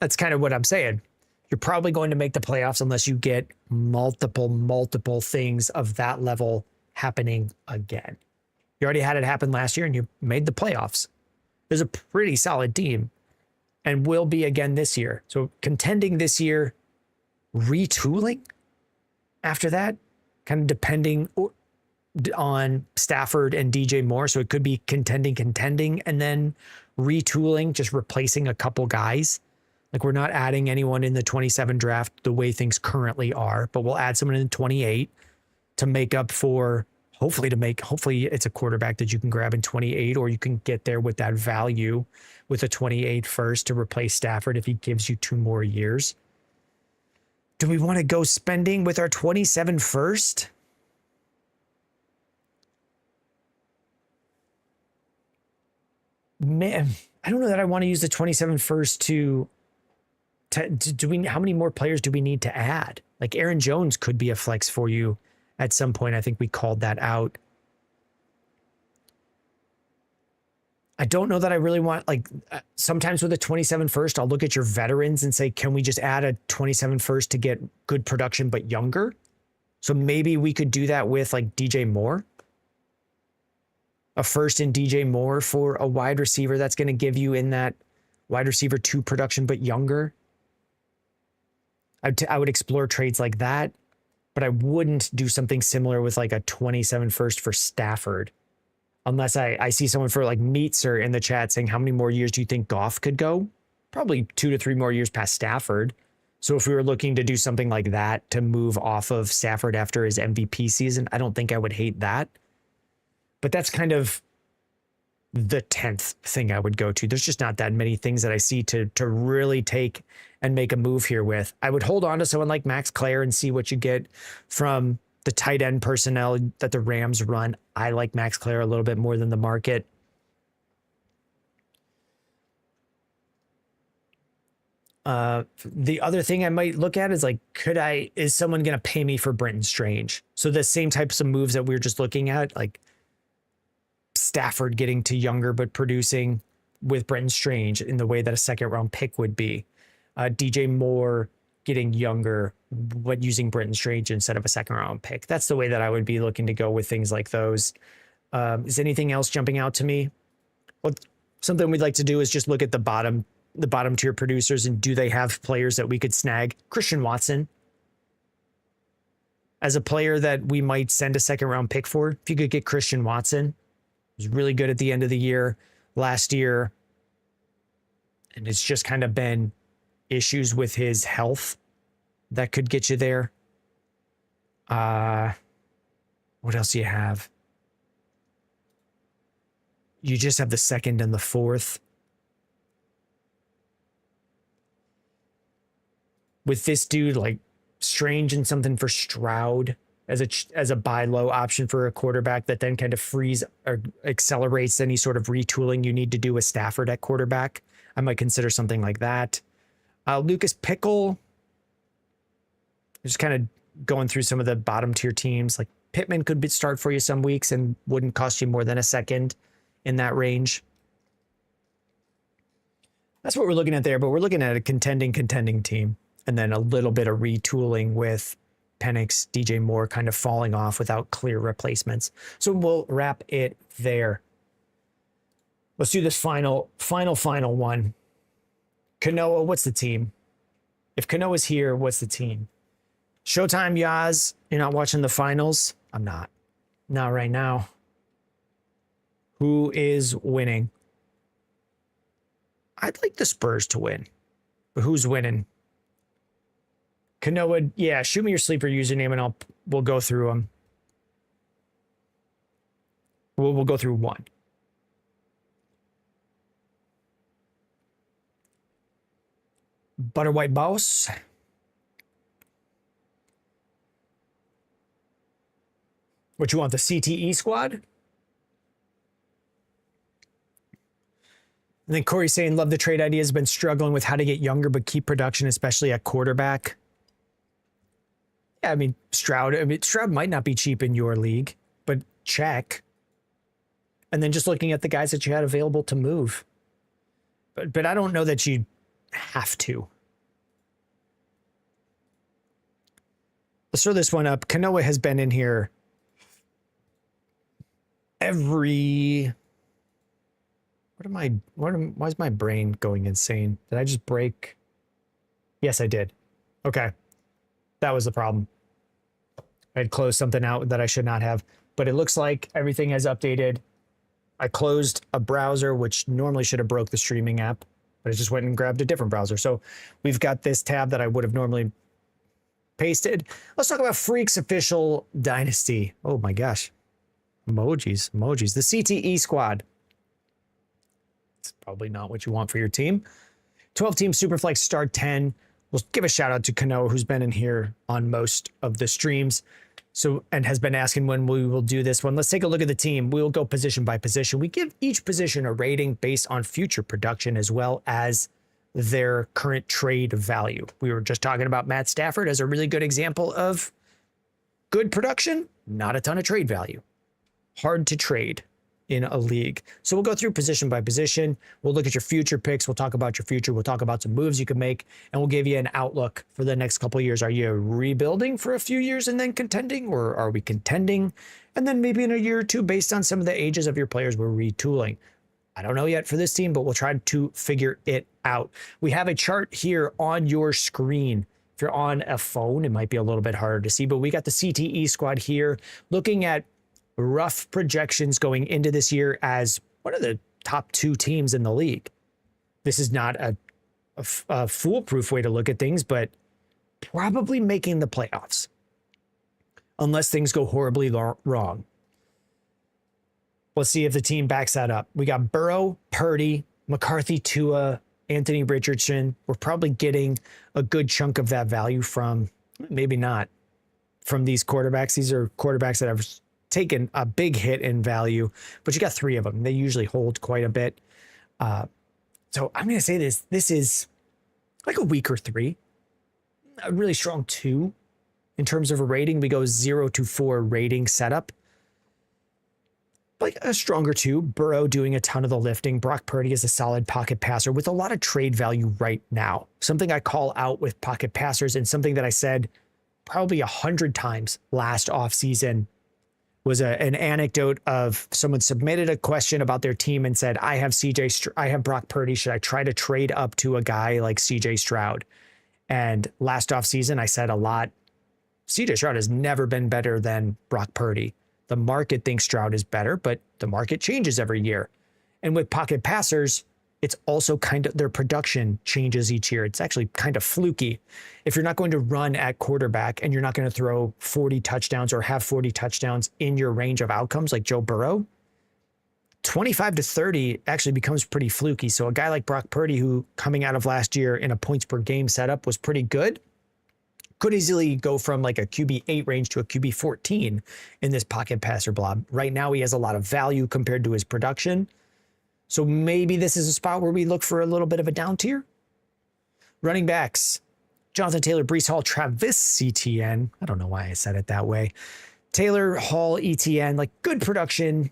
That's kind of what I'm saying. You're probably going to make the playoffs unless you get multiple things of that level happening again. You already had it happen last year and you made the playoffs. There's a pretty solid team. and will be again this year. So contending this year, retooling after that, kind of depending on Stafford and DJ Moore. So it could be contending, and then retooling, just replacing a couple guys. Like we're not adding anyone in the 27 draft the way things currently are, but we'll add someone in 28 to make up for, hopefully it's a quarterback that you can grab in 28, or you can get there with that value with a 28 first to replace Stafford if he gives you 2 more years. Do we want to go spending with our 27 first? Man, I don't know that I want to use the 27 first to how many more players do we need to add? Like Aaron Jones could be a flex for you at some point. I think we called that out. I don't know that I really want, like sometimes with a 27 first, I'll look at your veterans and say, can we just add a 27 first to get good production, but younger? So maybe we could do that with like DJ Moore. A first in DJ Moore for a wide receiver that's going to give you in that wide receiver 2 production, but younger. I would explore trades like that, but I wouldn't do something similar with like a 27 first for Stafford. Unless I see someone for like Meetzer in the chat saying, how many more years do you think Goff could go? Probably 2 to 3 more years past Stafford. So if we were looking to do something like that to move off of Stafford after his MVP season, I don't think I would hate that. But that's kind of the 10th thing I would go to. There's just not that many things that I see to really take and make a move here with. I would hold on to someone like Max Clare and see what you get from the tight end personnel that the Rams run. I like Max Clare a little bit more than the market. The other thing I might look at is like, is someone going to pay me for Brenton Strange? So the same types of moves that we were just looking at, like Stafford getting to younger but producing with Brenton Strange in the way that a 2nd round pick would be. DJ Moore getting younger but using Brenton Strange instead of a 2nd round pick. That's the way that I would be looking to go with things like those. Is anything else jumping out to me? Well, something we'd like to do is just look at the bottom tier producers and do they have players that we could snag? Christian Watson as a player that we might send a 2nd round pick for. If you could get Christian Watson, he was really good at the end of the year last year. And it's just kind of been issues with his health that could get you there. What else do you have? You just have the 2nd and the 4th. With this dude, like Strange and something for Stroud as a buy low option for a quarterback that then kind of frees or accelerates any sort of retooling you need to do with Stafford at quarterback. I might consider something like that. Lucas Pickle, just kind of going through some of the bottom tier teams. Like Pittman could start for you some weeks and wouldn't cost you more than a 2nd in that range. That's what we're looking at there, but we're looking at a contending team. And then a little bit of retooling with Penix, DJ Moore kind of falling off without clear replacements. So we'll wrap it there. Let's do this final one. Kanoa, what's the team? If Kanoa's here, what's the team? Showtime, Yaz. You're not watching the finals? I'm not. Not right now. Who is winning? I'd like the Spurs to win. But who's winning? Kanoa, yeah, shoot me your sleeper username and we'll go through them. We'll go through one. Butter White Boss. What you want, the CTE squad? And then Corey saying, love the trade idea, has been struggling with how to get younger but keep production, especially at quarterback. Yeah, I mean, Stroud might not be cheap in your league, but check. And then just looking at the guys that you had available to move. But I don't know that you have to. Let's throw this one up. Kanoa has been in here every why is my brain going insane? Did I just break? Yes, I did. Okay. That was the problem. I had closed something out that I should not have, but it looks like everything has updated. I closed a browser, which normally should have broke the streaming app, but I just went and grabbed a different browser. So we've got this tab that I would have normally pasted. Let's talk about Freaks Official Dynasty. Oh my gosh. Emojis. The CTE squad. It's probably not what you want for your team. 12-team Superflex Start 10. We'll give a shout out to Kanoa, who's been in here on most of the streams. And has been asking when we will do this one. Let's take a look at the team. We will go position by position. We give each position a rating based on future production as well as their current trade value. We were just talking about Matt Stafford as a really good example of good production, not a ton of trade value. Hard to trade in a league. So we'll go through position by position. We'll look at your future picks. We'll talk about your future. We'll talk about some moves you can make, and we'll give you an outlook for the next couple of years. Are you rebuilding for a few years and then contending, or are we contending and then maybe in a year or two based on some of the ages of your players we're retooling? I don't know yet for this team, but we'll try to figure it out. We have a chart here on your screen. If you're on a phone, it might be a little bit harder to see, but we got the CTE squad here looking at rough projections going into this year as one of the top 2 teams in the league. This is not a foolproof way to look at things, but probably making the playoffs unless things go horribly wrong. Let's see if the team backs that up. We got Burrow, Purdy, McCarthy, Tua, Anthony Richardson. We're probably getting a good chunk of that value from, maybe not, from these quarterbacks. These are quarterbacks that have taken a big hit in value, but you got 3 of them. They usually hold quite a bit. So I'm going to say this is like a weaker 3, a really strong 2 in terms of a rating. We go 0 to 4 rating setup. Like a stronger 2, Burrow doing a ton of the lifting. Brock Purdy is a solid pocket passer with a lot of trade value right now. Something I call out with pocket passers, and something that I said probably 100 times last offseason, was an anecdote of someone submitted a question about their team and said, I have Brock Purdy. Should I try to trade up to a guy like CJ Stroud? And last offseason, I said a lot, CJ Stroud has never been better than Brock Purdy. The market thinks Stroud is better, but the market changes every year. And with pocket passers, it's also kind of, their production changes each year. It's actually kind of fluky. If you're not going to run at quarterback and you're not going to throw 40 touchdowns or have 40 touchdowns in your range of outcomes like Joe Burrow, 25 to 30 actually becomes pretty fluky. So a guy like Brock Purdy, who coming out of last year in a points per game setup was pretty good, could easily go from like a QB8 range to a QB14 in this pocket passer blob. Right now, he has a lot of value compared to his production. So maybe this is a spot where we look for a little bit of a down tier. Running backs, Jonathan Taylor, Breece Hall, Travis Etienne. I don't know why I said it that way. Taylor, Hall, Etienne, like good production,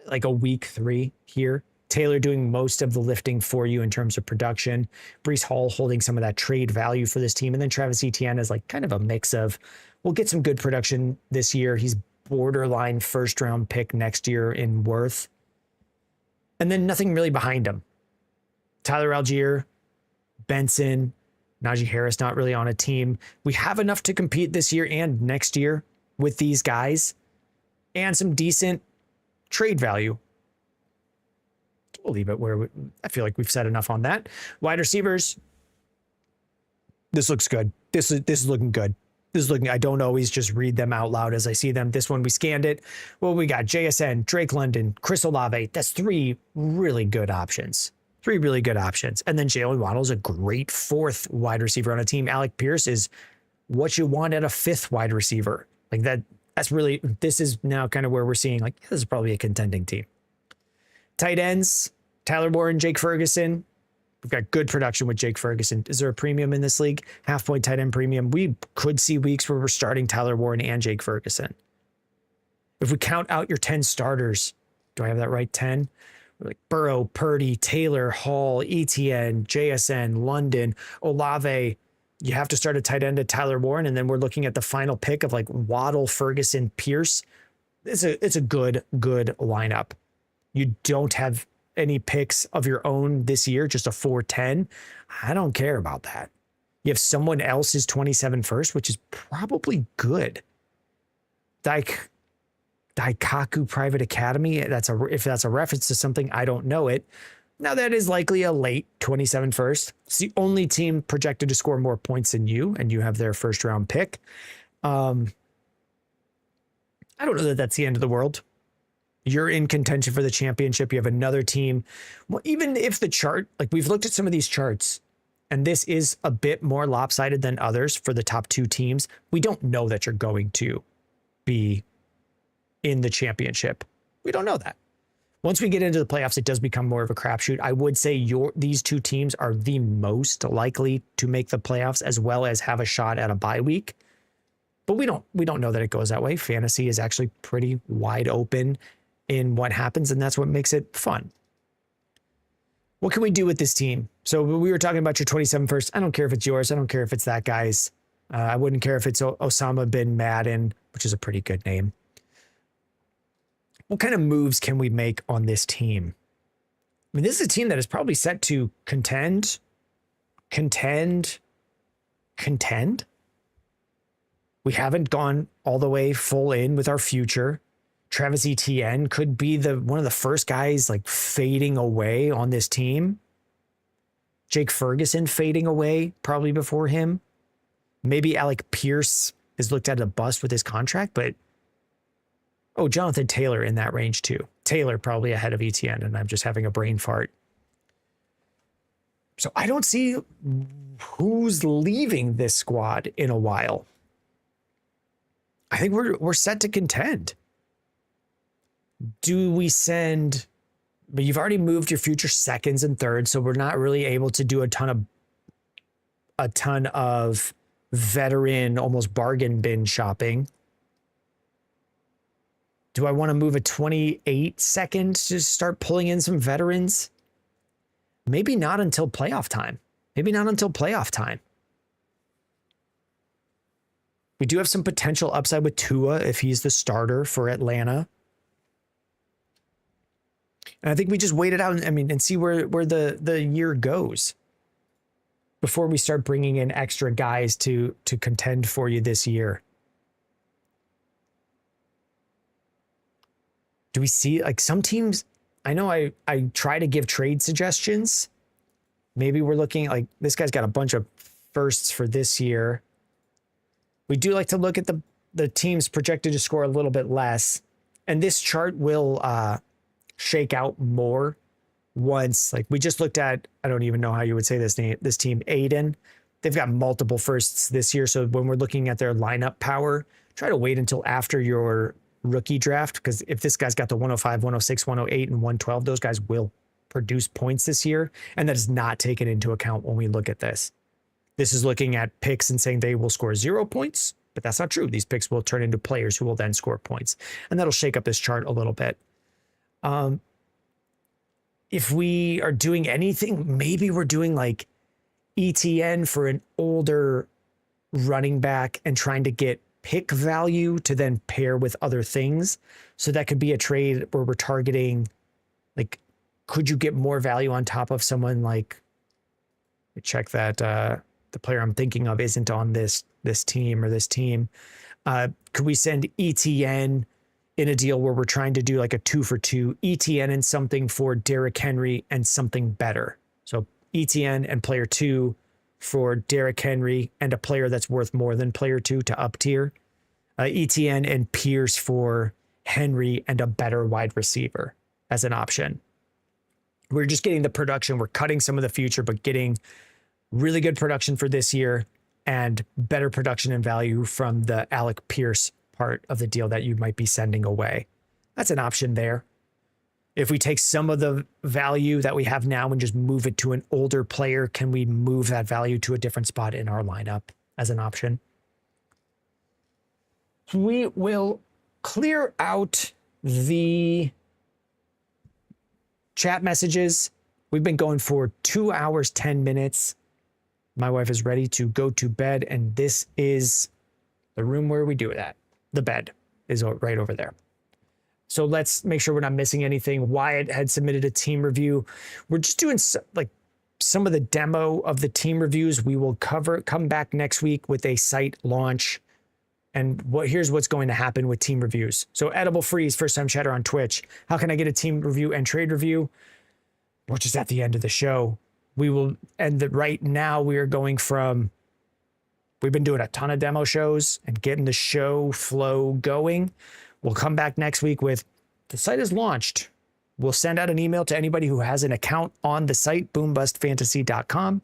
like a week 3 here. Taylor doing most of the lifting for you in terms of production. Breece Hall holding some of that trade value for this team. And then Travis Etienne is like kind of a mix of, we'll get some good production this year. He's borderline first round pick next year in worth. And then nothing really behind him. Tyler Algier, Benson, Najee Harris, not really on a team. We have enough to compete this year and next year with these guys and some decent trade value. We'll leave it where I feel like we've said enough on that. Wide receivers. This looks good. This is looking good. This is looking, I don't always just read them out loud as I see them. This one, we scanned it. Well, we got JSN, Drake London, Chris Olave. That's 3 really good options. 3 really good options. And then Jalen Waddle is a great 4th wide receiver on a team. Alec Pierce is what you want at a 5th wide receiver. Like that's really, this is now kind of where we're seeing like, this is probably a contending team. Tight ends, Tyler Warren, Jake Ferguson. We've got good production with Jake Ferguson. Is there a premium in this league? Half-point tight end premium. We could see weeks where we're starting Tyler Warren and Jake Ferguson. If we count out your 10 starters, do I have that right? 10? Like Burrow, Purdy, Taylor, Hall, Etienne, JSN, London, Olave. You have to start a tight end at Tyler Warren, and then we're looking at the final pick of like Waddle, Ferguson, Pierce. It's a good lineup. You don't have any picks of your own this year, just a 410, I don't care about that. You have someone else's 27 first, which is probably good. Daikaku Private Academy, if that's a reference to something, I don't know it. Now, that is likely a late 27 first. It's the only team projected to score more points than you, and you have their first round pick. I don't know that that's the end of the world. You're in contention for the championship. You have another team. Well, even if the chart, like we've looked at some of these charts, and this is a bit more lopsided than others for the top two teams, we don't know that you're going to be in the championship. We don't know that. Once we get into the playoffs, it does become more of a crapshoot. I would say these two teams are the most likely to make the playoffs, as well as have a shot at a bye week. But we don't know that it goes that way. Fantasy is actually pretty wide open in what happens, and that's what makes it fun. What can we do with this team? So we were talking about your 27 first. I don't care if it's yours. I don't care if it's that guy's. I wouldn't care if it's Osama bin Laden, which is a pretty good name. What kind of moves can we make on this team? I mean, this is a team that is probably set to contend. We haven't gone all the way full in with our future. Travis Etienne could be one of the first guys like fading away on this team. Jake Ferguson fading away probably before him. Maybe Alec Pierce is looked at a bust with his contract, but Jonathan Taylor in that range too. Taylor probably ahead of Etienne, and I'm just having a brain fart. So I don't see who's leaving this squad in a while. I think we're set to contend. Do we send? But you've already moved your future seconds and thirds, so we're not really able to do a ton of veteran, almost bargain bin shopping. Do I want to move a 28 second to start pulling in some veterans? Maybe not until playoff time. We do have some potential upside with Tua if he's the starter for Atlanta. And I think we just wait it out and see where the year goes before we start bringing in extra guys to contend for you this year. Do we see like some teams? I know I try to give trade suggestions. Maybe we're looking like this guy's got a bunch of firsts for this year. We do like to look at the teams projected to score a little bit less. And this chart will shake out more once, like we just looked at, I don't even know how you would say this team, Aiden. They've got multiple firsts this year. So when we're looking at their lineup power, try to wait until after your rookie draft, because if this guy's got the 105, 106, 108, and 112, those guys will produce points this year. And that is not taken into account when we look at this. This is looking at picks and saying they will score 0 points, but that's not true. These picks will turn into players who will then score points. And that'll shake up this chart a little bit. If we are doing anything, maybe we're doing like ETN for an older running back and trying to get pick value to then pair with other things. So that could be a trade where we're targeting, like, could you get more value on top of someone like, check that the player I'm thinking of isn't on this team or this team. Could we send ETN in a deal where we're trying to do like a 2-for-2, ETN and something for Derrick Henry and something better? So ETN and player 2 for Derrick Henry and a player that's worth more than player 2 to up tier. ETN and Pierce for Henry and a better wide receiver as an option. We're just getting the production. We're cutting some of the future, but getting really good production for this year and better production and value from the Alec Pierce part of the deal that you might be sending away. That's an option there. If we take some of the value that we have now and just move it to an older player, can we move that value to a different spot in our lineup as an option? We will clear out the chat messages. We've been going for 2 hours, 10 minutes. My wife is ready to go to bed, and this is the room where we do it at. The bed is right over there. So let's make sure we're not missing anything. Wyatt had submitted a team review. We're just doing like some of the demo of the team reviews. We will come back next week with a site launch. And here's what's going to happen with team reviews. So Edible Freeze, first time chatter on Twitch. How can I get a team review and trade review? Which is at the end of the show. We will end that right now. We are going from, we've been doing a ton of demo shows and getting the show flow going. We'll come back next week with the site is launched. We'll send out an email to anybody who has an account on the site, boombustfantasy.com.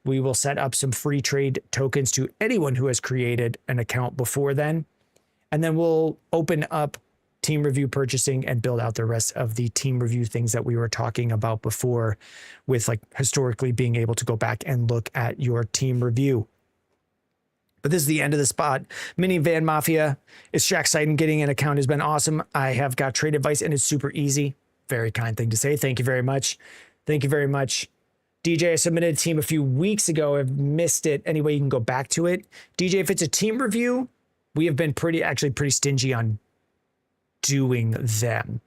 We will set up some free trade tokens to anyone who has created an account before then. And then we'll open up team review purchasing and build out the rest of the team review things that we were talking about before, with like historically being able to go back and look at your team review. But this is the end of the spot. Minivan Mafia, it's Shaq Seiden. Getting an account has been awesome. I have got trade advice and it's super easy. Very kind thing to say. Thank you very much. Thank you very much. DJ, I submitted a team a few weeks ago. I've missed it. Anyway, you can go back to it. DJ, if it's a team review, we have been pretty stingy on doing them.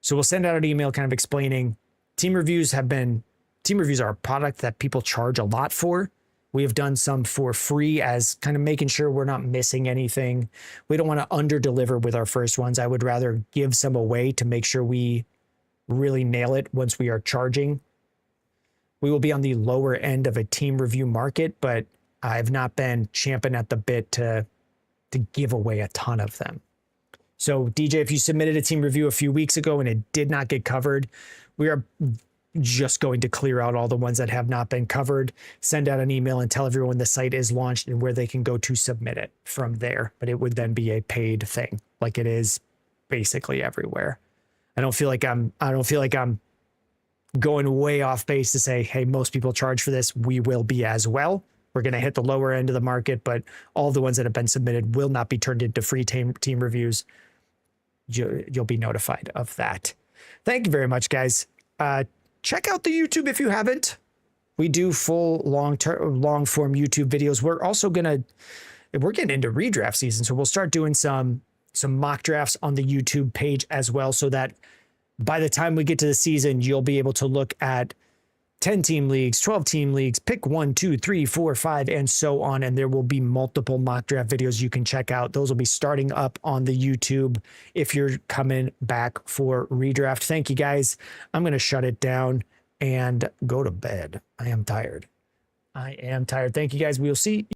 So we'll send out an email kind of explaining team reviews are a product that people charge a lot for. We have done some for free as kind of making sure we're not missing anything. We don't want to under deliver with our first ones. I would rather give some away to make sure we really nail it once we are charging. We will be on the lower end of a team review market, but I've not been champing at the bit to give away a ton of them. So DJ, if you submitted a team review a few weeks ago and it did not get covered, we are just going to clear out all the ones that have not been covered, send out an email and tell everyone the site is launched and where they can go to submit it from there. But it would then be a paid thing, like it is basically everywhere. I don't feel like I'm going way off base to say, hey, most people charge for this. We will be as well. We're going to hit the lower end of the market, but all the ones that have been submitted will not be turned into free team reviews. You'll be notified of that. Thank you very much, guys. Check out the YouTube if you haven't. We do full long form YouTube videos. We're getting into redraft season, so we'll start doing some mock drafts on the YouTube page as well, so that by the time we get to the season, you'll be able to look at 10 team leagues, 12 team leagues, pick 1, 2, 3, 4, 5, and so on. And there will be multiple mock draft videos you can check out. Those will be starting up on the YouTube if you're coming back for redraft. Thank you, guys. I'm going to shut it down and go to bed. I am tired. Thank you, guys. We'll see.